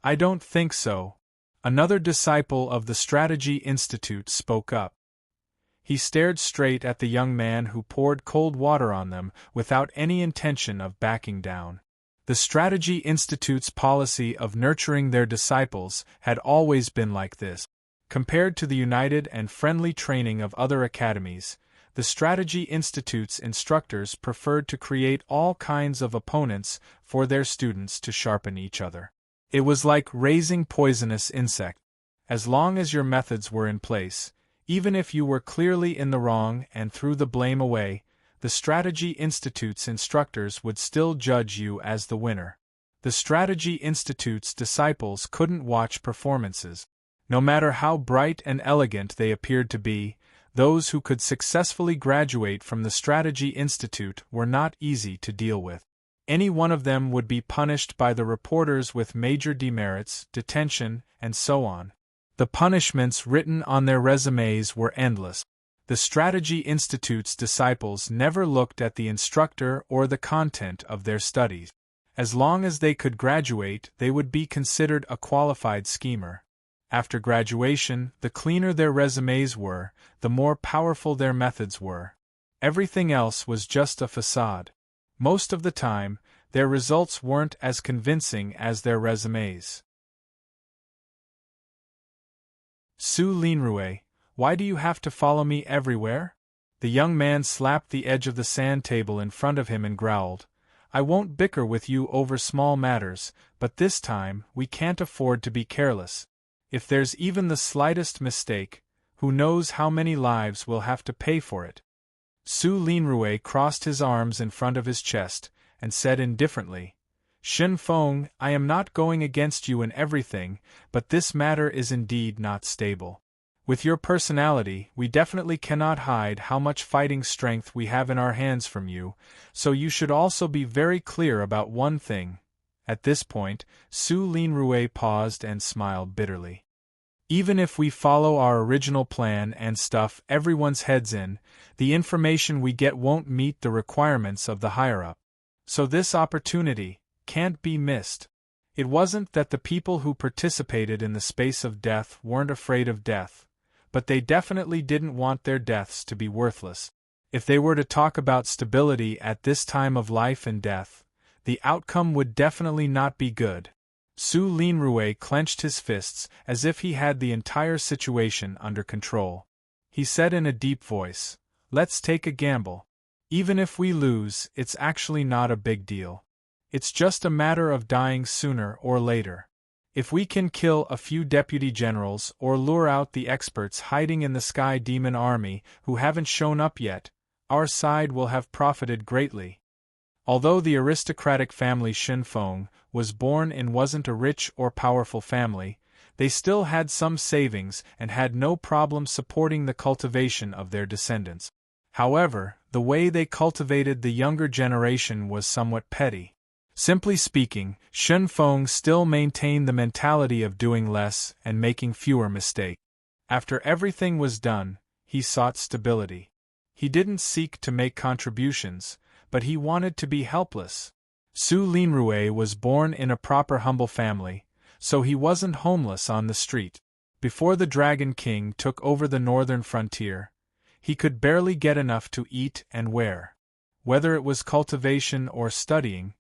"I don't think so." Another disciple of the Strategy Institute spoke up. He stared straight at the young man who poured cold water on them without any intention of backing down. The Strategy Institute's policy of nurturing their disciples had always been like this. Compared to the united and friendly training of other academies, the Strategy Institute's instructors preferred to create all kinds of opponents for their students to sharpen each other. It was like raising poisonous insects. As long as your methods were in place, even if you were clearly in the wrong and threw the blame away, the Strategy Institute's instructors would still judge you as the winner. The Strategy Institute's disciples couldn't watch performances. No matter how bright and elegant they appeared to be, those who could successfully graduate from the Strategy Institute were not easy to deal with. Any one of them would be punished by the reporters with major demerits, detention, and so on. The punishments written on their resumes were endless. The Strategy Institute's disciples never looked at the instructor or the content of their studies. As long as they could graduate, they would be considered a qualified schemer. After graduation, the cleaner their resumes were, the more powerful their methods were. Everything else was just a facade. Most of the time, their results weren't as convincing as their resumes. Su Linrue, why do you have to follow me everywhere? The young man slapped the edge of the sand table in front of him and growled, I won't bicker with you over small matters, but this time we can't afford to be careless. If there's even the slightest mistake, who knows how many lives will have to pay for it? Su Linrue crossed his arms in front of his chest, and said indifferently, Shen Feng, I am not going against you in everything, but this matter is indeed not stable. With your personality, we definitely cannot hide how much fighting strength we have in our hands from you, so you should also be very clear about one thing. At this point, Su Linrue paused and smiled bitterly. Even if we follow our original plan and stuff everyone's heads in, the information we get won't meet the requirements of the higher-up. So this opportunity can't be missed. It wasn't that the people who participated in the space of death weren't afraid of death, but they definitely didn't want their deaths to be worthless. If they were to talk about stability at this time of life and death, the outcome would definitely not be good. Su Linrue clenched his fists as if he had the entire situation under control. He said in a deep voice, Let's take a gamble. Even if we lose, it's actually not a big deal. It's just a matter of dying sooner or later. If we can kill a few deputy generals or lure out the experts hiding in the Sky Demon Army who haven't shown up yet, our side will have profited greatly. Although the aristocratic family Shen Feng was born in wasn't a rich or powerful family, they still had some savings and had no problem supporting the cultivation of their descendants. However, the way they cultivated the younger generation was somewhat petty. Simply speaking, Shen Feng still maintained the mentality of doing less and making fewer mistakes. After everything was done, he sought stability. He didn't seek to make contributions, but he wanted to be helpless. Su Linrue was born in a proper humble family, so he wasn't homeless on the street. Before the Dragon King took over the northern frontier, he could barely get enough to eat and wear. Whether it was cultivation or studying,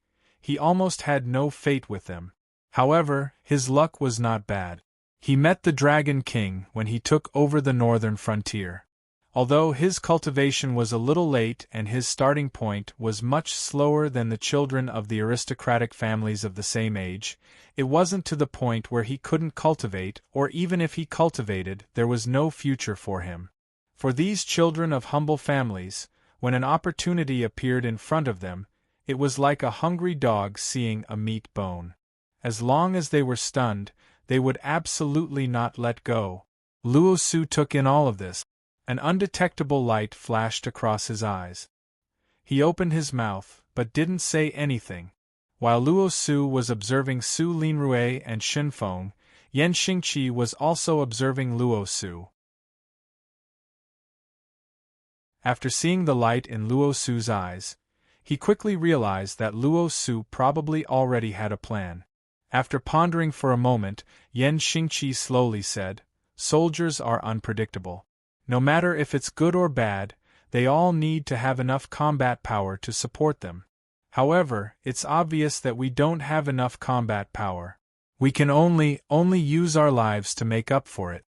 he almost had no fate with them. However, his luck was not bad. He met the Dragon King when he took over the northern frontier. Although his cultivation was a little late and his starting point was much slower than the children of the aristocratic families of the same age, it wasn't to the point where he couldn't cultivate, or even if he cultivated, there was no future for him. For these children of humble families, when an opportunity appeared in front of them, it was like a hungry dog seeing a meat bone. As long as they were stunned, they would absolutely not let go. Luo Su took in all of this. An undetectable light flashed across his eyes. He opened his mouth, but didn't say anything. While Luo Su was observing Su Linrue and Shen Feng, Yan Xingqi was also observing Luo Su. After seeing the light in Luo Su's eyes, he quickly realized that Luo Su probably already had a plan. After pondering for a moment, Yan Xingqi slowly said, Soldiers are unpredictable. No matter if it's good or bad, they all need to have enough combat power to support them. However, it's obvious that we don't have enough combat power. We can only use our lives to make up for it."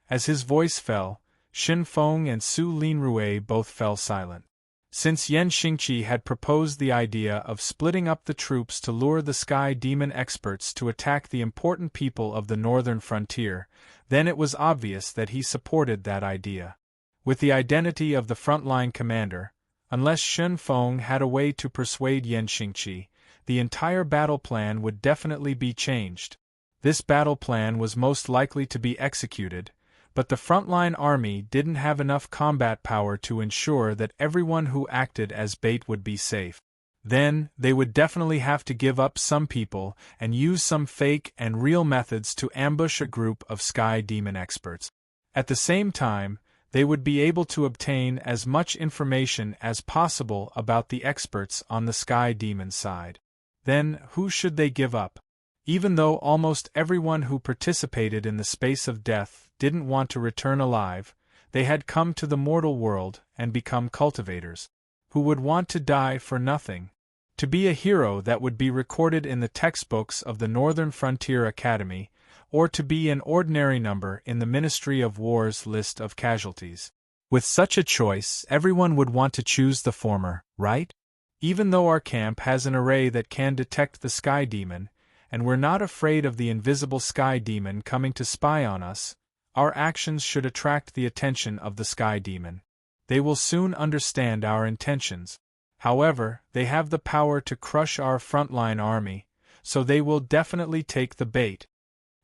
As his voice fell, Xin Feng and Su Linrui both fell silent. Since Yan Xingqi had proposed the idea of splitting up the troops to lure the Sky Demon experts to attack the important people of the northern frontier, then it was obvious that he supported that idea. With the identity of the frontline commander, unless Xin Feng had a way to persuade Yan Xingqi, the entire battle plan would definitely be changed. This battle plan was most likely to be executed, but the frontline army didn't have enough combat power to ensure that everyone who acted as bait would be safe. Then, they would definitely have to give up some people and use some fake and real methods to ambush a group of Sky Demon experts. At the same time, they would be able to obtain as much information as possible about the experts on the Sky Demon side. Then, who should they give up? Even though almost everyone who participated in the Space of Death didn't want to return alive, they had come to the mortal world and become cultivators. Who would want to die for nothing? To be a hero that would be recorded in the textbooks of the Northern Frontier Academy, or to be an ordinary number in the Ministry of War's list of casualties. With such a choice, everyone would want to choose the former, right? Even though our camp has an array that can detect the Sky Demon, and we're not afraid of the invisible Sky Demon coming to spy on us, our actions should attract the attention of the Sky Demon. They will soon understand our intentions. However, they have the power to crush our frontline army, so they will definitely take the bait.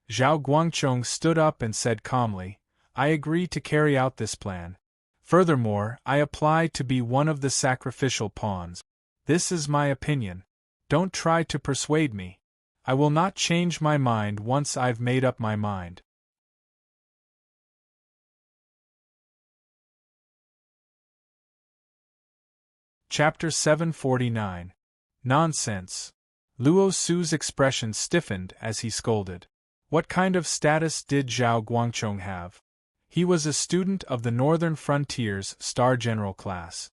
Zhao Guangchong stood up and said calmly, "I agree to carry out this plan. Furthermore, I apply to be one of the sacrificial pawns. This is my opinion. Don't try to persuade me. I will not change my mind once I've made up my mind." Chapter 749. Nonsense. Luo Su's expression stiffened as he scolded. What kind of status did Zhao Guangchong have? He was a student of the Northern Frontier's Star General class.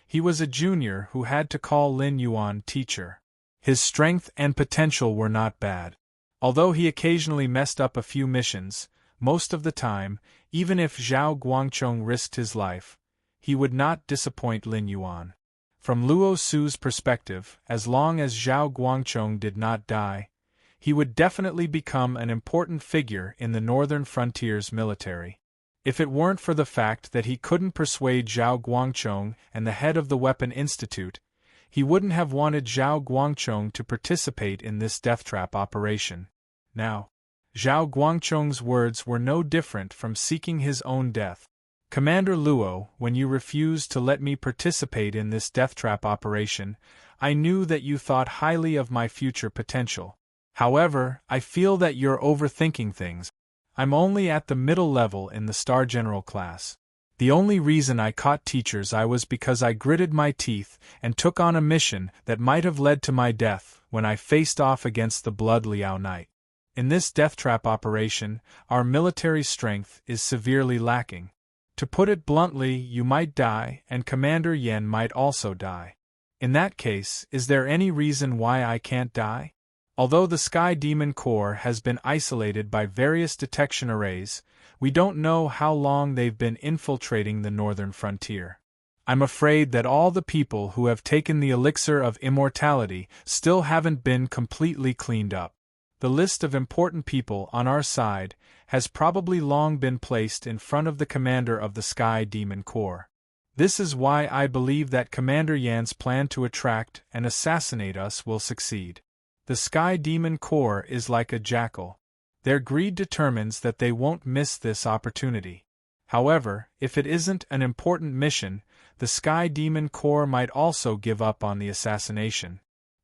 He was a junior who had to call Lin Yuan teacher. His strength and potential were not bad. Although he occasionally messed up a few missions, most of the time, even if Zhao Guangchong risked his life, he would not disappoint Lin Yuan. From Luo Su's perspective, as long as Zhao Guangchong did not die, he would definitely become an important figure in the Northern Frontier's military. If it weren't for the fact that he couldn't persuade Zhao Guangchong and the head of the Weapon Institute, he wouldn't have wanted Zhao Guangchong to participate in this death trap operation. Now, Zhao Guangchong's words were no different from seeking his own death. "Commander Luo, when you refused to let me participate in this death trap operation, I knew that you thought highly of my future potential. However, I feel that you're overthinking things. I'm only at the middle level in the Star General class. The only reason I caught teachers I was because I gritted my teeth and took on a mission that might have led to my death when I faced off against the Blood Liao Knight. In this death trap operation, our military strength is severely lacking. To put it bluntly, you might die, and Commander Yen might also die. In that case, is there any reason why I can't die? Although the Sky Demon Corps has been isolated by various detection arrays, we don't know how long they've been infiltrating the northern frontier. I'm afraid that all the people who have taken the elixir of immortality still haven't been completely cleaned up. The list of important people on our side has probably long been placed in front of the commander of the Sky Demon Corps. This is why I believe that Commander Yan's plan to attract and assassinate us will succeed. The Sky Demon Corps is like a jackal. Their greed determines that they won't miss this opportunity. However, if it isn't an important mission, the Sky Demon Corps might also give up on the assassination.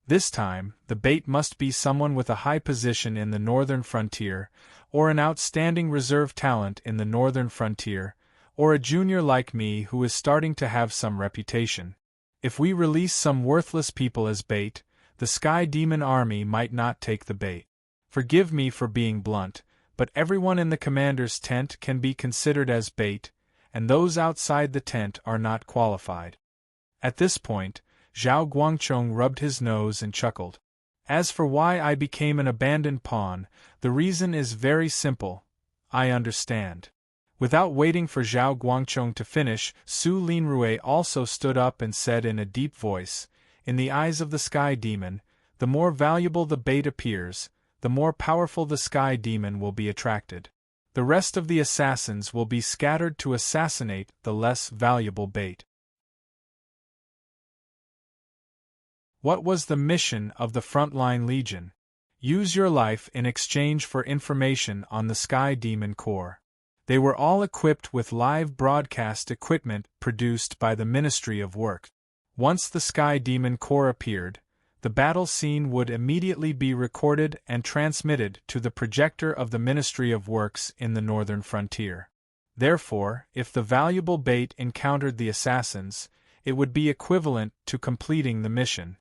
This time, the bait must be someone with a high position in the northern frontier, or an outstanding reserve talent in the northern frontier, or a junior like me who is starting to have some reputation. If we release some worthless people as bait, the Sky Demon Army might not take the bait. Forgive me for being blunt, but everyone in the commander's tent can be considered as bait, and those outside the tent are not qualified. At this point, Zhao Guangchong rubbed his nose and chuckled. As for why I became an abandoned pawn, the reason is very simple. I understand. Without waiting for Zhao Guangchong to finish, Su Linrui also stood up and said in a deep voice, "In the eyes of the Sky Demon, the more valuable the bait appears, the more powerful the Sky Demon will be attracted. The rest of the assassins will be scattered to assassinate the less valuable bait." What was the mission of the Frontline Legion? Use your life in exchange for information on the Sky Demon Corps. They were all equipped with live broadcast equipment produced by the Ministry of Work. Once the Sky Demon Corps appeared, the battle scene would immediately be recorded and transmitted to the projector of the Ministry of Works in the northern frontier. Therefore, if the valuable bait encountered the assassins, it would be equivalent to completing the mission.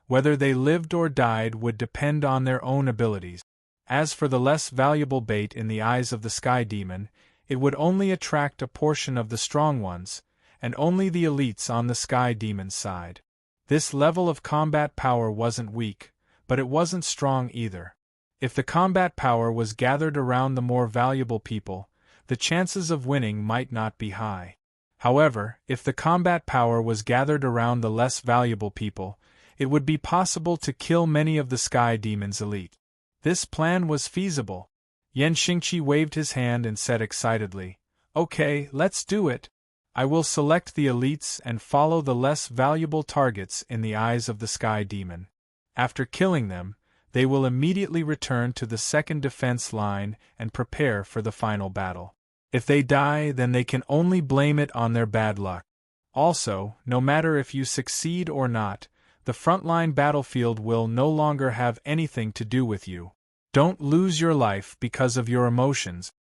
Whether they lived or died would depend on their own abilities. As for the less valuable bait in the eyes of the Sky Demon, it would only attract a portion of the strong ones, and only the elites on the Sky Demon's side. This level of combat power wasn't weak, but it wasn't strong either. If the combat power was gathered around the more valuable people, the chances of winning might not be high. However, if the combat power was gathered around the less valuable people, it would be possible to kill many of the Sky Demon's elite. This plan was feasible. Yan Xingqi waved his hand and said excitedly, "Okay, let's do it. I will select the elites and follow the less valuable targets in the eyes of the Sky Demon. After killing them, they will immediately return to the second defense line and prepare for the final battle. If they die, then they can only blame it on their bad luck. Also, no matter if you succeed or not, the frontline battlefield will no longer have anything to do with you. Don't lose your life because of your emotions."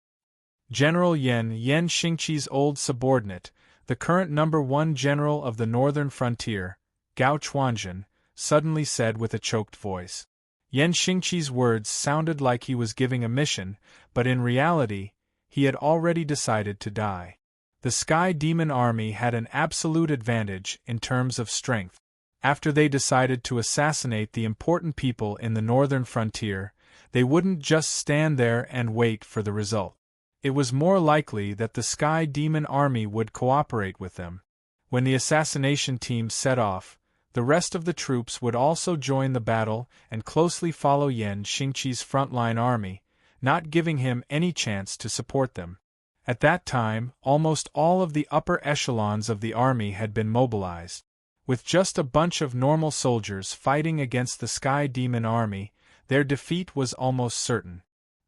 General Yan Xingqi's old subordinate, the current #1 general of the northern frontier, Gao Chuanjun, suddenly said with a choked voice. Yan Xingqi's words sounded like he was giving a mission, but in reality, he had already decided to die. The Sky Demon Army had an absolute advantage in terms of strength. After they decided to assassinate the important people in the northern frontier, they wouldn't just stand there and wait for the result. It was more likely that the Sky Demon Army would cooperate with them. When the assassination team set off, the rest of the troops would also join the battle and closely follow Yan Xingqi's frontline army, not giving him any chance to support them. At that time, almost all of the upper echelons of the army had been mobilized. With just a bunch of normal soldiers fighting against the Sky Demon Army, their defeat was almost certain.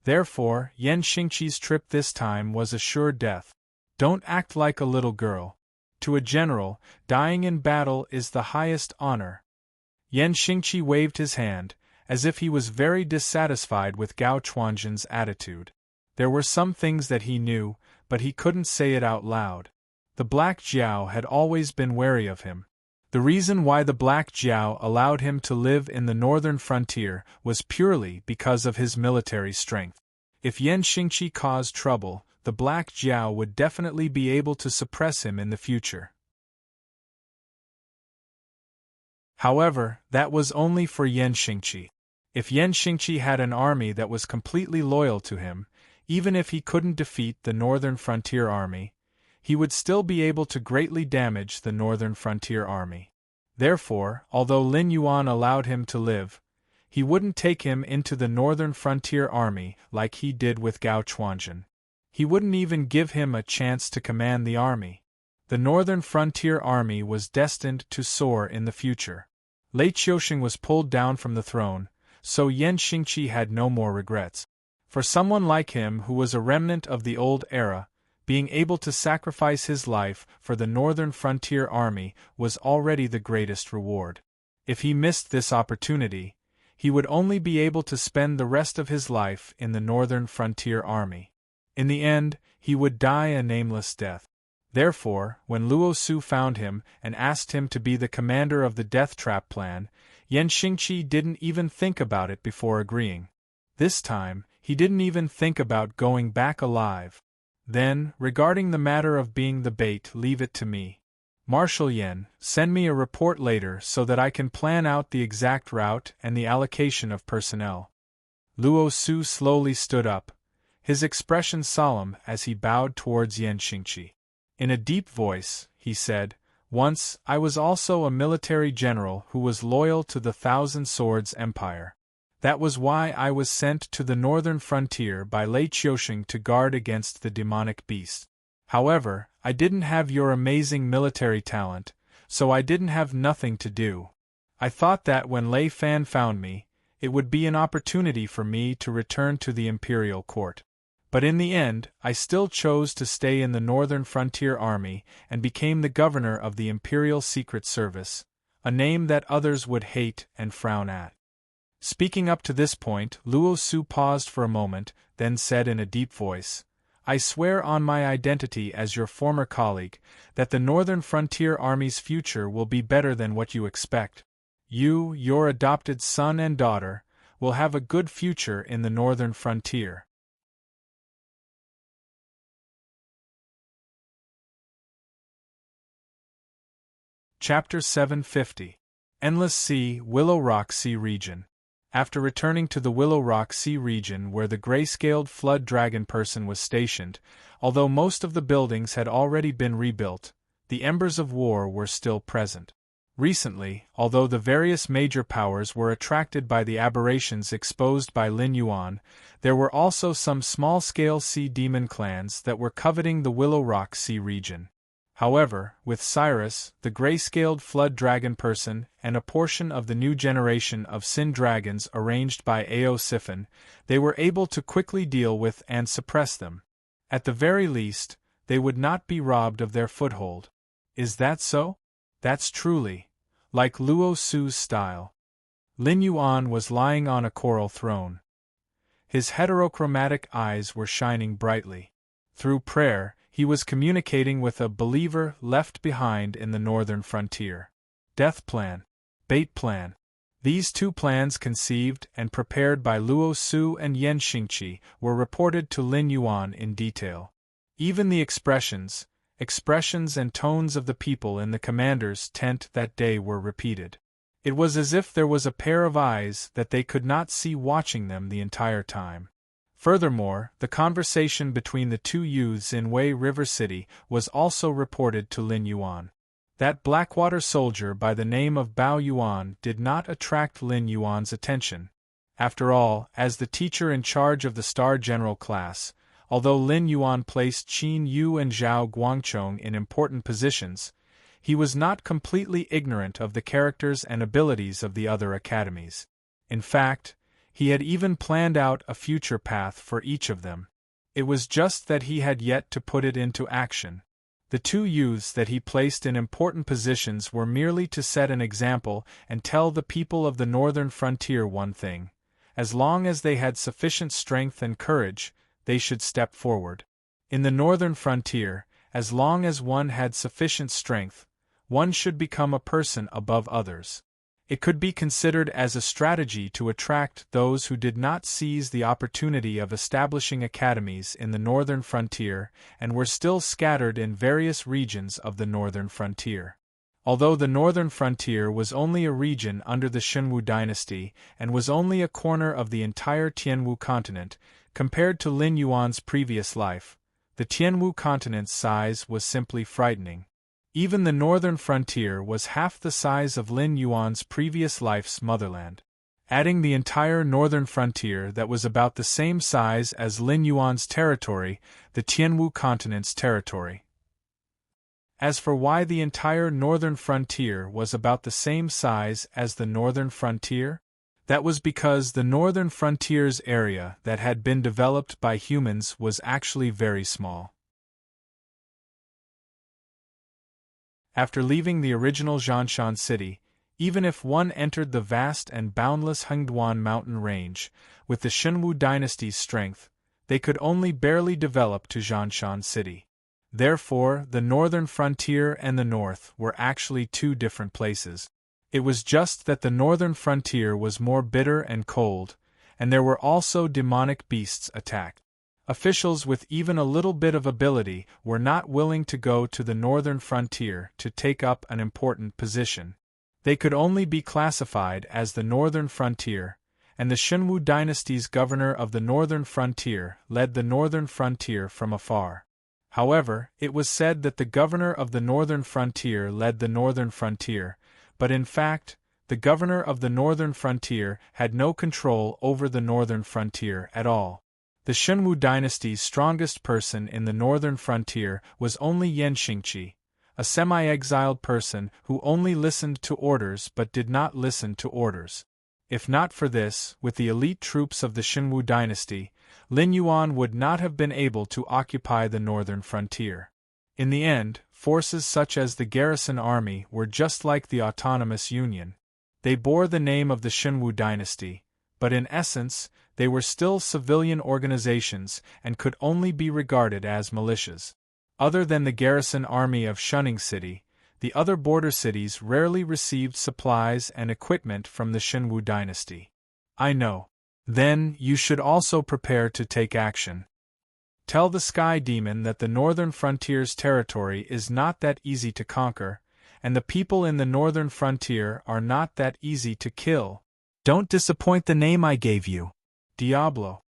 Therefore, Yan Xingqi's trip this time was a sure death. Don't act like a little girl. To a general, dying in battle is the highest honor. Yan Xingqi waved his hand, as if he was very dissatisfied with Gao Chuanjun's attitude. There were some things that he knew, but he couldn't say it out loud. The Black Jiao had always been wary of him. The reason why the Black Jiao allowed him to live in the northern frontier was purely because of his military strength. If Yan Xingqi caused trouble, the Black Jiao would definitely be able to suppress him in the future. However, that was only for Yan Xingqi. If Yan Xingqi had an army that was completely loyal to him, even if he couldn't defeat the northern frontier army, he would still be able to greatly damage the northern frontier army. Therefore, although Lin Yuan allowed him to live, he wouldn't take him into the northern frontier army like he did with Gao Chuanjun. He wouldn't even give him a chance to command the army. The northern frontier army was destined to soar in the future. Lei Qiusheng was pulled down from the throne, so Yan Xingqi had no more regrets. For someone like him who was a remnant of the old era, being able to sacrifice his life for the northern frontier army was already the greatest reward. If he missed this opportunity, he would only be able to spend the rest of his life in the northern frontier army. In the end, he would die a nameless death. Therefore, when Luo Su found him and asked him to be the commander of the Death Trap plan, Yan Xingqi didn't even think about it before agreeing. This time, he didn't even think about going back alive. Then, regarding the matter of being the bait, leave it to me. Marshal Yen, send me a report later so that I can plan out the exact route and the allocation of personnel. Luo Su slowly stood up, his expression solemn as he bowed towards Yen Xingqi. In a deep voice, he said, "Once, I was also a military general who was loyal to the Thousand Swords Empire. That was why I was sent to the northern frontier by Lei Qiusheng to guard against the demonic beast. However, I didn't have your amazing military talent, so I didn't have nothing to do. I thought that when Lei Fan found me, it would be an opportunity for me to return to the imperial court. But in the end, I still chose to stay in the Northern Frontier Army and became the governor of the Imperial Secret Service, a name that others would hate and frown at." Speaking up to this point, Luo Su paused for a moment, then said in a deep voice, "I swear on my identity as your former colleague that the Northern Frontier Army's future will be better than what you expect. You, your adopted son and daughter, will have a good future in the Northern Frontier." Chapter 750. Endless Sea, Willow Rock Sea Region. After returning to the Willow Rock Sea region where the gray-scaled flood dragon person was stationed, although most of the buildings had already been rebuilt, the embers of war were still present. Recently, although the various major powers were attracted by the aberrations exposed by Lin Yuan, there were also some small-scale sea demon clans that were coveting the Willow Rock Sea region. However, with Cyrus, the gray-scaled flood dragon person, and a portion of the new generation of Sin dragons arranged by Ao Siphon, they were able to quickly deal with and suppress them. At the very least, they would not be robbed of their foothold. Is that so? That's truly like Luo Su's style. Lin Yuan was lying on a coral throne. His heterochromatic eyes were shining brightly. Through prayer, he was communicating with a believer left behind in the northern frontier. Death Plan, Bait Plan. These two plans, conceived and prepared by Luo Su and Yen Xingqi, were reported to Lin Yuan in detail. Even the expressions and tones of the people in the commander's tent that day were repeated. It was as if there was a pair of eyes that they could not see watching them the entire time. Furthermore, the conversation between the two youths in Wei River City was also reported to Lin Yuan. That Blackwater soldier by the name of Bao Yuan did not attract Lin Yuan's attention. After all, as the teacher in charge of the Star General class, although Lin Yuan placed Qin Yu and Zhao Guangchong in important positions, he was not completely ignorant of the characters and abilities of the other academies. In fact, he had even planned out a future path for each of them. It was just that he had yet to put it into action. The two youths that he placed in important positions were merely to set an example and tell the people of the northern frontier one thing: as long as they had sufficient strength and courage, they should step forward. In the northern frontier, as long as one had sufficient strength, one should become a person above others. It could be considered as a strategy to attract those who did not seize the opportunity of establishing academies in the northern frontier and were still scattered in various regions of the northern frontier. Although the northern frontier was only a region under the Shenwu dynasty and was only a corner of the entire Tianwu continent, compared to Lin Yuan's previous life, the Tianwu continent's size was simply frightening. Even the northern frontier was half the size of Lin Yuan's previous life's motherland. Adding the entire northern frontier that was about the same size as Lin Yuan's territory, the Tianwu continent's territory. As for why the entire northern frontier was about the same size as the northern frontier, that was because the northern frontier's area that had been developed by humans was actually very small. After leaving the original Zhanshan city, even if one entered the vast and boundless Hengduan mountain range, with the Shenwu dynasty's strength, they could only barely develop to Zhanshan city. Therefore, the northern frontier and the north were actually two different places. It was just that the northern frontier was more bitter and cold, and there were also demonic beasts attacked. Officials with even a little bit of ability were not willing to go to the northern frontier to take up an important position. They could only be classified as the northern frontier, and the Shenwu dynasty's governor of the northern frontier led the northern frontier from afar. However, it was said that the governor of the northern frontier led the northern frontier, but in fact, the governor of the northern frontier had no control over the northern frontier at all. The Shenwu dynasty's strongest person in the northern frontier was only Yan Xingqi, a semi-exiled person who only listened to orders but did not listen to orders. If not for this, with the elite troops of the Shenwu dynasty, Lin Yuan would not have been able to occupy the northern frontier. In the end, forces such as the garrison army were just like the autonomous union. They bore the name of the Shenwu dynasty, but in essence, they were still civilian organizations and could only be regarded as militias. Other than the garrison army of Shunning City, the other border cities rarely received supplies and equipment from the Shenwu dynasty. I know. Then, you should also prepare to take action. Tell the Sky Demon that the northern frontier's territory is not that easy to conquer, and the people in the northern frontier are not that easy to kill. Don't disappoint the name I gave you. Diablo.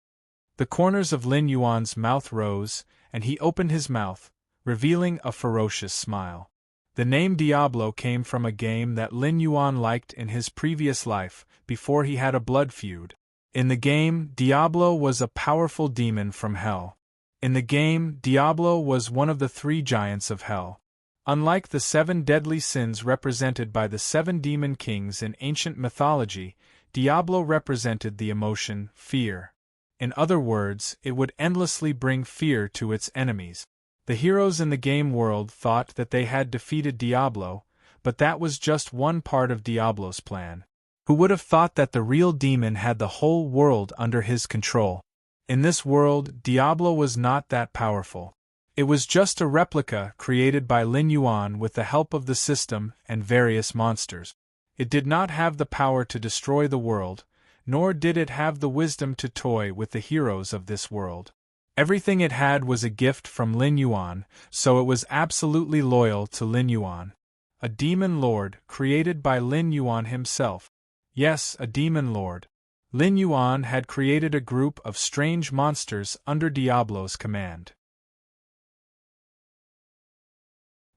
The corners of Lin Yuan's mouth rose, and he opened his mouth, revealing a ferocious smile. The name Diablo came from a game that Lin Yuan liked in his previous life, before he had a blood feud. In the game, Diablo was a powerful demon from hell. In the game, Diablo was one of the 3 giants of hell. Unlike the 7 deadly sins represented by the 7 demon kings in ancient mythology, Diablo represented the emotion, fear. In other words, it would endlessly bring fear to its enemies. The heroes in the game world thought that they had defeated Diablo, but that was just one part of Diablo's plan. Who would have thought that the real demon had the whole world under his control? In this world, Diablo was not that powerful. It was just a replica created by Lin Yuan with the help of the system and various monsters. It did not have the power to destroy the world, nor did it have the wisdom to toy with the heroes of this world. Everything it had was a gift from Lin Yuan, so it was absolutely loyal to Lin Yuan. A demon lord created by Lin Yuan himself. Yes, a demon lord. Lin Yuan had created a group of strange monsters under Diablo's command.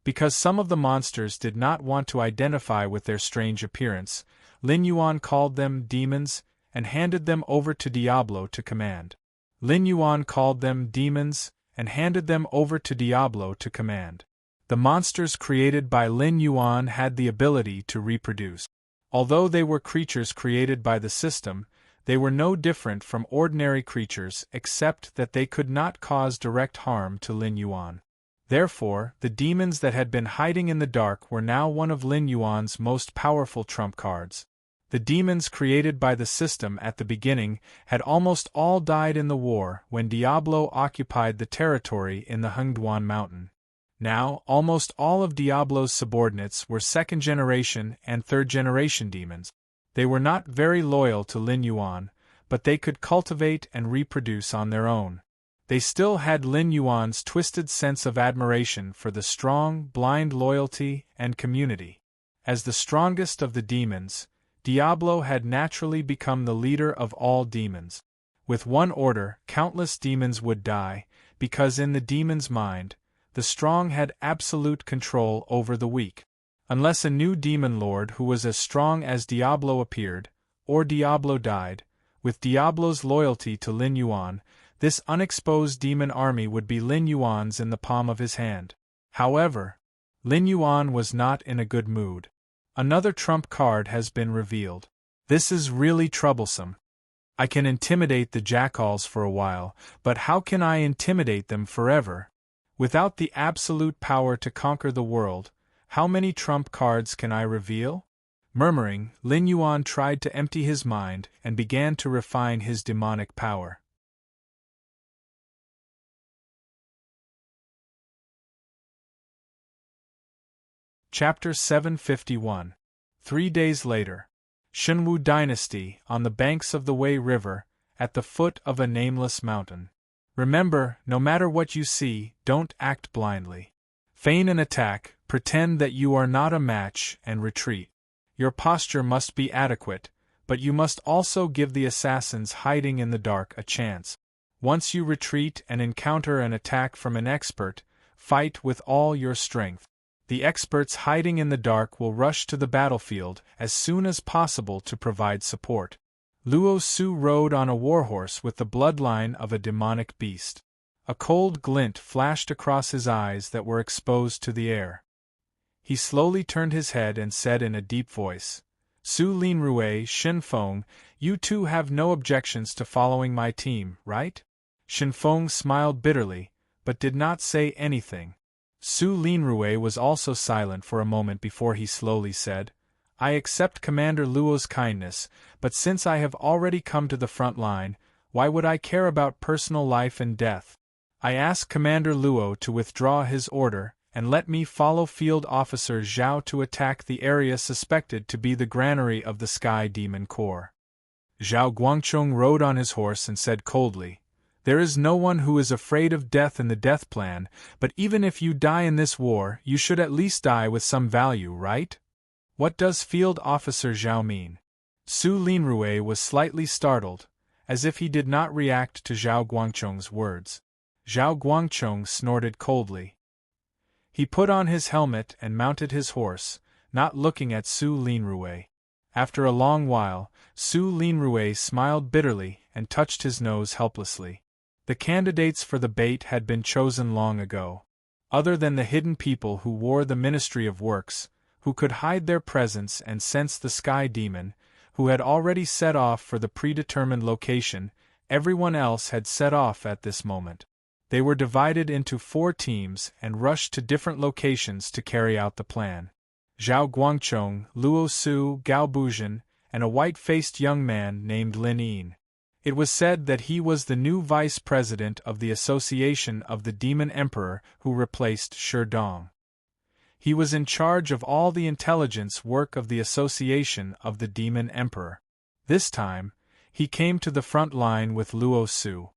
Because some of the monsters did not want to identify with their strange appearance, Lin Yuan called them demons and handed them over to Diablo to command. Lin Yuan called them demons and handed them over to Diablo to command. The monsters created by Lin Yuan had the ability to reproduce. Although they were creatures created by the system, they were no different from ordinary creatures except that they could not cause direct harm to Lin Yuan. Therefore, the demons that had been hiding in the dark were now one of Lin Yuan's most powerful trump cards. The demons created by the system at the beginning had almost all died in the war when Diablo occupied the territory in the Hengduan mountain. Now, almost all of Diablo's subordinates were second-generation and third-generation demons. They were not very loyal to Lin Yuan, but they could cultivate and reproduce on their own. They still had Lin Yuan's twisted sense of admiration for the strong, blind loyalty and community. As the strongest of the demons, Diablo had naturally become the leader of all demons. With one order, countless demons would die, because in the demon's mind, the strong had absolute control over the weak. Unless a new demon lord who was as strong as Diablo appeared, or Diablo died, with Diablo's loyalty to Lin Yuan, this unexposed demon army would be Lin Yuan's in the palm of his hand. However, Lin Yuan was not in a good mood. Another trump card has been revealed. This is really troublesome. I can intimidate the jackals for a while, but how can I intimidate them forever? Without the absolute power to conquer the world, how many trump cards can I reveal? Murmuring, Lin Yuan tried to empty his mind and began to refine his demonic power. Chapter 751. 3 days later. Shenwu Dynasty, on the banks of the Wei River, at the foot of a nameless mountain. Remember, no matter what you see, don't act blindly. Feign an attack, pretend that you are not a match, and retreat. Your posture must be adequate, but you must also give the assassins hiding in the dark a chance. Once you retreat and encounter an attack from an expert, fight with all your strength. The experts hiding in the dark will rush to the battlefield as soon as possible to provide support. Luo Su rode on a warhorse with the bloodline of a demonic beast. A cold glint flashed across his eyes that were exposed to the air. He slowly turned his head and said in a deep voice, "Su Linrui, Shinfeng, you two have no objections to following my team, right?" Shinfeng smiled bitterly, but did not say anything. Su Linrui was also silent for a moment before he slowly said, "I accept Commander Luo's kindness, but since I have already come to the front line, why would I care about personal life and death? I ask Commander Luo to withdraw his order, and let me follow Field Officer Zhao to attack the area suspected to be the granary of the Sky Demon Corps." Zhao Guangchong rode on his horse and said coldly, "There is no one who is afraid of death in the death plan, but even if you die in this war, you should at least die with some value, right? What does Field Officer Zhao mean?" Su Linrui was slightly startled, as if he did not react to Zhao Guangchong's words. Zhao Guangchong snorted coldly. He put on his helmet and mounted his horse, not looking at Su Linrui. After a long while, Su Linrui smiled bitterly and touched his nose helplessly. The candidates for the bait had been chosen long ago. Other than the hidden people who wore the Ministry of Works, who could hide their presence and sense the Sky Demon, who had already set off for the predetermined location, everyone else had set off at this moment. They were divided into 4 teams and rushed to different locations to carry out the plan. Zhao Guangchong, Luo Su, Gao Buzhen, and a white-faced young man named Lin Yin. It was said that he was the new vice president of the Association of the Demon Emperor who replaced Shi Dong. He was in charge of all the intelligence work of the Association of the Demon Emperor. This time, he came to the front line with Luo Su.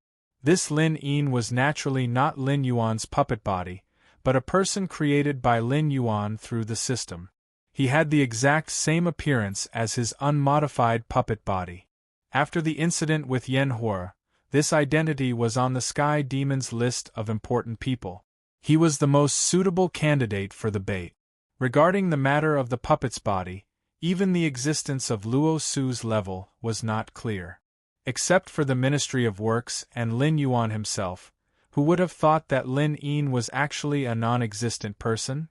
This Lin Yin was naturally not Lin Yuan's puppet body, but a person created by Lin Yuan through the system. He had the exact same appearance as his unmodified puppet body. After the incident with Yen Hua, this identity was on the Sky Demon's list of important people. He was the most suitable candidate for the bait. Regarding the matter of the puppet's body, even the existence of Luo Su's level was not clear. Except for the Ministry of Works and Lin Yuan himself, who would have thought that Lin Yin was actually a non-existent person?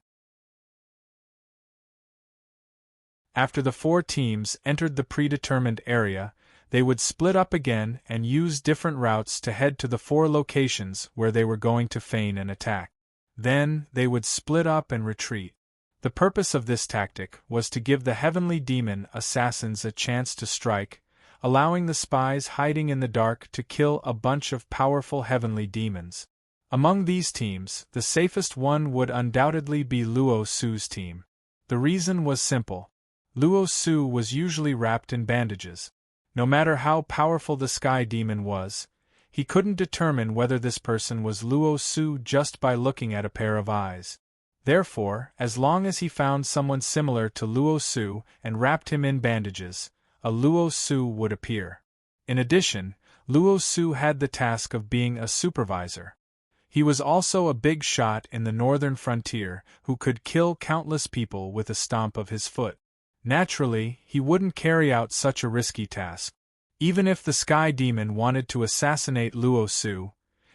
After the 4 teams entered the predetermined area, they would split up again and use different routes to head to the 4 locations where they were going to feign an attack. Then, they would split up and retreat. The purpose of this tactic was to give the heavenly demon assassins a chance to strike, allowing the spies hiding in the dark to kill a bunch of powerful heavenly demons. Among these teams, the safest one would undoubtedly be Luo Su's team. The reason was simple. Luo Su was usually wrapped in bandages. No matter how powerful the Sky Demon was, he couldn't determine whether this person was Luo Su just by looking at a pair of eyes. Therefore, as long as he found someone similar to Luo Su and wrapped him in bandages, a Luo Su would appear. In addition, Luo Su had the task of being a supervisor. He was also a big shot in the northern frontier who could kill countless people with a stomp of his foot. Naturally, he wouldn't carry out such a risky task. Even if the Sky Demon wanted to assassinate Luo Su,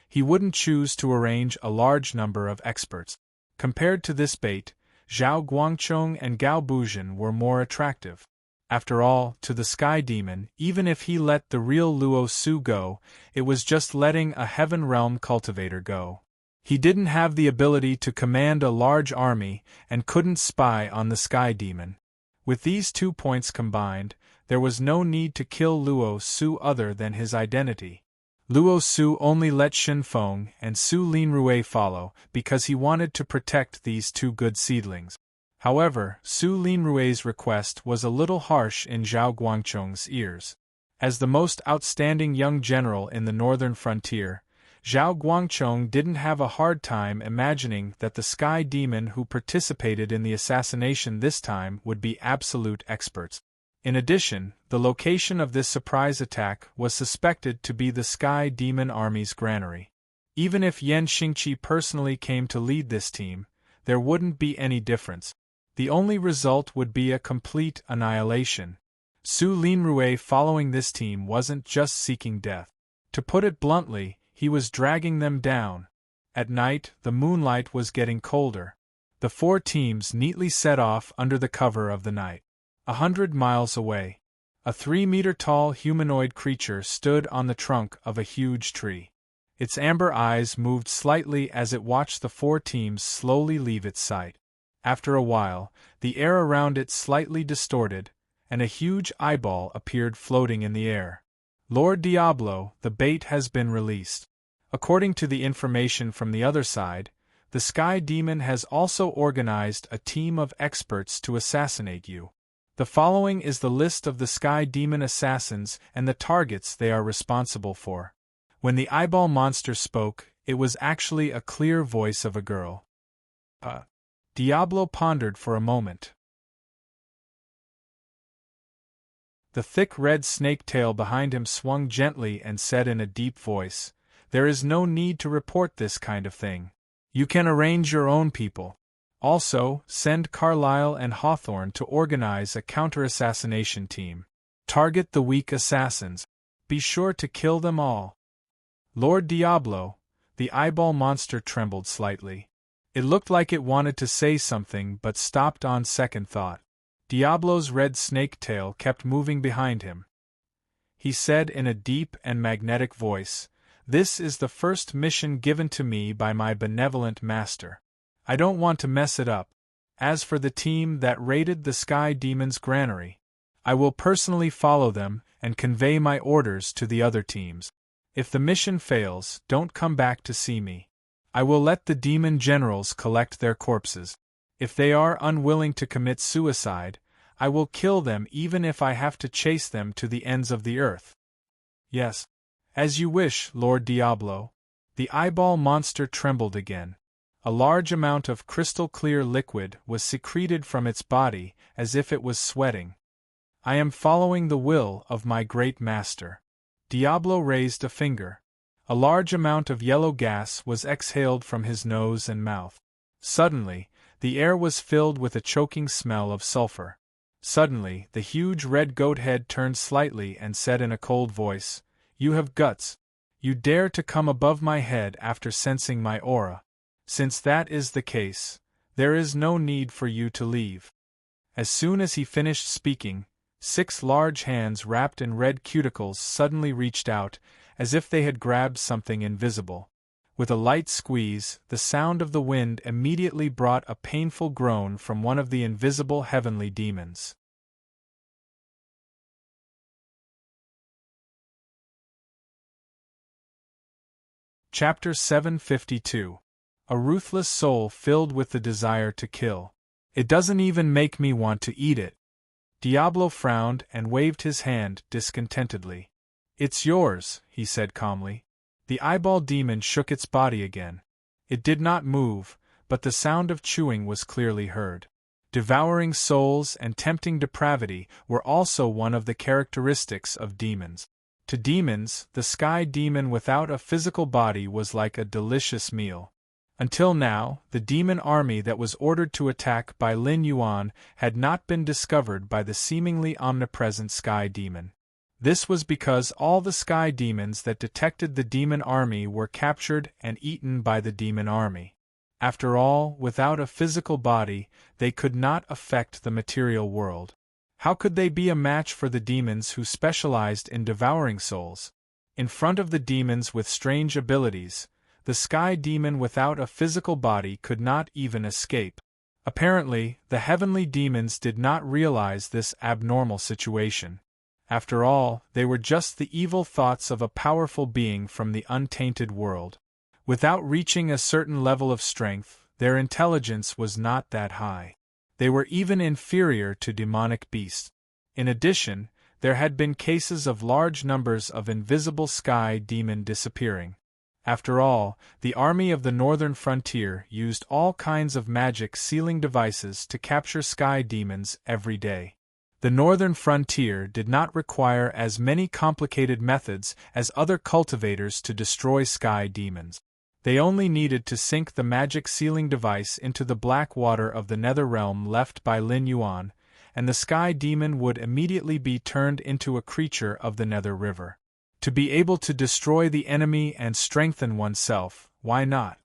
he wouldn't choose to arrange a large number of experts. Compared to this bait, Zhao Guangchong and Gao Buzhen were more attractive. After all, to the Sky Demon, even if he let the real Luo Su go, it was just letting a Heaven Realm cultivator go. He didn't have the ability to command a large army and couldn't spy on the Sky Demon. With these 2 points combined, there was no need to kill Luo Su other than his identity. Luo Su only let Shinfeng and Su Linrui follow because he wanted to protect these 2 good seedlings. However, Su Linrui's request was a little harsh in Zhao Guangchong's ears. As the most outstanding young general in the northern frontier, Zhao Guangchong didn't have a hard time imagining that the sky demon who participated in the assassination this time would be absolute experts. In addition, the location of this surprise attack was suspected to be the Sky Demon Army's granary. Even if Yan Xingqi personally came to lead this team, there wouldn't be any difference. The only result would be a complete annihilation. Su Linrui following this team wasn't just seeking death. To put it bluntly, he was dragging them down. At night, the moonlight was getting colder. The four teams neatly set off under the cover of the night. 100 miles away, a 3-meter-tall humanoid creature stood on the trunk of a huge tree. Its amber eyes moved slightly as it watched the four teams slowly leave its sight. After a while, the air around it slightly distorted, and a huge eyeball appeared floating in the air. Lord Diablo, the bait has been released. According to the information from the other side, the Sky Demon has also organized a team of experts to assassinate you. The following is the list of the Sky Demon assassins and the targets they are responsible for. When the eyeball monster spoke, it was actually a clear voice of a girl. Diablo pondered for a moment. The thick red snake tail behind him swung gently and said in a deep voice, "There is no need to report this kind of thing. You can arrange your own people. Also, send Carlyle and Hawthorne to organize a counter-assassination team. Target the weak assassins. Be sure to kill them all." Lord Diablo, the eyeball monster trembled slightly. It looked like it wanted to say something but stopped on second thought. Diablo's red snake tail kept moving behind him. He said in a deep and magnetic voice, "This is the first mission given to me by my benevolent master. I don't want to mess it up. As for the team that raided the Sky Demon's granary, I will personally follow them and convey my orders to the other teams. If the mission fails, don't come back to see me. I will let the demon generals collect their corpses. If they are unwilling to commit suicide, I will kill them even if I have to chase them to the ends of the earth." "Yes. As you wish, Lord Diablo." The eyeball monster trembled again. A large amount of crystal-clear liquid was secreted from its body as if it was sweating. "I am following the will of my great master." Diablo raised a finger. A large amount of yellow gas was exhaled from his nose and mouth. Suddenly, the air was filled with a choking smell of sulfur. Suddenly, the huge red goat head turned slightly and said in a cold voice, "You have guts. You dare to come above my head after sensing my aura. Since that is the case, there is no need for you to leave." As soon as he finished speaking, 6 large hands wrapped in red cuticles suddenly reached out, as if they had grabbed something invisible. With a light squeeze, the sound of the wind immediately brought a painful groan from one of the invisible heavenly demons. Chapter 752. A ruthless soul filled with the desire to kill. "It doesn't even make me want to eat it." Diablo frowned and waved his hand discontentedly. "It's yours," he said calmly. The eyeball demon shook its body again. It did not move, but the sound of chewing was clearly heard. Devouring souls and tempting depravity were also one of the characteristics of demons. To demons, the Sky Demon without a physical body was like a delicious meal. Until now, the demon army that was ordered to attack by Lin Yuan had not been discovered by the seemingly omnipresent Sky Demon. This was because all the Sky Demons that detected the demon army were captured and eaten by the demon army. After all, without a physical body, they could not affect the material world. How could they be a match for the demons who specialized in devouring souls? In front of the demons with strange abilities, the Sky Demon without a physical body could not even escape. Apparently, the heavenly demons did not realize this abnormal situation. After all, they were just the evil thoughts of a powerful being from the untainted world. Without reaching a certain level of strength, their intelligence was not that high. They were even inferior to demonic beasts. In addition, there had been cases of large numbers of invisible Sky Demon disappearing. After all, the army of the northern frontier used all kinds of magic sealing devices to capture sky demons every day. The northern frontier did not require as many complicated methods as other cultivators to destroy sky demons. They only needed to sink the magic sealing device into the black water of the nether realm left by Lin Yuan, and the sky demon would immediately be turned into a creature of the nether river. To be able to destroy the enemy and strengthen oneself, why not?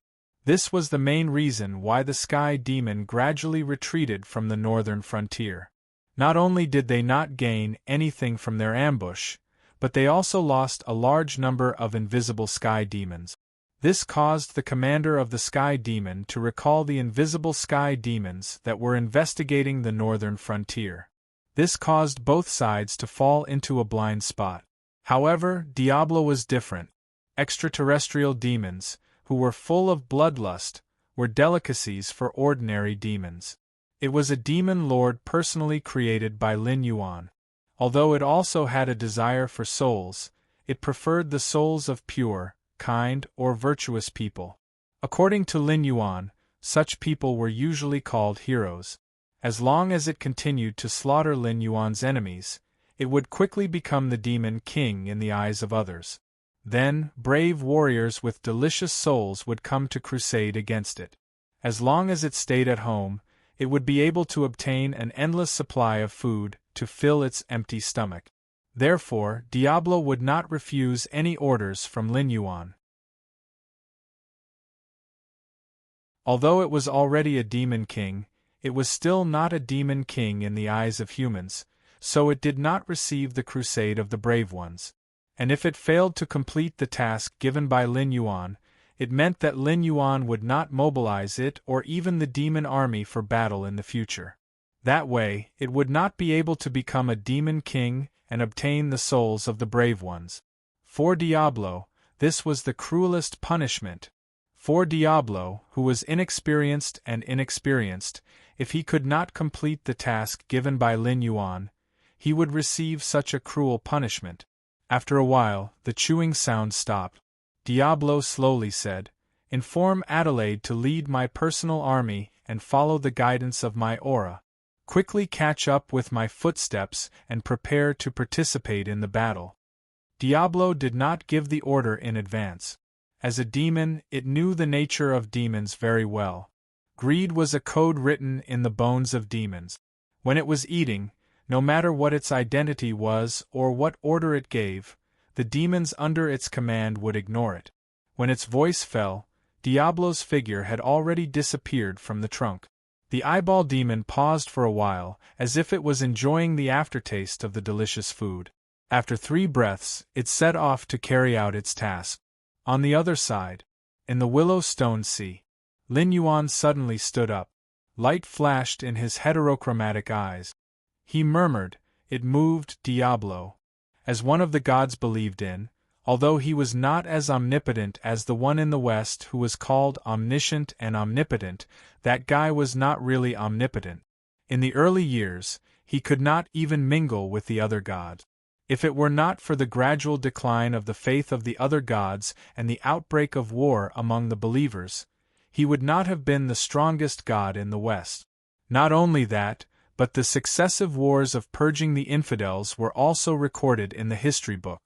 This was the main reason why the sky demon gradually retreated from the northern frontier. Not only did they not gain anything from their ambush, but they also lost a large number of invisible sky demons. This caused the commander of the sky demon to recall the invisible sky demons that were investigating the northern frontier. This caused both sides to fall into a blind spot. However, Diablo was different. Extraterrestrial demons, who were full of bloodlust, were delicacies for ordinary demons. It was a demon lord personally created by Lin Yuan. Although it also had a desire for souls, it preferred the souls of pure, kind, or virtuous people. According to Lin Yuan, such people were usually called heroes. As long as it continued to slaughter Lin Yuan's enemies, it would quickly become the demon king in the eyes of others. Then, brave warriors with delicious souls would come to crusade against it. As long as it stayed at home, it would be able to obtain an endless supply of food to fill its empty stomach. Therefore, Diablo would not refuse any orders from Lin Yuan. Although it was already a demon king, it was still not a demon king in the eyes of humans, so it did not receive the crusade of the brave ones. And if it failed to complete the task given by Lin Yuan, it meant that Lin Yuan would not mobilize it or even the demon army for battle in the future. That way, it would not be able to become a demon king and obtain the souls of the brave ones. For Diablo, this was the cruelest punishment. For Diablo, who was inexperienced, if he could not complete the task given by Lin Yuan, he would receive such a cruel punishment. After a while, the chewing sound stopped. Diablo slowly said, "Inform Adelaide to lead my personal army and follow the guidance of my aura. Quickly catch up with my footsteps and prepare to participate in the battle." Diablo did not give the order in advance. As a demon, it knew the nature of demons very well. Greed was a code written in the bones of demons. When it was eating, no matter what its identity was or what order it gave, the demons under its command would ignore it. When its voice fell, Diablo's figure had already disappeared from the trunk. The eyeball demon paused for a while, as if it was enjoying the aftertaste of the delicious food. After 3 breaths, it set off to carry out its task. On the other side, in the Willow Stone Sea, Lin Yuan suddenly stood up. Light flashed in his heterochromatic eyes. He murmured, "It moved Diablo." As one of the gods believed in, although he was not as omnipotent as the one in the West who was called omniscient and omnipotent, that guy was not really omnipotent. In the early years, he could not even mingle with the other gods. If it were not for the gradual decline of the faith of the other gods and the outbreak of war among the believers, he would not have been the strongest god in the West. Not only that, but the successive wars of purging the infidels were also recorded in the history book.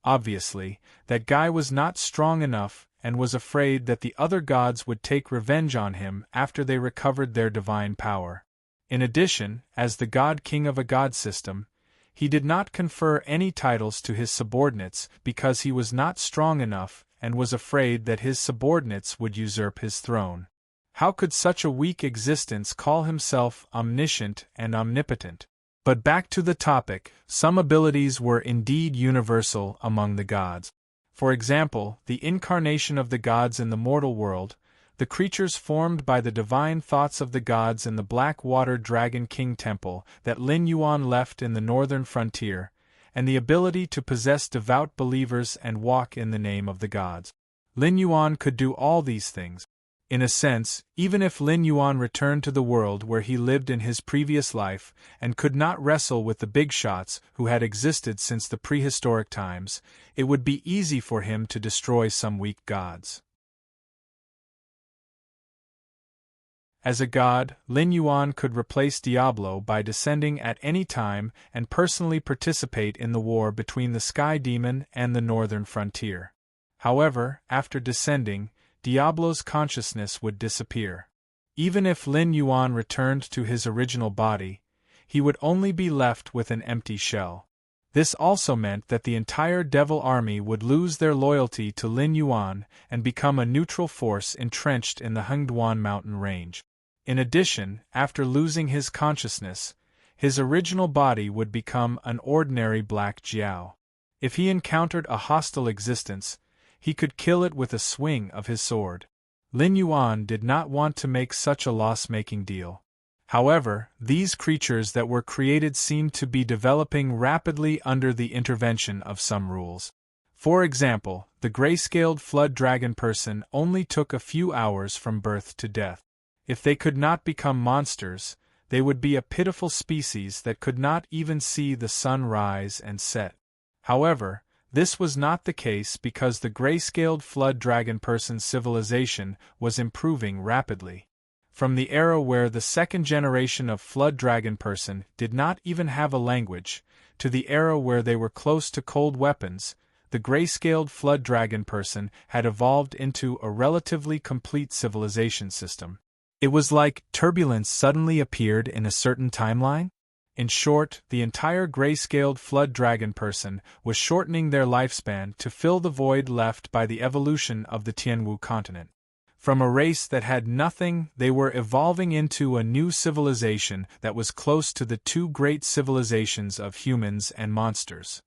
Obviously, that guy was not strong enough and was afraid that the other gods would take revenge on him after they recovered their divine power. In addition, as the god-king of a god system, he did not confer any titles to his subordinates because he was not strong enough and was afraid that his subordinates would usurp his throne. How could such a weak existence call himself omniscient and omnipotent? But back to the topic, some abilities were indeed universal among the gods. For example, the incarnation of the gods in the mortal world, the creatures formed by the divine thoughts of the gods in the Black Water Dragon King Temple that Lin Yuan left in the northern frontier, and the ability to possess devout believers and walk in the name of the gods. Lin Yuan could do all these things. In a sense, even if Lin Yuan returned to the world where he lived in his previous life and could not wrestle with the big shots who had existed since the prehistoric times, it would be easy for him to destroy some weak gods. As a god, Lin Yuan could replace Diablo by descending at any time and personally participate in the war between the Sky Demon and the northern frontier. However, after descending, Diablo's consciousness would disappear. Even if Lin Yuan returned to his original body, he would only be left with an empty shell. This also meant that the entire Devil Army would lose their loyalty to Lin Yuan and become a neutral force entrenched in the Hengduan mountain range. In addition, after losing his consciousness, his original body would become an ordinary black Jiao. If he encountered a hostile existence, he could kill it with a swing of his sword. Lin Yuan did not want to make such a loss-making deal. However, these creatures that were created seemed to be developing rapidly under the intervention of some rules. For example, the gray-scaled flood dragon person only took a few hours from birth to death. If they could not become monsters, they would be a pitiful species that could not even see the sun rise and set. However, this was not the case because the gray-scaled flood dragon person's civilization was improving rapidly. From the era where the second generation of flood dragon person did not even have a language, to the era where they were close to cold weapons, the gray-scaled flood dragon person had evolved into a relatively complete civilization system. It was like turbulence suddenly appeared in a certain timeline. In short, the entire gray-scaled flood dragon person was shortening their lifespan to fill the void left by the evolution of the Tianwu continent. From a race that had nothing, they were evolving into a new civilization that was close to the two great civilizations of humans and monsters.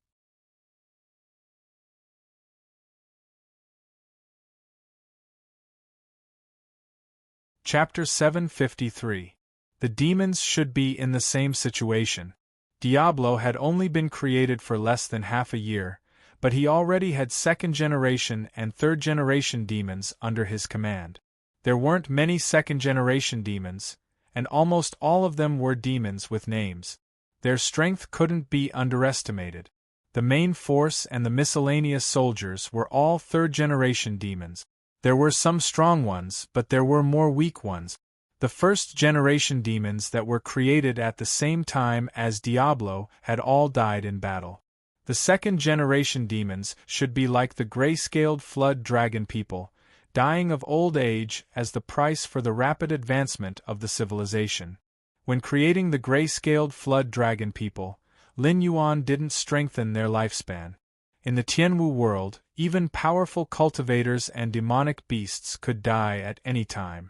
Chapter 753. The demons should be in the same situation. Diablo had only been created for less than half a year, but he already had second-generation and third-generation demons under his command. There weren't many second-generation demons, and almost all of them were demons with names. Their strength couldn't be underestimated. The main force and the miscellaneous soldiers were all third-generation demons. There were some strong ones, but there were more weak ones. The first-generation demons that were created at the same time as Diablo had all died in battle. The second-generation demons should be like the gray-scaled flood dragon people, dying of old age as the price for the rapid advancement of the civilization. When creating the gray-scaled flood dragon people, Lin Yuan didn't strengthen their lifespan. In the Tianwu world, even powerful cultivators and demonic beasts could die at any time.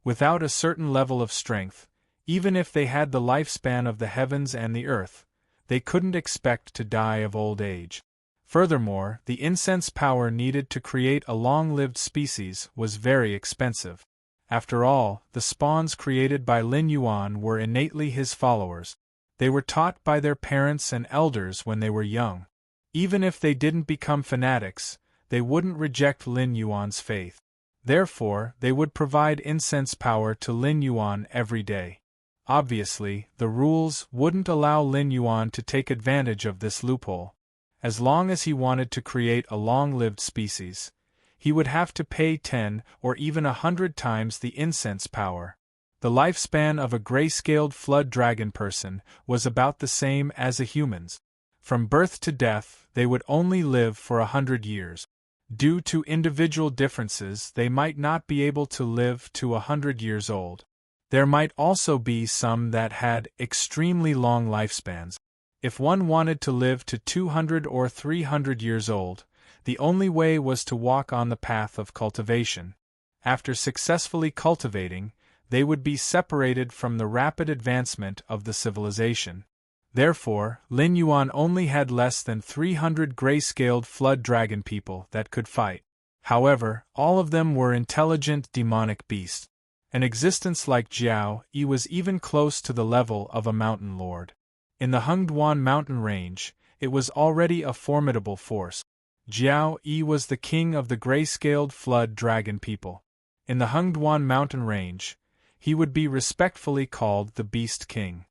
Without a certain level of strength, even if they had the lifespan of the heavens and the earth, they couldn't expect to die of old age. Furthermore, the incense power needed to create a long-lived species was very expensive. After all, the spawns created by Lin Yuan were innately his followers. They were taught by their parents and elders when they were young. Even if they didn't become fanatics, they wouldn't reject Lin Yuan's faith. Therefore, they would provide incense power to Lin Yuan every day. Obviously, the rules wouldn't allow Lin Yuan to take advantage of this loophole. As long as he wanted to create a long-lived species, he would have to pay 10 or even 100 times the incense power. The lifespan of a gray-scaled flood dragon person was about the same as a human's. From birth to death, they would only live for 100 years. Due to individual differences, they might not be able to live to 100 years old. There might also be some that had extremely long lifespans. If one wanted to live to 200 or 300 years old, the only way was to walk on the path of cultivation. After successfully cultivating, they would be separated from the rapid advancement of the civilization. Therefore, Lin Yuan only had less than 300 gray-scaled flood dragon people that could fight. However, all of them were intelligent demonic beasts. An existence like Jiao Yi was even close to the level of a mountain lord. In the Hengduan mountain range, it was already a formidable force. Jiao Yi was the king of the gray-scaled flood dragon people. In the Hengduan mountain range, he would be respectfully called the Beast King.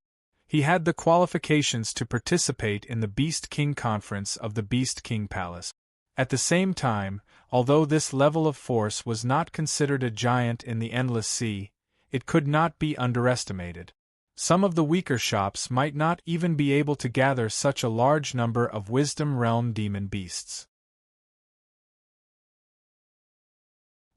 He had the qualifications to participate in the Beast King Conference of the Beast King Palace. At the same time, although this level of force was not considered a giant in the Endless Sea, it could not be underestimated. Some of the weaker shops might not even be able to gather such a large number of Wisdom Realm demon beasts.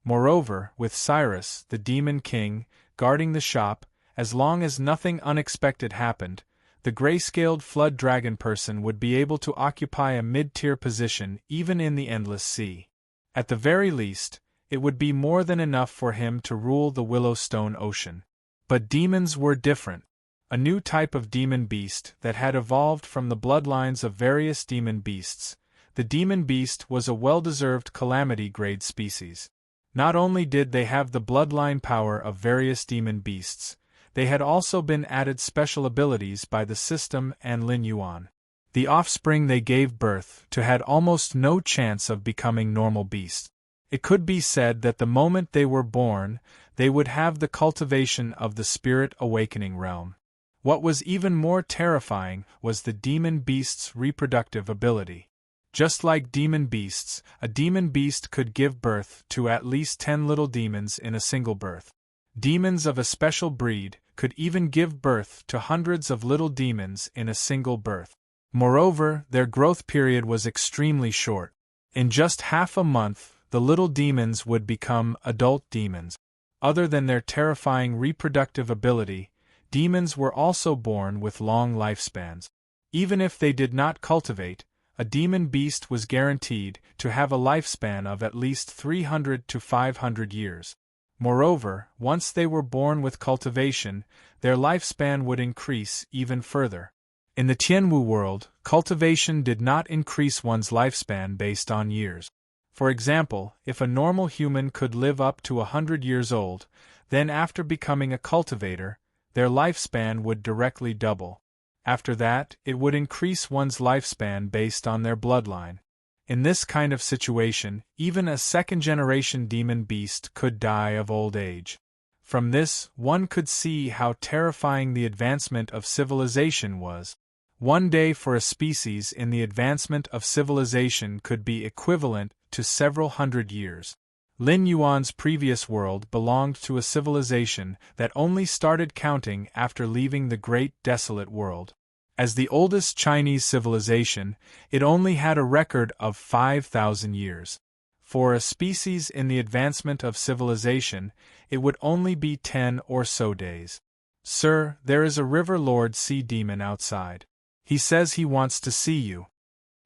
Moreover, with Cyrus, the Demon King, guarding the shop, as long as nothing unexpected happened, the gray-scaled flood dragon person would be able to occupy a mid-tier position even in the Endless Sea. At the very least, it would be more than enough for him to rule the Willowstone Ocean. But demons were different. A new type of demon beast that had evolved from the bloodlines of various demon beasts. The demon beast was a well-deserved calamity-grade species. Not only did they have the bloodline power of various demon beasts, they had also been added special abilities by the system and Lin Yuan. The offspring they gave birth to had almost no chance of becoming normal beasts. It could be said that the moment they were born, they would have the cultivation of the spirit awakening realm. What was even more terrifying was the demon beast's reproductive ability. Just like demon beasts, a demon beast could give birth to at least 10 little demons in a single birth. Demons of a special breed could even give birth to hundreds of little demons in a single birth. Moreover, their growth period was extremely short. In just half a month, the little demons would become adult demons. Other than their terrifying reproductive ability, demons were also born with long lifespans. Even if they did not cultivate, a demon beast was guaranteed to have a lifespan of at least 300 to 500 years. Moreover, once they were born with cultivation, their lifespan would increase even further. In the Tianwu world, cultivation did not increase one's lifespan based on years. For example, if a normal human could live up to 100 years old, then after becoming a cultivator, their lifespan would directly double. After that, it would increase one's lifespan based on their bloodline. In this kind of situation, even a second-generation demon beast could die of old age. From this, one could see how terrifying the advancement of civilization was. One day for a species in the advancement of civilization could be equivalent to several hundred years. Lin Yuan's previous world belonged to a civilization that only started counting after leaving the Great Desolate World. As the oldest Chinese civilization, it only had a record of 5,000 years. For a species in the advancement of civilization, it would only be 10 or so days. "Sir, there is a River Lord Sea Demon outside. He says he wants to see you."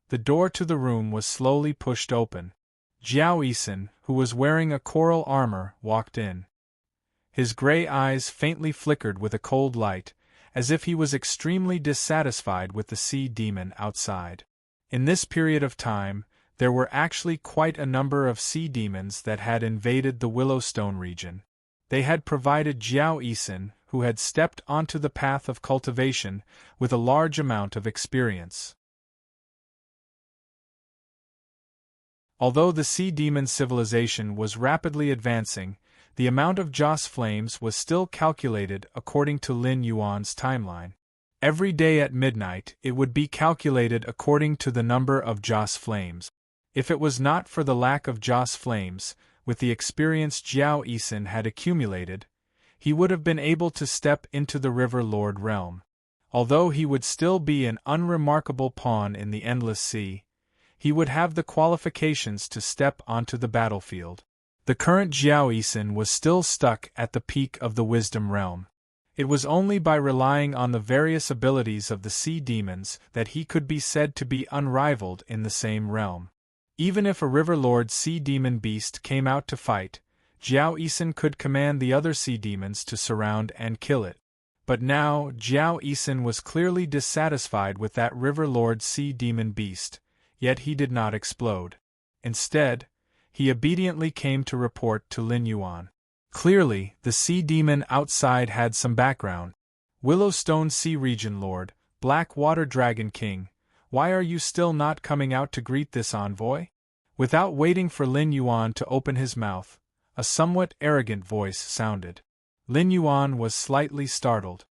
The door to the room was slowly pushed open. Jiao Yisan, who was wearing a coral armor, walked in. His gray eyes faintly flickered with a cold light, as if he was extremely dissatisfied with the sea demon outside. In this period of time, there were actually quite a number of sea demons that had invaded the Willowstone region. They had provided Jiao Yisan, who had stepped onto the path of cultivation, with a large amount of experience. Although the sea demon civilization was rapidly advancing, the amount of Joss flames was still calculated according to Lin Yuan's timeline. Every day at midnight it would be calculated according to the number of Joss flames. If it was not for the lack of Joss flames, with the experience Jiao Yisan had accumulated, he would have been able to step into the River Lord realm. Although he would still be an unremarkable pawn in the Endless Sea, he would have the qualifications to step onto the battlefield. The current Jiao Yisan was still stuck at the peak of the Wisdom Realm. It was only by relying on the various abilities of the sea demons that he could be said to be unrivaled in the same realm. Even if a River Lord sea demon beast came out to fight, Jiao Yisan could command the other sea demons to surround and kill it. But now, Jiao Yisan was clearly dissatisfied with that River Lord sea demon beast, yet he did not explode. Instead, he obediently came to report to Lin Yuan. Clearly, the sea demon outside had some background. "Willowstone Sea Region Lord, Black Water Dragon King, why are you still not coming out to greet this envoy?" Without waiting for Lin Yuan to open his mouth, A somewhat arrogant voice sounded. Lin Yuan was slightly startled.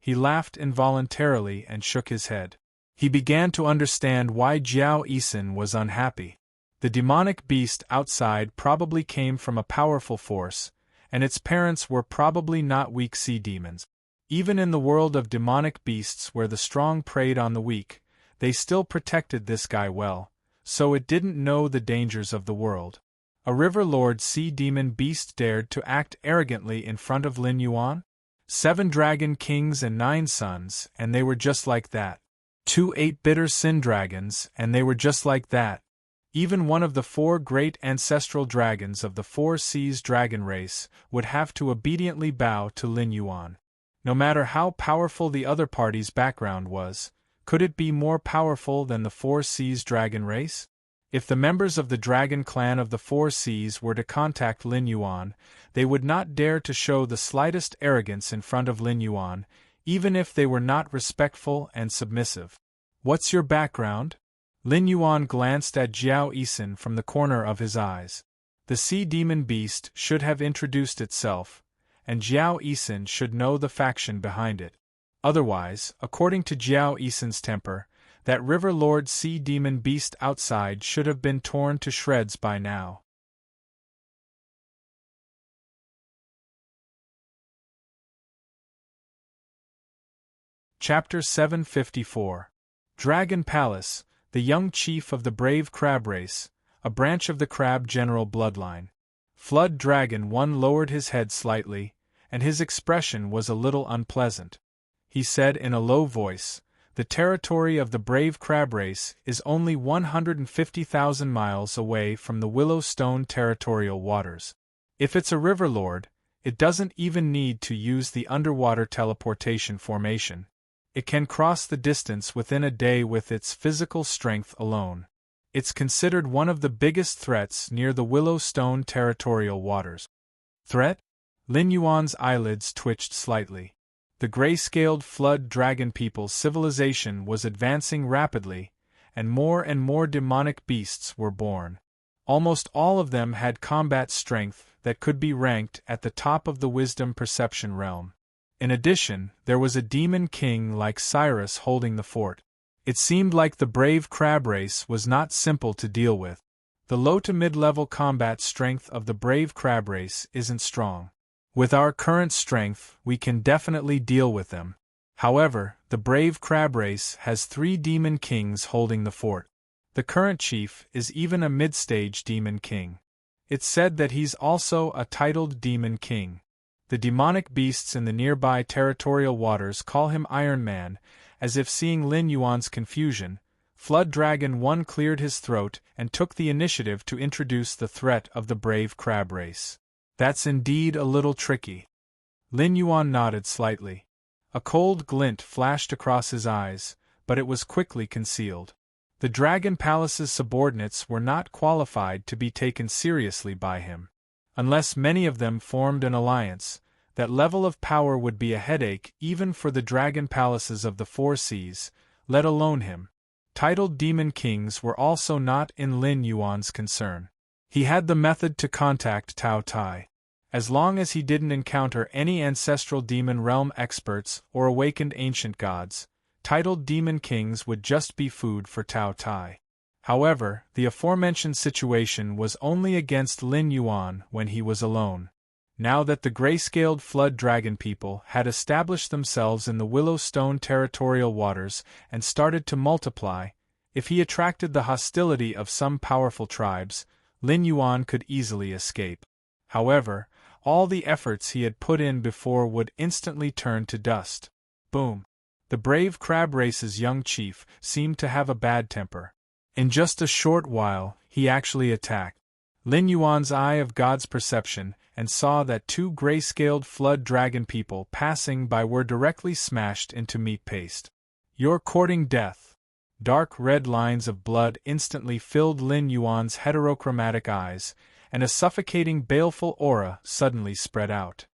He laughed involuntarily and shook his head. He began to understand why Jiao Yisun was unhappy. The demonic beast outside probably came from a powerful force, and its parents were probably not weak sea demons. Even in the world of demonic beasts where the strong preyed on the weak, they still protected this guy well, so it didn't know the dangers of the world. A River Lord sea demon beast dared to act arrogantly in front of Lin Yuan? 7 dragon kings and 9 sons, and they were just like that. 2 8-bitter sin dragons, and they were just like that. Even one of the 4 great ancestral dragons of the 4 seas dragon race would have to obediently bow to Lin Yuan. No matter how powerful the other party's background was, could it be more powerful than the 4 seas dragon race? If the members of the dragon clan of the 4 seas were to contact Lin Yuan, they would not dare to show the slightest arrogance in front of Lin Yuan, even if they were not respectful and submissive. What's your background? Lin Yuan glanced at Jiao Yisun from the corner of his eyes. The sea demon beast should have introduced itself, and Jiao Yisun should know the faction behind it. Otherwise, according to Jiao Yisun's temper, that River Lord sea demon beast outside should have been torn to shreds by now. Chapter 754. Dragon Palace, the young chief of the brave crab race, a branch of the crab general bloodline. Flood Dragon 1 lowered his head slightly, and his expression was a little unpleasant. He said in a low voice, "The territory of the brave crab race is only 150,000 miles away from the Willowstone territorial waters. If it's a river lord, it doesn't even need to use the underwater teleportation formation. It can cross the distance within a day with its physical strength alone. It's considered one of the biggest threats near the Willowstone territorial waters." Threat? Lin Yuan's eyelids twitched slightly. The gray-scaled flood dragon people's civilization was advancing rapidly, and more demonic beasts were born. Almost all of them had combat strength that could be ranked at the top of the wisdom perception realm. In addition, there was a demon king like Cyrus holding the fort. It seemed like the brave crab race was not simple to deal with. The low to mid-level combat strength of the brave crab race isn't strong. With our current strength, we can definitely deal with them. However, the brave crab race has 3 demon kings holding the fort. The current chief is even a mid-stage demon king. It's said that he's also a titled demon king. The demonic beasts in the nearby territorial waters call him Iron Man, as if seeing Lin Yuan's confusion. Flood Dragon 1 cleared his throat and took the initiative to introduce the threat of the brave crab race. That's indeed a little tricky. Lin Yuan nodded slightly. A cold glint flashed across his eyes, but it was quickly concealed. The Dragon Palace's subordinates were not qualified to be taken seriously by him. Unless many of them formed an alliance, that level of power would be a headache even for the Dragon Palaces of the 4 seas, let alone him. Titled demon kings were also not in Lin Yuan's concern. He had the method to contact Tao Tai. As long as he didn't encounter any ancestral demon realm experts or awakened ancient gods, titled demon kings would just be food for Tao Tai. However, the aforementioned situation was only against Lin Yuan when he was alone. Now that the gray-scaled flood dragon people had established themselves in the Willowstone territorial waters and started to multiply, if he attracted the hostility of some powerful tribes, Lin Yuan could easily escape. However, all the efforts he had put in before would instantly turn to dust. Boom! The brave crab race's young chief seemed to have a bad temper. In just a short while, he actually attacked. Lin Yuan's eye of God's perception and saw that 2 gray-scaled flood dragon people passing by were directly smashed into meat paste. "You're courting death." Dark red lines of blood instantly filled Lin Yuan's heterochromatic eyes, and a suffocating baleful aura suddenly spread out.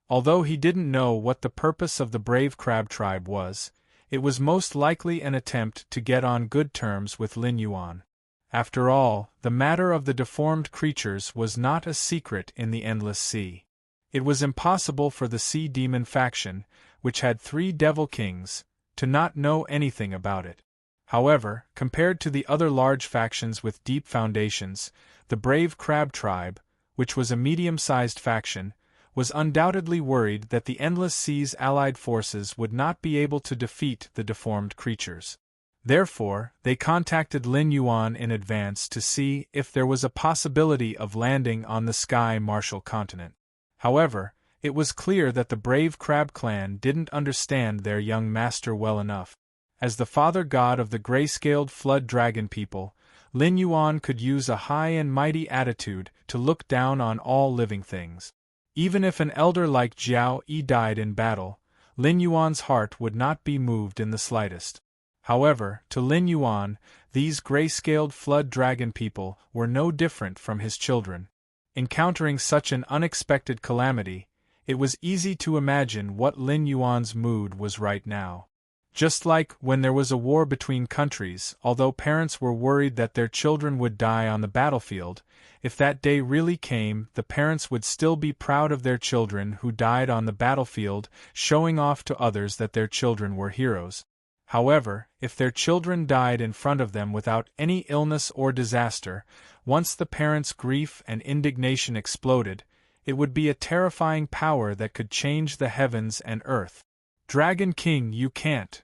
Although he didn't know what the purpose of the brave crab tribe was, it was most likely an attempt to get on good terms with Lin Yuan. After all, the matter of the deformed creatures was not a secret in the endless sea. It was impossible for the sea demon faction, which had 3 devil kings, to not know anything about it. However, compared to the other large factions with deep foundations, the brave crab tribe, which was a medium-sized faction, was undoubtedly worried that the endless sea's allied forces would not be able to defeat the deformed creatures. Therefore, they contacted Lin Yuan in advance to see if there was a possibility of landing on the Sky Marshall continent. However, it was clear that the brave crab clan didn't understand their young master well enough. As the father god of the gray-scaled flood dragon people, Lin Yuan could use a high and mighty attitude to look down on all living things. Even if an elder like Jiao Yi died in battle, Lin Yuan's heart would not be moved in the slightest. However, to Lin Yuan, these gray-scaled flood dragon people were no different from his children. Encountering such an unexpected calamity, it was easy to imagine what Lin Yuan's mood was right now. Just like when there was a war between countries, although parents were worried that their children would die on the battlefield, if that day really came, the parents would still be proud of their children who died on the battlefield, showing off to others that their children were heroes. However, if their children died in front of them without any illness or disaster, once the parents' grief and indignation exploded, it would be a terrifying power that could change the heavens and earth. "Dragon King, you can't!"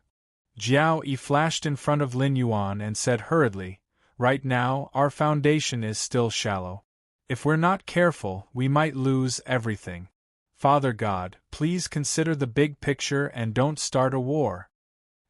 Jiao Yi flashed in front of Lin Yuan and said hurriedly, "Right now, our foundation is still shallow. If we're not careful, we might lose everything. Father God, please consider the big picture and don't start a war."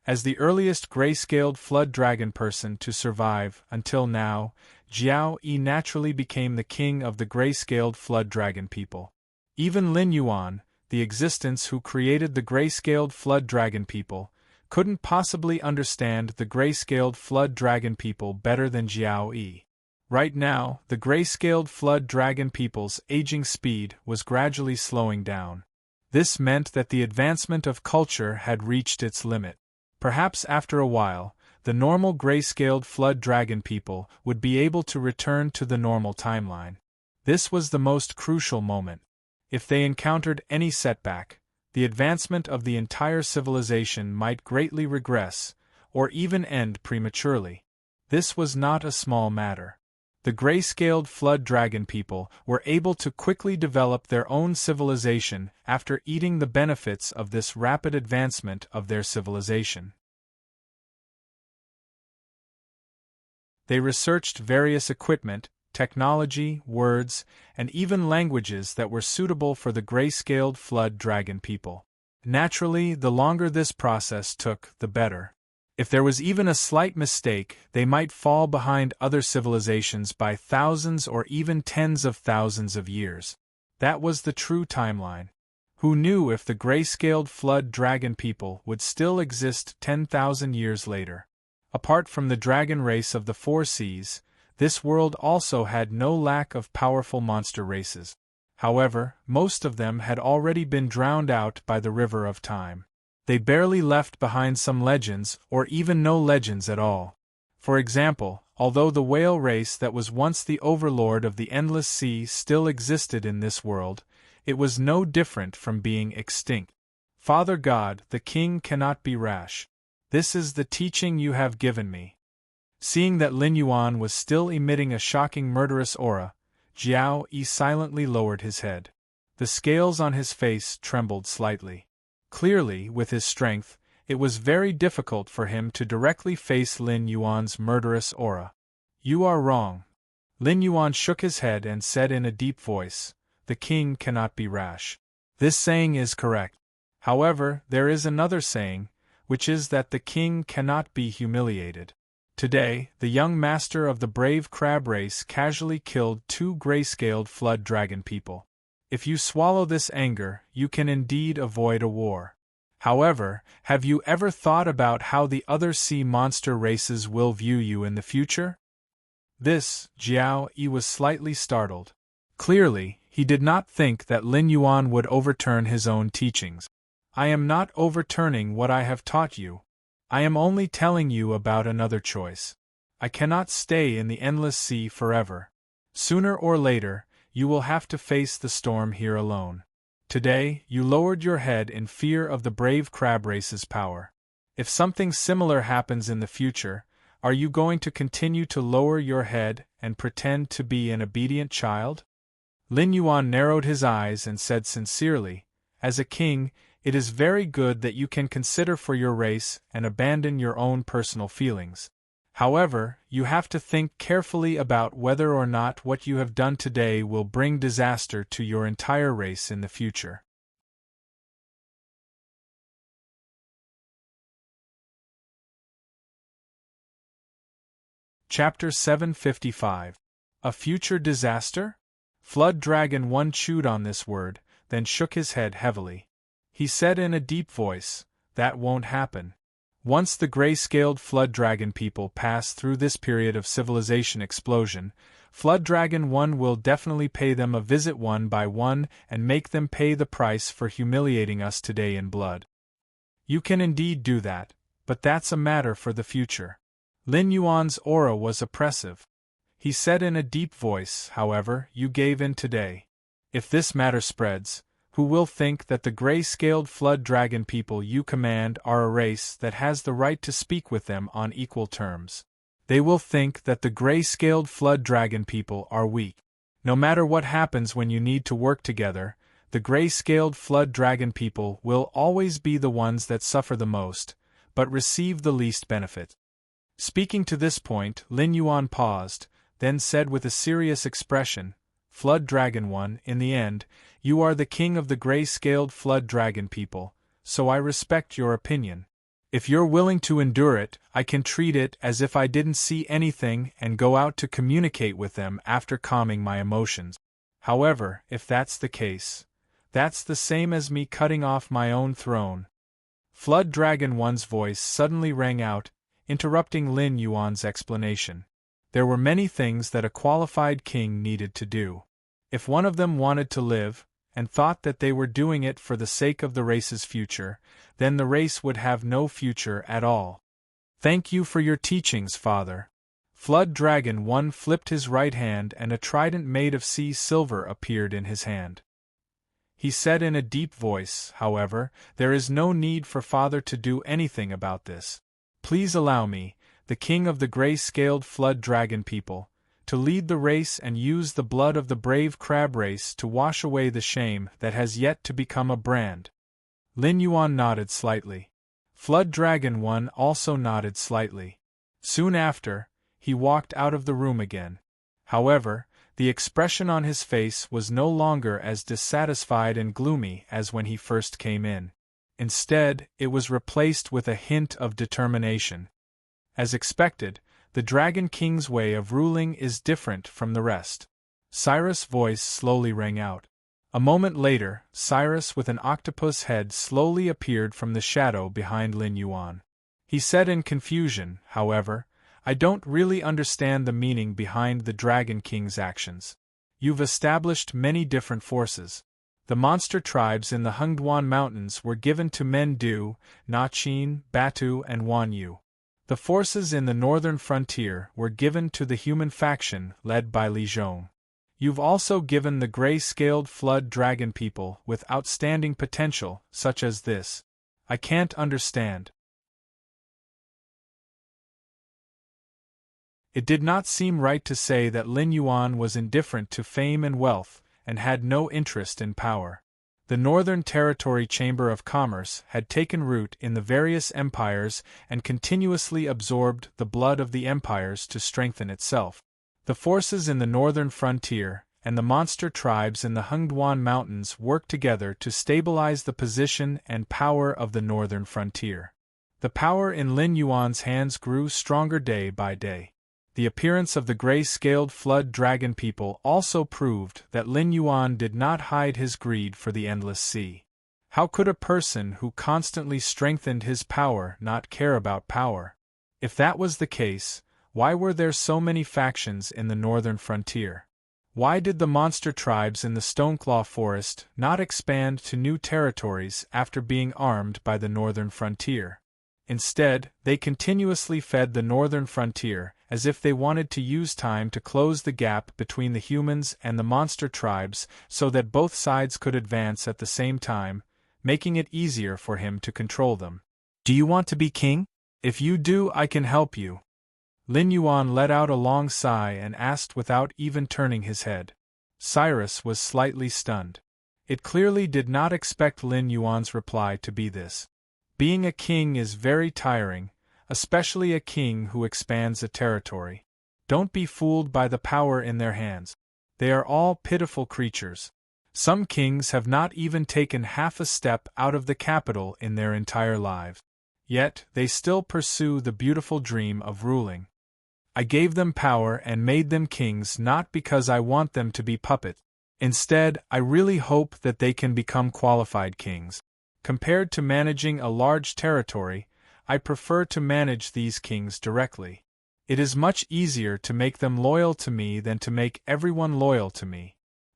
As the earliest gray-scaled flood dragon person to survive until now, Jiao Yi naturally became the king of the gray-scaled flood dragon people. Even Lin Yuan, the existence who created the gray-scaled flood dragon people, couldn't possibly understand the gray-scaled flood dragon people better than Jiao Yi. Right now, the gray-scaled flood dragon people's aging speed was gradually slowing down. This meant that the advancement of culture had reached its limit. Perhaps after a while, the normal gray-scaled flood dragon people would be able to return to the normal timeline. This was the most crucial moment. If they encountered any setback, the advancement of the entire civilization might greatly regress, or even end prematurely. This was not a small matter. The gray-scaled flood dragon people were able to quickly develop their own civilization after eating the benefits of this rapid advancement of their civilization. They researched various equipment, technology, words, and even languages that were suitable for the gray-scaled flood dragon people. Naturally, the longer this process took, the better. If there was even a slight mistake, they might fall behind other civilizations by thousands or even tens of thousands of years. That was the true timeline. Who knew if the gray-scaled flood dragon people would still exist 10,000 years later? Apart from the dragon race of the Four Seas, this world also had no lack of powerful monster races. However, most of them had already been drowned out by the river of time. They barely left behind some legends or even no legends at all. For example, although the whale race that was once the overlord of the endless sea still existed in this world, it was no different from being extinct. Father God, the king cannot be rash. This is the teaching you have given me. Seeing that Lin Yuan was still emitting a shocking murderous aura, Jiao Yi silently lowered his head. The scales on his face trembled slightly. Clearly, with his strength, it was very difficult for him to directly face Lin Yuan's murderous aura. "You are wrong." Lin Yuan shook his head and said in a deep voice, "The king cannot be rash. This saying is correct. However, there is another saying, which is that the king cannot be humiliated. Today, the young master of the brave crab race casually killed 2 gray-scaled flood dragon people. If you swallow this anger, you can indeed avoid a war. However, have you ever thought about how the other sea monster races will view you in the future?" This, Jiao Yi was slightly startled. Clearly, he did not think that Lin Yuan would overturn his own teachings. "I am not overturning what I have taught you. I am only telling you about another choice. I cannot stay in the endless sea forever. Sooner or later, you will have to face the storm here alone. Today, you lowered your head in fear of the brave crab race's power. If something similar happens in the future, are you going to continue to lower your head and pretend to be an obedient child? Lin Yuan narrowed his eyes and said sincerely, as a king, it is very good that you can consider for your race and abandon your own personal feelings. However, you have to think carefully about whether or not what you have done today will bring disaster to your entire race in the future. Chapter 755. A Future Disaster? Flood Dragon 1 chewed on this word, then shook his head heavily. He said in a deep voice, "That won't happen. Once the gray-scaled Flood Dragon people pass through this period of civilization explosion, Flood Dragon 1 will definitely pay them a visit one by one and make them pay the price for humiliating us today in blood. You can indeed do that, but that's a matter for the future." Lin Yuan's aura was oppressive. He said in a deep voice, "However, you gave in today. If this matter spreads, who will think that the gray-scaled Flood Dragon people you command are a race that has the right to speak with them on equal terms? They will think that the gray-scaled Flood Dragon people are weak. No matter what happens when you need to work together, the gray-scaled Flood Dragon people will always be the ones that suffer the most, but receive the least benefit." Speaking to this point, Lin Yuan paused, then said with a serious expression, "Flood Dragon 1, in the end, you are the king of the gray-scaled Flood Dragon people, so I respect your opinion. If you're willing to endure it, I can treat it as if I didn't see anything and go out to communicate with them after calming my emotions. However, if that's the case, that's the same as me cutting off my own throne." Flood Dragon 1's voice suddenly rang out, interrupting Lin Yuan's explanation. There were many things that a qualified king needed to do. If one of them wanted to live, and thought that they were doing it for the sake of the race's future, then the race would have no future at all. "Thank you for your teachings, Father." Flood Dragon 1 flipped his right hand and a trident made of sea silver appeared in his hand. He said in a deep voice, "However, there is no need for Father to do anything about this. Please allow me, the king of the gray-scaled Flood Dragon people, to lead the race and use the blood of the brave crab race to wash away the shame that has yet to become a brand." Lin Yuan nodded slightly. Flood Dragon 1 also nodded slightly. Soon after, he walked out of the room again. However, the expression on his face was no longer as dissatisfied and gloomy as when he first came in. Instead, it was replaced with a hint of determination. As expected, the Dragon King's way of ruling is different from the rest. Cyrus' voice slowly rang out. A moment later, Cyrus with an octopus head slowly appeared from the shadow behind Lin Yuan. He said in confusion, "However, I don't really understand the meaning behind the Dragon King's actions. You've established many different forces. The monster tribes in the Hengduan Mountains were given to Men Du, Nachin, Batu and Wan Yu. The forces in the northern frontier were given to the human faction led by Li Zhong. You've also given the gray-scaled Flood Dragon people with outstanding potential, such as this. I can't understand." It did not seem right to say that Lin Yuan was indifferent to fame and wealth, and had no interest in power. The Northern Territory Chamber of Commerce had taken root in the various empires and continuously absorbed the blood of the empires to strengthen itself. The forces in the northern frontier and the monster tribes in the Hengduan Mountains worked together to stabilize the position and power of the northern frontier. The power in Lin Yuan's hands grew stronger day by day. The appearance of the gray-scaled Flood Dragon people also proved that Lin Yuan did not hide his greed for the endless sea. How could a person who constantly strengthened his power not care about power? If that was the case, why were there so many factions in the northern frontier? Why did the monster tribes in the Stoneclaw Forest not expand to new territories after being armed by the northern frontier? Instead, they continuously fed the northern frontier as if they wanted to use time to close the gap between the humans and the monster tribes so that both sides could advance at the same time, making it easier for him to control them. Do you want to be king? If you do, I can help you. Lin Yuan let out a long sigh and asked without even turning his head. Cyrus was slightly stunned. It clearly did not expect Lin Yuan's reply to be this. Being a king is very tiring, especially a king who expands a territory. Don't be fooled by the power in their hands. They are all pitiful creatures. Some kings have not even taken half a step out of the capital in their entire lives. Yet, they still pursue the beautiful dream of ruling. I gave them power and made them kings not because I want them to be puppets. Instead, I really hope that they can become qualified kings. Compared to managing a large territory, I prefer to manage these kings directly. It is much easier to make them loyal to me than to make everyone loyal to me.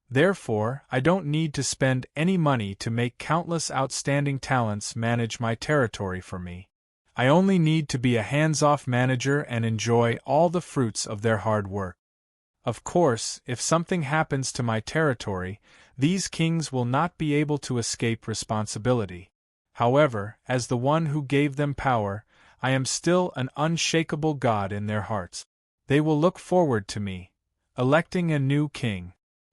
Therefore, I don't need to spend any money to make countless outstanding talents manage my territory for me. I only need to be a hands-off manager and enjoy all the fruits of their hard work. Of course, if something happens to my territory, these kings will not be able to escape responsibility. However, as the one who gave them power, I am still an unshakable god in their hearts. They will look forward to me, electing a new king.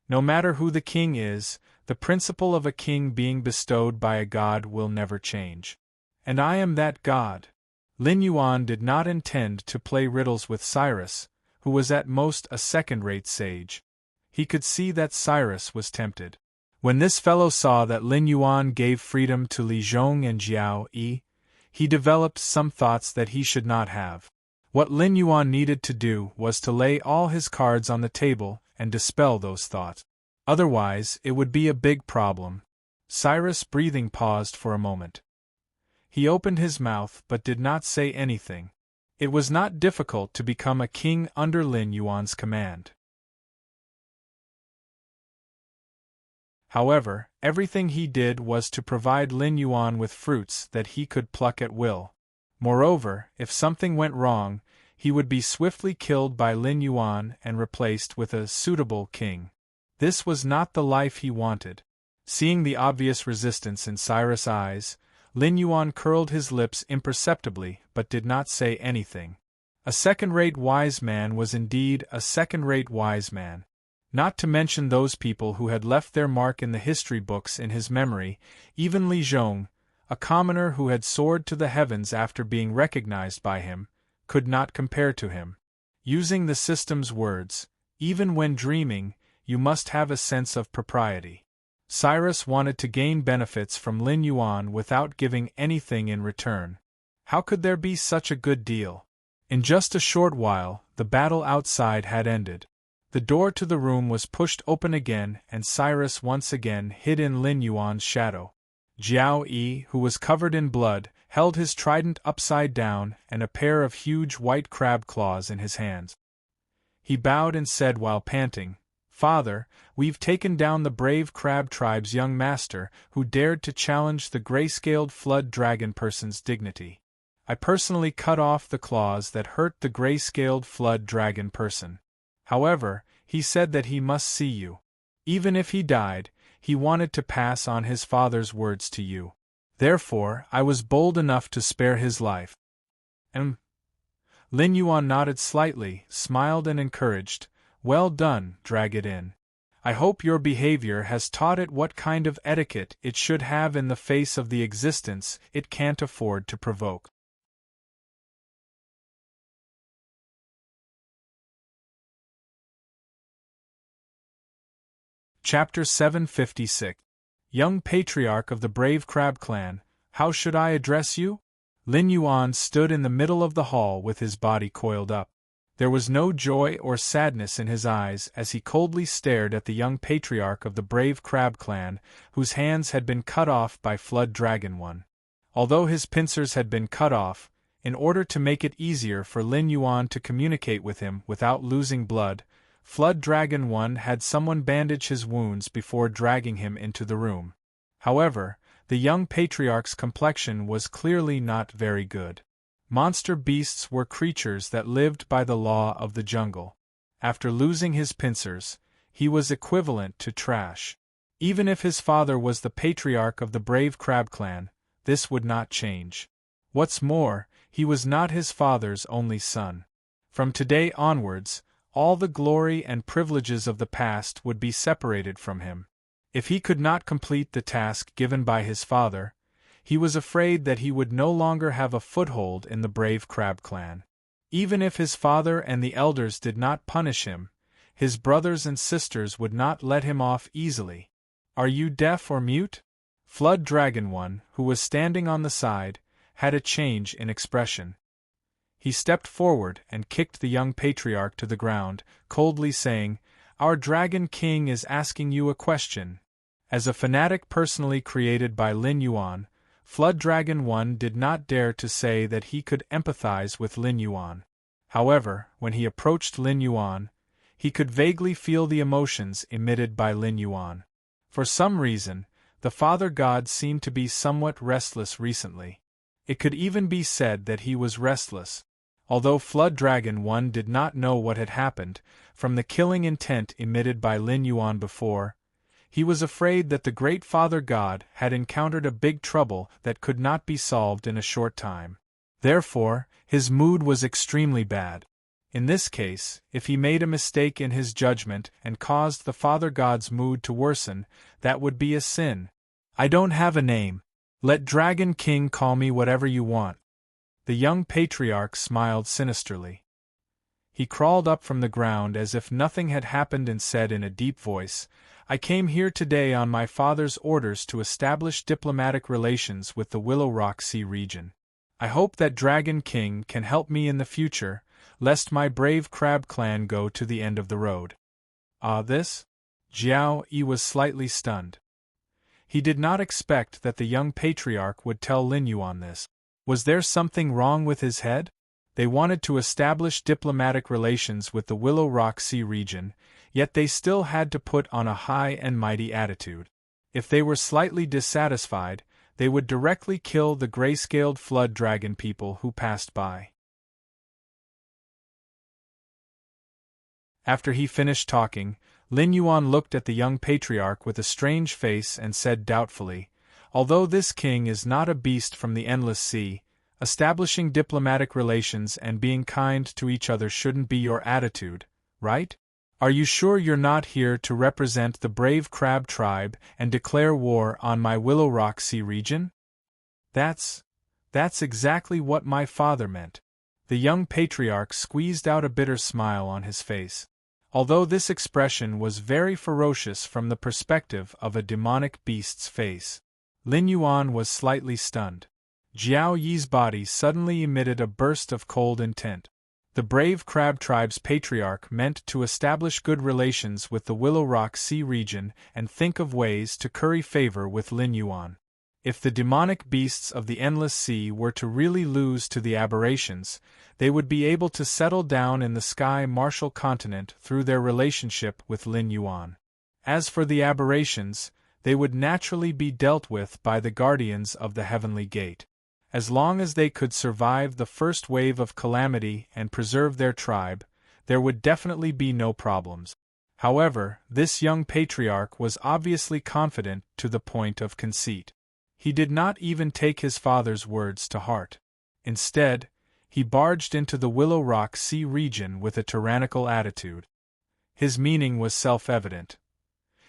No matter who the king is, the principle of a king being bestowed by a god will never change. And I am that god. Lin Yuan did not intend to play riddles with Cyrus, who was at most a second-rate sage. He could see that Cyrus was tempted. When this fellow saw that Lin Yuan gave freedom to Li Zhong and Jiao Yi, he developed some thoughts that he should not have. What Lin Yuan needed to do was to lay all his cards on the table and dispel those thoughts. Otherwise, it would be a big problem. Cyrus' breathing paused for a moment. He opened his mouth but did not say anything. It was not difficult to become a king under Lin Yuan's command. However, everything he did was to provide Lin Yuan with fruits that he could pluck at will. Moreover, if something went wrong, he would be swiftly killed by Lin Yuan and replaced with a suitable king. This was not the life he wanted. Seeing the obvious resistance in Cyrus' eyes, Lin Yuan curled his lips imperceptibly but did not say anything. A second-rate wise man was indeed a second-rate wise man. Not to mention those people who had left their mark in the history books in his memory, even Li Zhong, a commoner who had soared to the heavens after being recognized by him, could not compare to him. Using the system's words, even when dreaming, you must have a sense of propriety. Cyrus wanted to gain benefits from Lin Yuan without giving anything in return. How could there be such a good deal? In just a short while, the battle outside had ended. The door to the room was pushed open again and Cyrus once again hid in Lin Yuan's shadow. Jiao Yi, who was covered in blood, held his trident upside down and a pair of huge white crab claws in his hands. He bowed and said while panting, "Father, we've taken down the brave crab tribe's young master who dared to challenge the gray-scaled flood dragon person's dignity. I personally cut off the claws that hurt the gray-scaled flood dragon person. However, he said that he must see you. Even if he died, he wanted to pass on his father's words to you. Therefore, I was bold enough to spare his life." Lin Yuan nodded slightly, smiled and encouraged, "Well done, drag it in. I hope your behavior has taught it what kind of etiquette it should have in the face of the existence it can't afford to provoke." Chapter 756. Young Patriarch of the Brave Crab Clan, how should I address you? Lin Yuan stood in the middle of the hall with his body coiled up. There was no joy or sadness in his eyes as he coldly stared at the young patriarch of the Brave Crab Clan, whose hands had been cut off by Flood Dragon One. Although his pincers had been cut off, in order to make it easier for Lin Yuan to communicate with him without losing blood, Flood Dragon One had someone bandage his wounds before dragging him into the room. However, the young patriarch's complexion was clearly not very good. Monster beasts were creatures that lived by the law of the jungle. After losing his pincers, he was equivalent to trash. Even if his father was the patriarch of the brave crab clan, this would not change. What's more, he was not his father's only son. From today onwards, all the glory and privileges of the past would be separated from him. If he could not complete the task given by his father, he was afraid that he would no longer have a foothold in the brave crab clan. Even if his father and the elders did not punish him, his brothers and sisters would not let him off easily. Are you deaf or mute? Flood Dragon One, who was standing on the side, had a change in expression. He stepped forward and kicked the young patriarch to the ground, coldly saying, "Our Dragon King is asking you a question." As a fanatic personally created by Lin Yuan, Flood Dragon One did not dare to say that he could empathize with Lin Yuan. However, when he approached Lin Yuan, he could vaguely feel the emotions emitted by Lin Yuan. For some reason, the Father God seemed to be somewhat restless recently. It could even be said that he was restless. Although Flood Dragon One did not know what had happened, from the killing intent emitted by Lin Yuan before, he was afraid that the great Father God had encountered a big trouble that could not be solved in a short time. Therefore, his mood was extremely bad. In this case, if he made a mistake in his judgment and caused the Father God's mood to worsen, that would be a sin. "I don't have a name. Let Dragon King call me whatever you want." The young patriarch smiled sinisterly. He crawled up from the ground as if nothing had happened and said in a deep voice, "I came here today on my father's orders to establish diplomatic relations with the Willow Rock Sea region. I hope that Dragon King can help me in the future, lest my brave crab clan go to the end of the road." "Ah, this?" Jiao Yi was slightly stunned. He did not expect that the young patriarch would tell Lin Yuan this. Was there something wrong with his head? They wanted to establish diplomatic relations with the Willow Rock Sea region, yet they still had to put on a high and mighty attitude. If they were slightly dissatisfied, they would directly kill the gray-scaled flood dragon people who passed by. After he finished talking, Lin Yuan looked at the young patriarch with a strange face and said doubtfully, "Although this king is not a beast from the endless sea, establishing diplomatic relations and being kind to each other shouldn't be your attitude, right? Are you sure you're not here to represent the brave crab tribe and declare war on my Willow Rock Sea region?" That's exactly what my father meant." The young patriarch squeezed out a bitter smile on his face. Although this expression was very ferocious from the perspective of a demonic beast's face, Lin Yuan was slightly stunned. Jiao Yi's body suddenly emitted a burst of cold intent. The brave crab tribe's patriarch meant to establish good relations with the Willow Rock Sea region and think of ways to curry favor with Lin Yuan. If the demonic beasts of the endless sea were to really lose to the aberrations, they would be able to settle down in the Sky Martial Continent through their relationship with Lin Yuan. As for the aberrations, they would naturally be dealt with by the guardians of the Heavenly Gate. As long as they could survive the first wave of calamity and preserve their tribe, there would definitely be no problems. However, this young patriarch was obviously confident to the point of conceit. He did not even take his father's words to heart. Instead, he barged into the Willow Rock Sea region with a tyrannical attitude. His meaning was self-evident.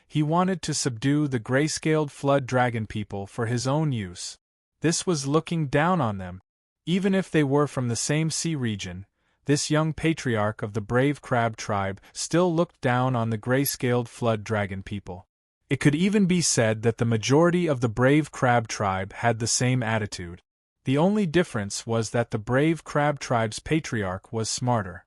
He wanted to subdue the gray-scaled flood dragon people for his own use. This was looking down on them. Even if they were from the same sea region, this young patriarch of the brave crab tribe still looked down on the gray-scaled flood dragon people. It could even be said that the majority of the brave crab tribe had the same attitude. The only difference was that the brave crab tribe's patriarch was smarter.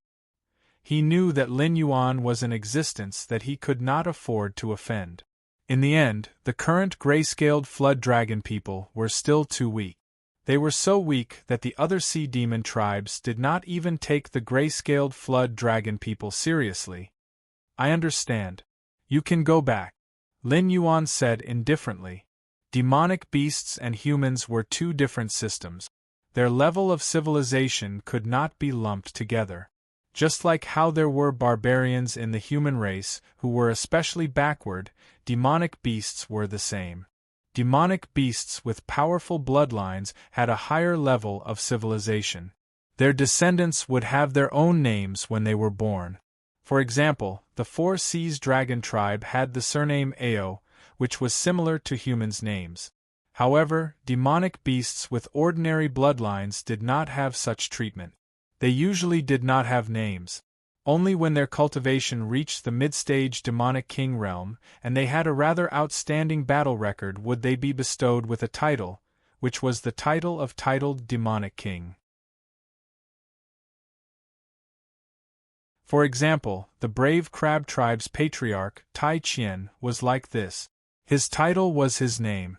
He knew that Lin Yuan was an existence that he could not afford to offend. In the end, the current gray-scaled flood dragon people were still too weak. They were so weak that the other sea demon tribes did not even take the gray-scaled flood dragon people seriously. "I understand. You can go back," Lin Yuan said indifferently. Demonic beasts and humans were two different systems. their level of civilization could not be lumped together. Just like how there were barbarians in the human race who were especially backward, demonic beasts were the same. Demonic beasts with powerful bloodlines had a higher level of civilization. Their descendants would have their own names when they were born. For example, the Four Seas dragon tribe had the surname Ao, which was similar to humans' names. However, demonic beasts with ordinary bloodlines did not have such treatment. They usually did not have names. Only when their cultivation reached the mid-stage demonic king realm, and they had a rather outstanding battle record, would they be bestowed with a title, which was the title of titled demonic king. For example, the brave crab tribe's patriarch, Tai Chien, was like this. His title was his name.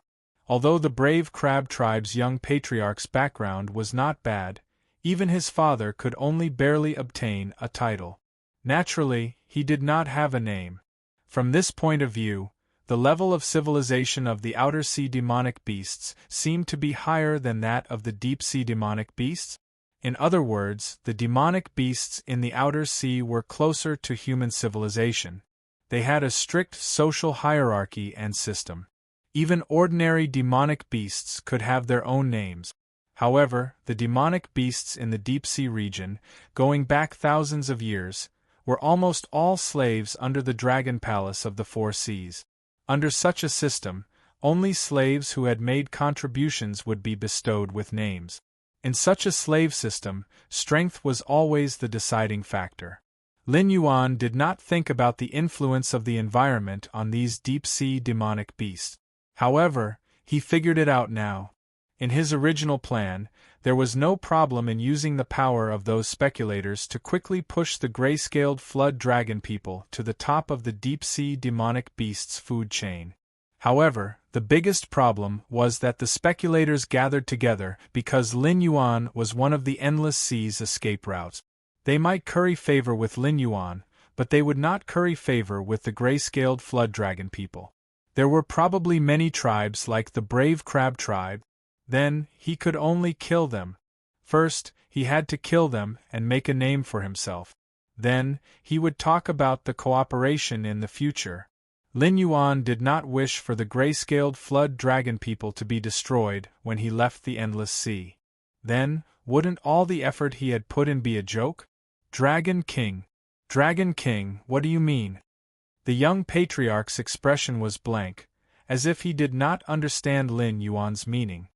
Although the brave crab tribe's young patriarch's background was not bad, even his father could only barely obtain a title. Naturally, he did not have a name. From this point of view, the level of civilization of the outer sea demonic beasts seemed to be higher than that of the deep sea demonic beasts. In other words, the demonic beasts in the outer sea were closer to human civilization. They had a strict social hierarchy and system. Even ordinary demonic beasts could have their own names. However, the demonic beasts in the deep-sea region, going back thousands of years, were almost all slaves under the dragon palace of the Four Seas. Under such a system, only slaves who had made contributions would be bestowed with names. In such a slave system, strength was always the deciding factor. Lin Yuan did not think about the influence of the environment on these deep-sea demonic beasts. However, he figured it out now. In his original plan, there was no problem in using the power of those speculators to quickly push the gray-scaled flood dragon people to the top of the deep-sea demonic beasts' food chain. However, the biggest problem was that the speculators gathered together because Lin Yuan was one of the Endless Sea's escape routes. They might curry favor with Lin Yuan, but they would not curry favor with the gray-scaled flood dragon people. There were probably many tribes like the brave crab tribe. Then, he could only kill them. First, he had to kill them and make a name for himself. Then, he would talk about the cooperation in the future. Lin Yuan did not wish for the gray-scaled flood dragon people to be destroyed when he left the Endless Sea. Then, wouldn't all the effort he had put in be a joke? Dragon King. Dragon King, what do you mean? The young patriarch's expression was blank, as if he did not understand Lin Yuan's meaning.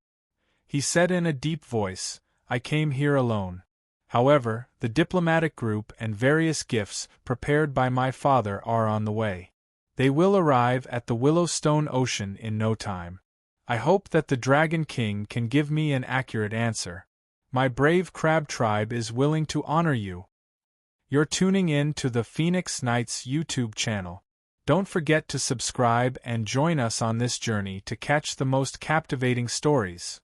He said in a deep voice, "I came here alone. However, the diplomatic group and various gifts prepared by my father are on the way. They will arrive at the Willowstone Ocean in no time. I hope that the Dragon King can give me an accurate answer. My brave crab tribe is willing to honor you." You're tuning in to the Phoenix Knights YouTube channel. Don't forget to subscribe and join us on this journey to catch the most captivating stories.